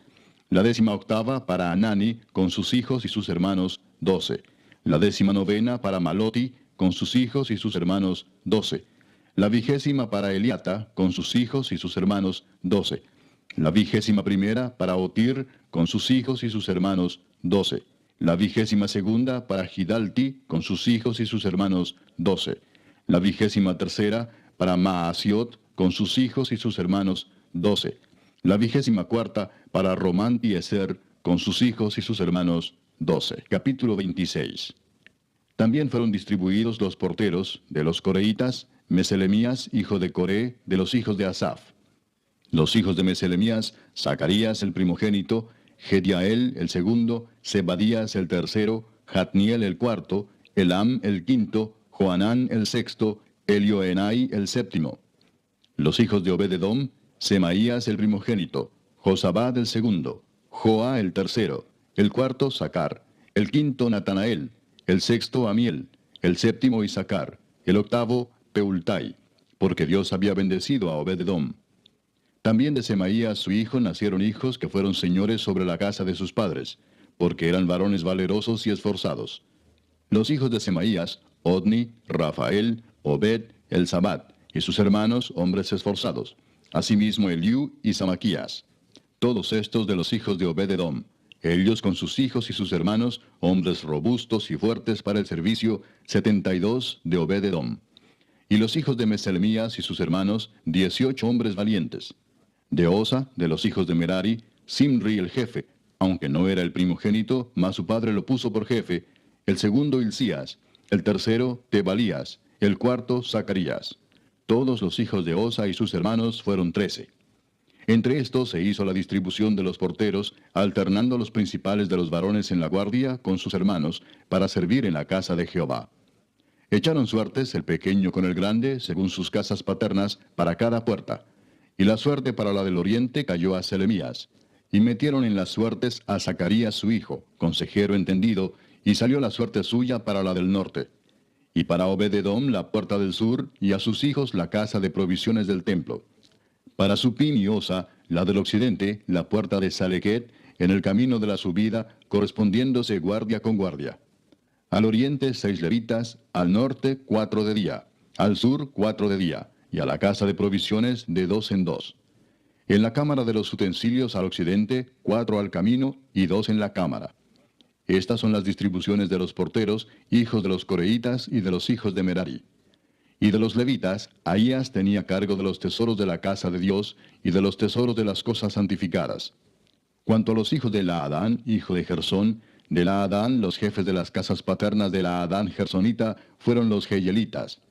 La 18ª para Anani, con sus hijos y sus hermanos, 12. La 19ª para Maloti, con sus hijos y sus hermanos, 12. La 20ª para Eliata, con sus hijos y sus hermanos, 12. La 21ª para Otir, con sus hijos y sus hermanos, 12. La 22ª para Gidalti, con sus hijos y sus hermanos, 12. La 23ª para Maasiot, con sus hijos y sus hermanos, 12. La 24ª para Romantieser, con sus hijos y sus hermanos, 12. Capítulo 26. También fueron distribuidos los porteros de los coreitas, Meselemías, hijo de Coré, de los hijos de Asaf. Los hijos de Meselemías, Zacarías el primogénito, Gediael el segundo, Zebadías el tercero, Jatniel el cuarto, Elam el quinto, Joanán el sexto, Elioenai el séptimo. Los hijos de Obed-edom, Semaías el primogénito, Josabad el segundo, Joa el tercero, el cuarto Sacar, el quinto Natanael, el sexto Amiel, el séptimo Isacar, el octavo Peultai, porque Dios había bendecido a Obed-edom. También de Semaías su hijo nacieron hijos que fueron señores sobre la casa de sus padres, porque eran varones valerosos y esforzados. Los hijos de Semaías, Odni, Rafael, Obed, Elzabat, y sus hermanos, hombres esforzados. Asimismo Eliú y Samaquías. Todos estos de los hijos de Obed-edom, ellos con sus hijos y sus hermanos, hombres robustos y fuertes para el servicio, 72 de Obed-edom. Y los hijos de Meselemías y sus hermanos, 18 hombres valientes. De Osa, de los hijos de Merari, Simri el jefe, aunque no era el primogénito, mas su padre lo puso por jefe, el segundo Hilcías, el tercero Tebalías, el cuarto Zacarías. Todos los hijos de Osa y sus hermanos fueron 13. Entre estos se hizo la distribución de los porteros, alternando los principales de los varones en la guardia con sus hermanos, para servir en la casa de Jehová. Echaron suertes el pequeño con el grande, según sus casas paternas, para cada puerta. Y la suerte para la del oriente cayó a Selemías. Y metieron en las suertes a Zacarías su hijo, consejero entendido, y salió la suerte suya para la del norte. Y para Obed-edom la puerta del sur, y a sus hijos la casa de provisiones del templo. Para Supim y Osa, la del occidente, la puerta de Salequet, en el camino de la subida, correspondiéndose guardia con guardia. Al oriente 6 levitas, al norte 4 de día, al sur 4 de día, y a la casa de provisiones de 2 en 2. En la cámara de los utensilios al occidente, 4 al camino y 2 en la cámara. Estas son las distribuciones de los porteros, hijos de los coreitas y de los hijos de Merari. Y de los levitas, Ahías tenía cargo de los tesoros de la casa de Dios y de los tesoros de las cosas santificadas. Cuanto a los hijos de Laadán, hijo de Gersón, de Laadán los jefes de las casas paternas de Laadán Gersonita fueron los Jeyelitas.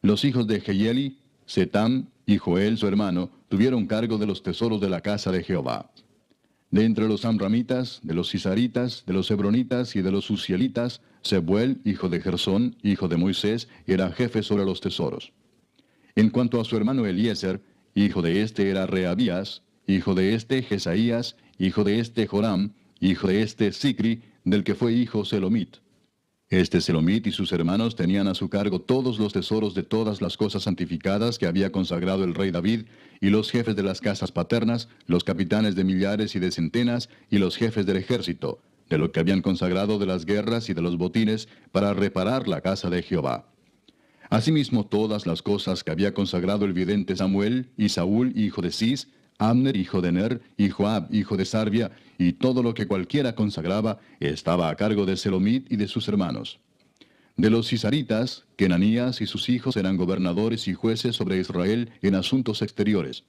Los hijos de Jeyeli, Setam y Joel su hermano, tuvieron cargo de los tesoros de la casa de Jehová. De entre los amramitas, de los cisaritas, de los hebronitas y de los uzielitas, Sebuel, hijo de Gersón, hijo de Moisés, era jefe sobre los tesoros. En cuanto a su hermano Eliezer, hijo de este era Rehabías, hijo de este Jesaías, hijo de este Joram, hijo de este Sicri, del que fue hijo Selomit. Este Selomit y sus hermanos tenían a su cargo todos los tesoros de todas las cosas santificadas que había consagrado el rey David, y los jefes de las casas paternas, los capitanes de millares y de centenas, y los jefes del ejército, de lo que habían consagrado de las guerras y de los botines, para reparar la casa de Jehová. Asimismo todas las cosas que había consagrado el vidente Samuel, y Saúl hijo de Cis, Abner hijo de Ner, y Joab hijo de Sarvia, y todo lo que cualquiera consagraba, estaba a cargo de Selomit y de sus hermanos. De los cisaritas, Kenanías y sus hijos eran gobernadores y jueces sobre Israel en asuntos exteriores.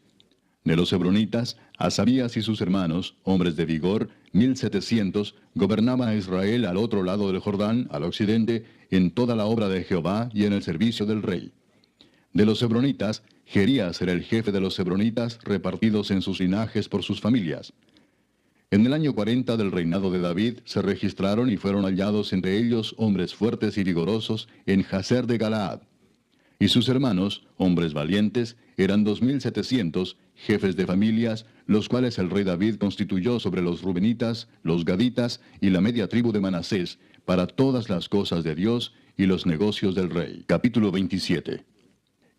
De los hebronitas, Asabías y sus hermanos, hombres de vigor, 1700, gobernaban a Israel al otro lado del Jordán, al occidente, en toda la obra de Jehová y en el servicio del rey. De los hebronitas, Jerías era el jefe de los hebronitas, repartidos en sus linajes por sus familias. En el año 40 del reinado de David se registraron y fueron hallados entre ellos hombres fuertes y vigorosos en Jazer de Galaad. Y sus hermanos, hombres valientes, eran 2700, jefes de familias, los cuales el rey David constituyó sobre los rubenitas, los gaditas y la media tribu de Manasés, para todas las cosas de Dios y los negocios del rey. Capítulo 27.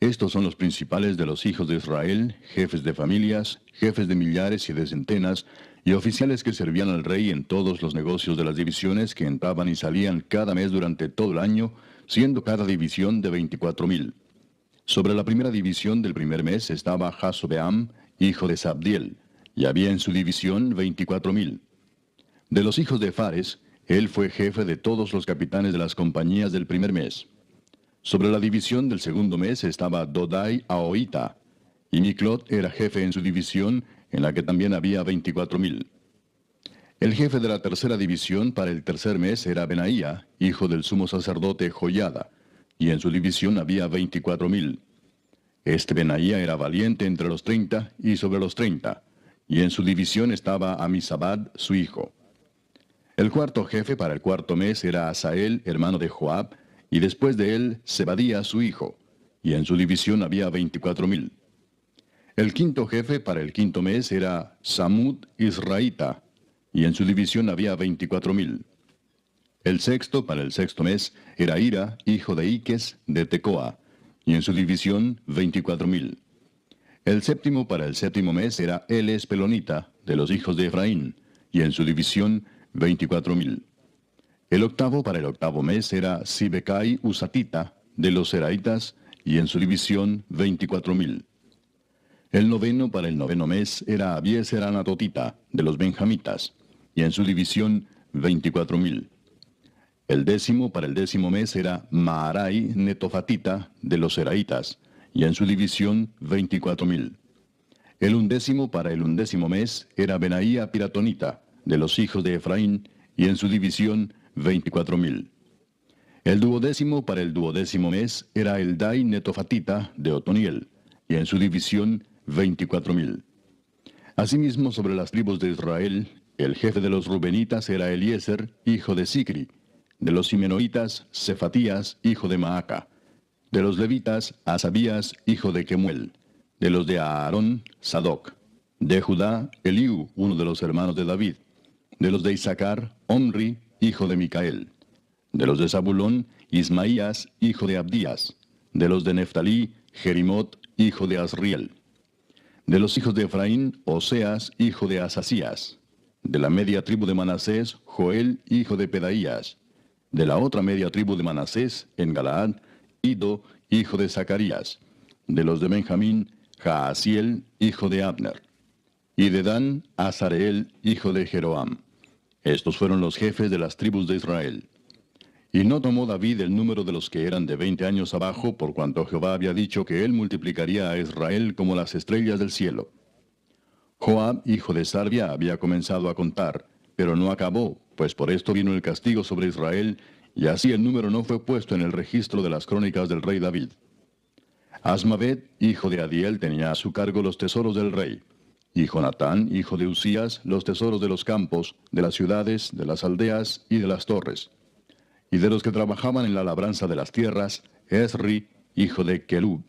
Estos son los principales de los hijos de Israel, jefes de familias, jefes de millares y de centenas, y oficiales que servían al rey en todos los negocios de las divisiones que entraban y salían cada mes durante todo el año, siendo cada división de 24,000. Sobre la primera división del primer mes estaba Jasobeam, hijo de Sabdiel, y había en su división 24,000. De los hijos de Fares, él fue jefe de todos los capitanes de las compañías del primer mes. Sobre la división del segundo mes estaba Dodai Ahoita, y Miclot era jefe en su división, en la que también había 24,000. El jefe de la tercera división para el tercer mes era Benaía, hijo del sumo sacerdote Joiada, y en su división había 24,000. Este Benaía era valiente entre los 30 y sobre los 30, y en su división estaba Amisabad, su hijo. El cuarto jefe para el cuarto mes era Asael, hermano de Joab, y después de él Zebadía, su hijo, y en su división había 24,000. El quinto jefe para el quinto mes era Samud Israelita, y en su división había 24,000. El sexto para el sexto mes era Ira, hijo de Iques, de Tecoa, y en su división 24,000. El séptimo para el séptimo mes era Eles Pelonita, de los hijos de Efraín, y en su división 24,000. El octavo para el octavo mes era Sibecai Usatita, de los Seraitas, y en su división 24,000. El noveno para el noveno mes era Abieser Anatotita, de los Benjamitas, y en su división 24,000. El décimo para el décimo mes era Maarai Netofatita, de los Seraitas, y en su división 24,000. El undécimo para el undécimo mes era Benaía Piratonita, de los hijos de Efraín, y en su división 24,000. El duodécimo para el duodécimo mes era Eldai Netofatita, de Otoniel, y en su división 24,000. Asimismo, sobre las tribus de Israel, el jefe de los Rubenitas era Eliezer, hijo de Sicri; de los Simenoitas, Cefatías, hijo de Maaca; de los Levitas, Asabías, hijo de Kemuel; de los de Aarón, Sadoc; de Judá, Eliú, uno de los hermanos de David; de los de Isaacar, Omri, hijo de Micael; de los de Zabulón, Ismaías, hijo de Abdías; de los de Neftalí, Jerimot, hijo de Asriel; de los hijos de Efraín, Oseas, hijo de Asasías; de la media tribu de Manasés, Joel, hijo de Pedaías; de la otra media tribu de Manasés, en Galaad, Ido, hijo de Zacarías; de los de Benjamín, Jaasiel, hijo de Abner; y de Dan, Azareel, hijo de Jeroam. Estos fueron los jefes de las tribus de Israel. Y no tomó David el número de los que eran de 20 años abajo, por cuanto Jehová había dicho que él multiplicaría a Israel como las estrellas del cielo. Joab, hijo de Sarvia, había comenzado a contar, pero no acabó, pues por esto vino el castigo sobre Israel, y así el número no fue puesto en el registro de las crónicas del rey David. Asmavet, hijo de Adiel, tenía a su cargo los tesoros del rey, y Jonatán, hijo de Usías, los tesoros de los campos, de las ciudades, de las aldeas y de las torres. Y de los que trabajaban en la labranza de las tierras, Esri, hijo de Kelub;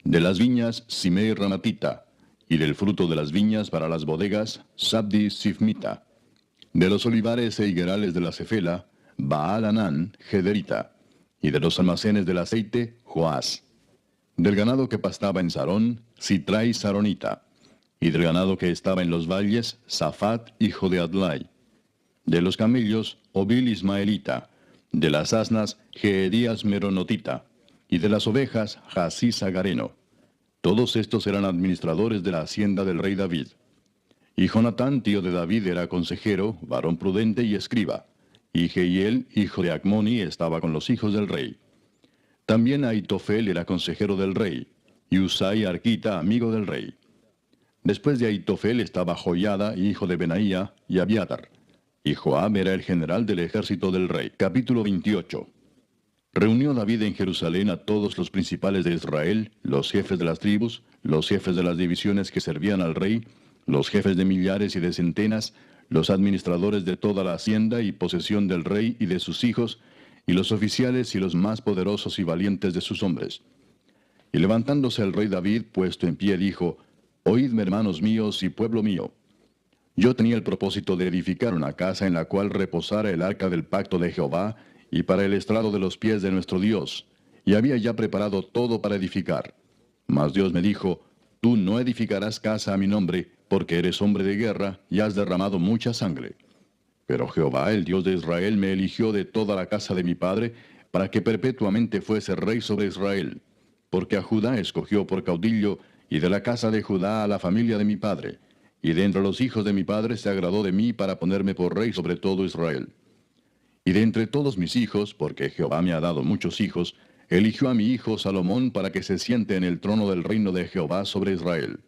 de las viñas, Simei Ramatita; y del fruto de las viñas para las bodegas, Sabdi Sifmita; de los olivares e higuerales de la Cefela, Baal Anán, Gederita; y de los almacenes del aceite, Joás; del ganado que pastaba en Sarón, Sitrai Saronita; y del ganado que estaba en los valles, Safat, hijo de Adlai; de los camellos, Obil Ismaelita; de las asnas, Geedías Meronotita; y de las ovejas, Jasís Agareno. Todos estos eran administradores de la hacienda del rey David. Y Jonatán, tío de David, era consejero, varón prudente y escriba. Y Jehiel, hijo de Acmoni, estaba con los hijos del rey. También Aitofel era consejero del rey, y Usai Arquita, amigo del rey. Después de Aitofel estaba Joiada, hijo de Benaía, y Abiatar. Y Joab era el general del ejército del rey. Capítulo 28. Reunió David en Jerusalén a todos los principales de Israel, los jefes de las tribus, los jefes de las divisiones que servían al rey, los jefes de millares y de centenas, los administradores de toda la hacienda y posesión del rey y de sus hijos, y los oficiales y los más poderosos y valientes de sus hombres. Y levantándose el rey David, puesto en pie, dijo: Oídme, hermanos míos y pueblo mío. Yo tenía el propósito de edificar una casa en la cual reposara el arca del pacto de Jehová, y para el estrado de los pies de nuestro Dios, y había ya preparado todo para edificar. Mas Dios me dijo: Tú no edificarás casa a mi nombre, porque eres hombre de guerra, y has derramado mucha sangre. Pero Jehová, el Dios de Israel, me eligió de toda la casa de mi padre, para que perpetuamente fuese rey sobre Israel. Porque a Judá escogió por caudillo, y de la casa de Judá a la familia de mi padre. Y de entre los hijos de mi padre se agradó de mí para ponerme por rey sobre todo Israel. Y de entre todos mis hijos, porque Jehová me ha dado muchos hijos, eligió a mi hijo Salomón para que se siente en el trono del reino de Jehová sobre Israel.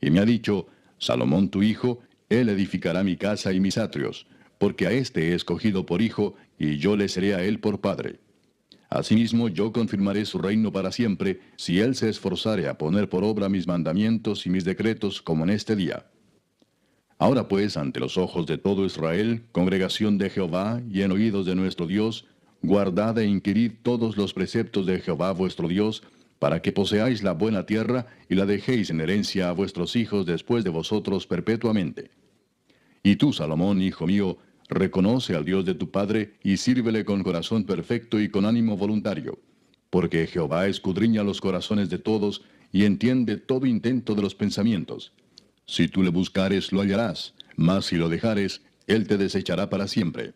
Y me ha dicho: Salomón tu hijo, Él edificará mi casa y mis atrios, porque a éste he escogido por hijo, y yo le seré a él por padre. Asimismo, yo confirmaré su reino para siempre, si él se esforzare a poner por obra mis mandamientos y mis decretos como en este día. Ahora pues, ante los ojos de todo Israel, congregación de Jehová, y en oídos de nuestro Dios, guardad e inquirid todos los preceptos de Jehová vuestro Dios, para que poseáis la buena tierra, y la dejéis en herencia a vuestros hijos después de vosotros perpetuamente. Y tú, Salomón, hijo mío, reconoce al Dios de tu padre, y sírvele con corazón perfecto y con ánimo voluntario, porque Jehová escudriña los corazones de todos, y entiende todo intento de los pensamientos. Si tú le buscares, lo hallarás, mas si lo dejares, él te desechará para siempre.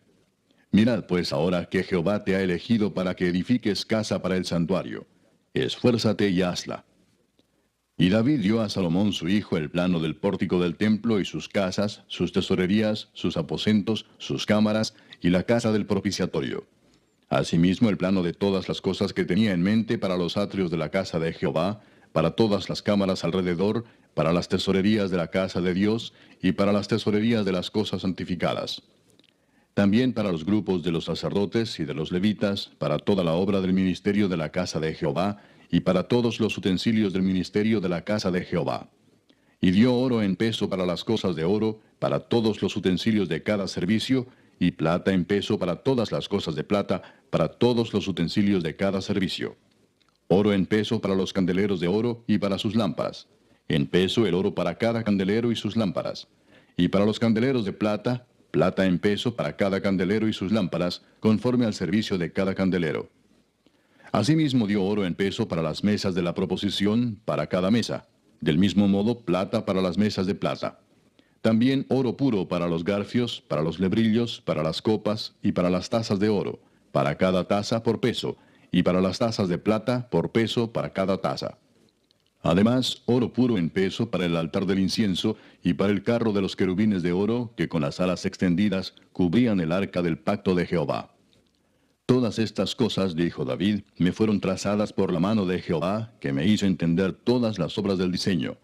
Mirad pues ahora que Jehová te ha elegido para que edifiques casa para el santuario. Esfuérzate y hazla. Y David dio a Salomón su hijo el plano del pórtico del templo y sus casas, sus tesorerías, sus aposentos, sus cámaras y la casa del propiciatorio. Asimismo el plano de todas las cosas que tenía en mente para los atrios de la casa de Jehová, para todas las cámaras alrededor, para las tesorerías de la casa de Dios y para las tesorerías de las cosas santificadas. También para los grupos de los sacerdotes y de los levitas, para toda la obra del ministerio de la casa de Jehová, y para todos los utensilios del ministerio de la casa de Jehová. Y dio oro en peso para las cosas de oro, para todos los utensilios de cada servicio, y plata en peso para todas las cosas de plata, para todos los utensilios de cada servicio. Oro en peso para los candeleros de oro y para sus lámparas. En peso el oro para cada candelero y sus lámparas. Y para los candeleros de plata, plata en peso para cada candelero y sus lámparas, conforme al servicio de cada candelero. Asimismo dio oro en peso para las mesas de la proposición, para cada mesa. Del mismo modo, plata para las mesas de plata. También oro puro para los garfios, para los lebrillos, para las copas y para las tazas de oro, para cada taza por peso, y para las tazas de plata por peso para cada taza. Además, oro puro en peso para el altar del incienso y para el carro de los querubines de oro que con las alas extendidas cubrían el arca del pacto de Jehová. Todas estas cosas, dijo David, me fueron trazadas por la mano de Jehová, que me hizo entender todas las obras del diseño.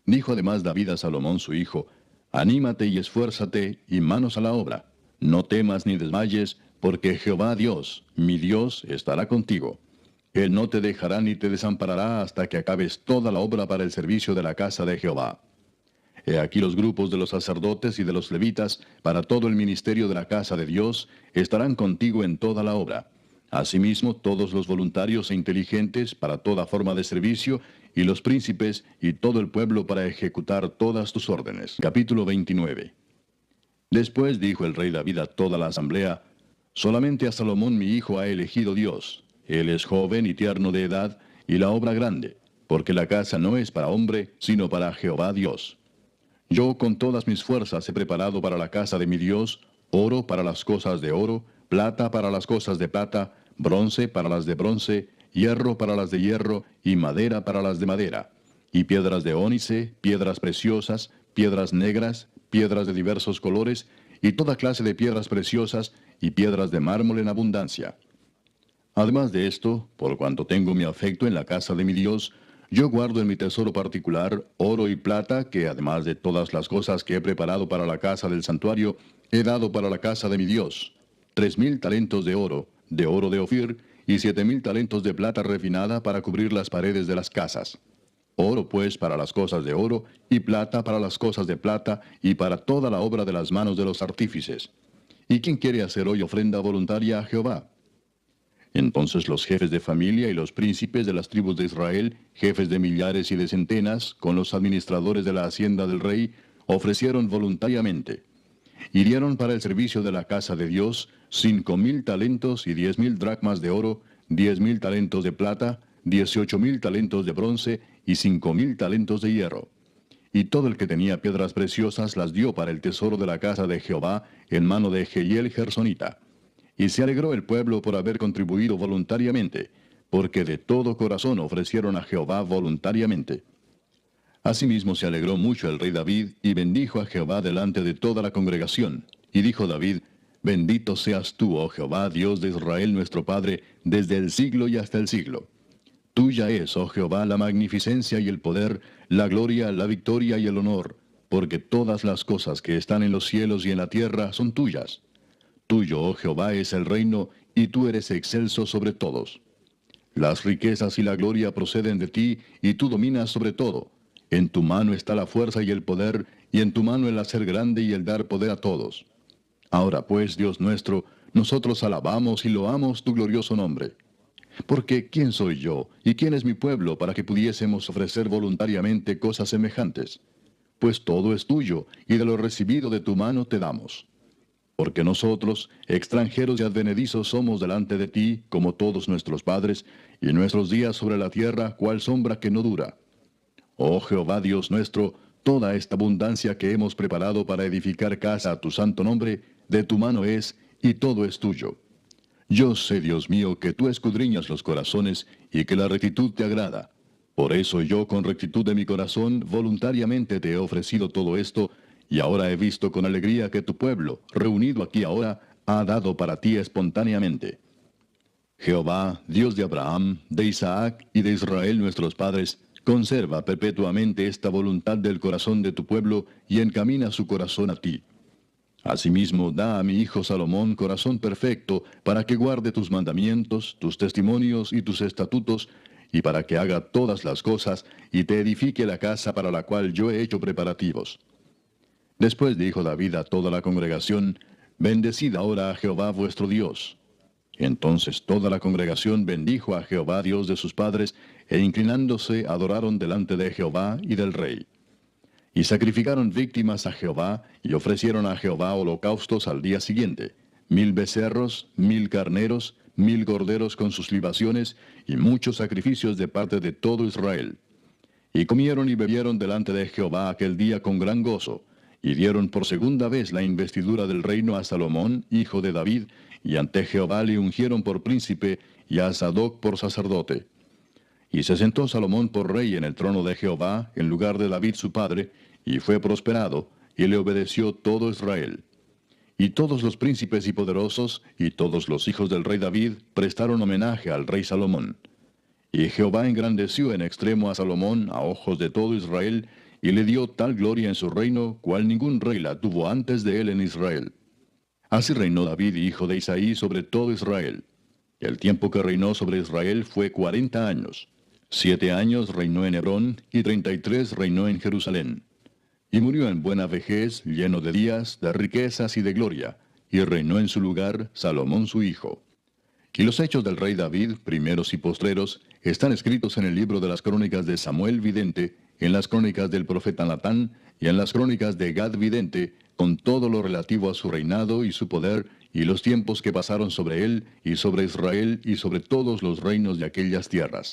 Dijo además David a Salomón su hijo, anímate y esfuérzate, y manos a la obra. No temas ni desmayes, porque Jehová Dios, mi Dios, estará contigo. Él no te dejará ni te desamparará hasta que acabes toda la obra para el servicio de la casa de Jehová. He aquí los grupos de los sacerdotes y de los levitas, para todo el ministerio de la casa de Dios, estarán contigo en toda la obra. Asimismo, todos los voluntarios e inteligentes para toda forma de servicio, y los príncipes y todo el pueblo para ejecutar todas tus órdenes. Capítulo 29. Después dijo el rey David a toda la asamblea, solamente a Salomón mi hijo ha elegido Dios. Él es joven y tierno de edad, y la obra grande, porque la casa no es para hombre, sino para Jehová Dios. Yo con todas mis fuerzas he preparado para la casa de mi Dios, oro para las cosas de oro, plata para las cosas de plata, bronce para las de bronce, hierro para las de hierro, y madera para las de madera, y piedras de ónice, piedras preciosas, piedras negras, piedras de diversos colores, y toda clase de piedras preciosas, y piedras de mármol en abundancia. Además de esto, por cuanto tengo mi afecto en la casa de mi Dios, yo guardo en mi tesoro particular oro y plata, que además de todas las cosas que he preparado para la casa del santuario, he dado para la casa de mi Dios, 3,000 talentos de oro de Ofir, y 7,000 talentos de plata refinada para cubrir las paredes de las casas. Oro pues para las cosas de oro, y plata para las cosas de plata, y para toda la obra de las manos de los artífices. ¿Y quién quiere hacer hoy ofrenda voluntaria a Jehová? Entonces los jefes de familia y los príncipes de las tribus de Israel, jefes de millares y de centenas, con los administradores de la hacienda del rey, ofrecieron voluntariamente. Y dieron para el servicio de la casa de Dios 5,000 talentos y 10,000 dracmas de oro, 10,000 talentos de plata, 18,000 talentos de bronce y 5,000 talentos de hierro. Y todo el que tenía piedras preciosas las dio para el tesoro de la casa de Jehová en mano de Jehiel Gersonita. Y se alegró el pueblo por haber contribuido voluntariamente, porque de todo corazón ofrecieron a Jehová voluntariamente. Asimismo se alegró mucho el rey David, y bendijo a Jehová delante de toda la congregación. Y dijo David, bendito seas tú, oh Jehová, Dios de Israel nuestro Padre, desde el siglo y hasta el siglo. Tuya es, oh Jehová, la magnificencia y el poder, la gloria, la victoria y el honor, porque todas las cosas que están en los cielos y en la tierra son tuyas. Tuyo, oh Jehová, es el reino, y tú eres excelso sobre todos. Las riquezas y la gloria proceden de ti, y tú dominas sobre todo. En tu mano está la fuerza y el poder, y en tu mano el hacer grande y el dar poder a todos. Ahora pues, Dios nuestro, nosotros alabamos y loamos tu glorioso nombre. Porque ¿quién soy yo, y quién es mi pueblo, para que pudiésemos ofrecer voluntariamente cosas semejantes? Pues todo es tuyo, y de lo recibido de tu mano te damos. Porque nosotros, extranjeros y advenedizos, somos delante de ti, como todos nuestros padres, y nuestros días sobre la tierra, cual sombra que no dura. Oh Jehová Dios nuestro, toda esta abundancia que hemos preparado para edificar casa a tu santo nombre, de tu mano es, y todo es tuyo. Yo sé, Dios mío, que tú escudriñas los corazones, y que la rectitud te agrada. Por eso yo, con rectitud de mi corazón, voluntariamente te he ofrecido todo esto, y ahora he visto con alegría que tu pueblo, reunido aquí ahora, ha dado para ti espontáneamente. Jehová, Dios de Abraham, de Isaac y de Israel nuestros padres, conserva perpetuamente esta voluntad del corazón de tu pueblo, y encamina su corazón a ti. Asimismo, da a mi hijo Salomón corazón perfecto, para que guarde tus mandamientos, tus testimonios y tus estatutos, y para que haga todas las cosas, y te edifique la casa para la cual yo he hecho preparativos. Después dijo David a toda la congregación, Bendecid ahora a Jehová vuestro Dios. Entonces toda la congregación bendijo a Jehová Dios de sus padres, e inclinándose adoraron delante de Jehová y del rey. Y sacrificaron víctimas a Jehová, y ofrecieron a Jehová holocaustos al día siguiente, 1000 becerros, 1000 carneros, 1000 corderos con sus libaciones, y muchos sacrificios de parte de todo Israel. Y comieron y bebieron delante de Jehová aquel día con gran gozo, y dieron por segunda vez la investidura del reino a Salomón, hijo de David, y ante Jehová le ungieron por príncipe, y a Sadoc por sacerdote. Y se sentó Salomón por rey en el trono de Jehová, en lugar de David su padre, y fue prosperado, y le obedeció todo Israel. Y todos los príncipes y poderosos, y todos los hijos del rey David, prestaron homenaje al rey Salomón. Y Jehová engrandeció en extremo a Salomón a ojos de todo Israel, y le dio tal gloria en su reino, cual ningún rey la tuvo antes de él en Israel. Así reinó David, hijo de Isaí, sobre todo Israel. El tiempo que reinó sobre Israel fue 40 años. 7 años reinó en Hebrón, y 33 reinó en Jerusalén. Y murió en buena vejez, lleno de días, de riquezas y de gloria, y reinó en su lugar Salomón su hijo. Y los hechos del rey David, primeros y postreros, están escritos en el libro de las crónicas de Samuel vidente, en las crónicas del profeta Natán, y en las crónicas de Gad vidente, con todo lo relativo a su reinado y su poder, y los tiempos que pasaron sobre él, y sobre Israel, y sobre todos los reinos de aquellas tierras.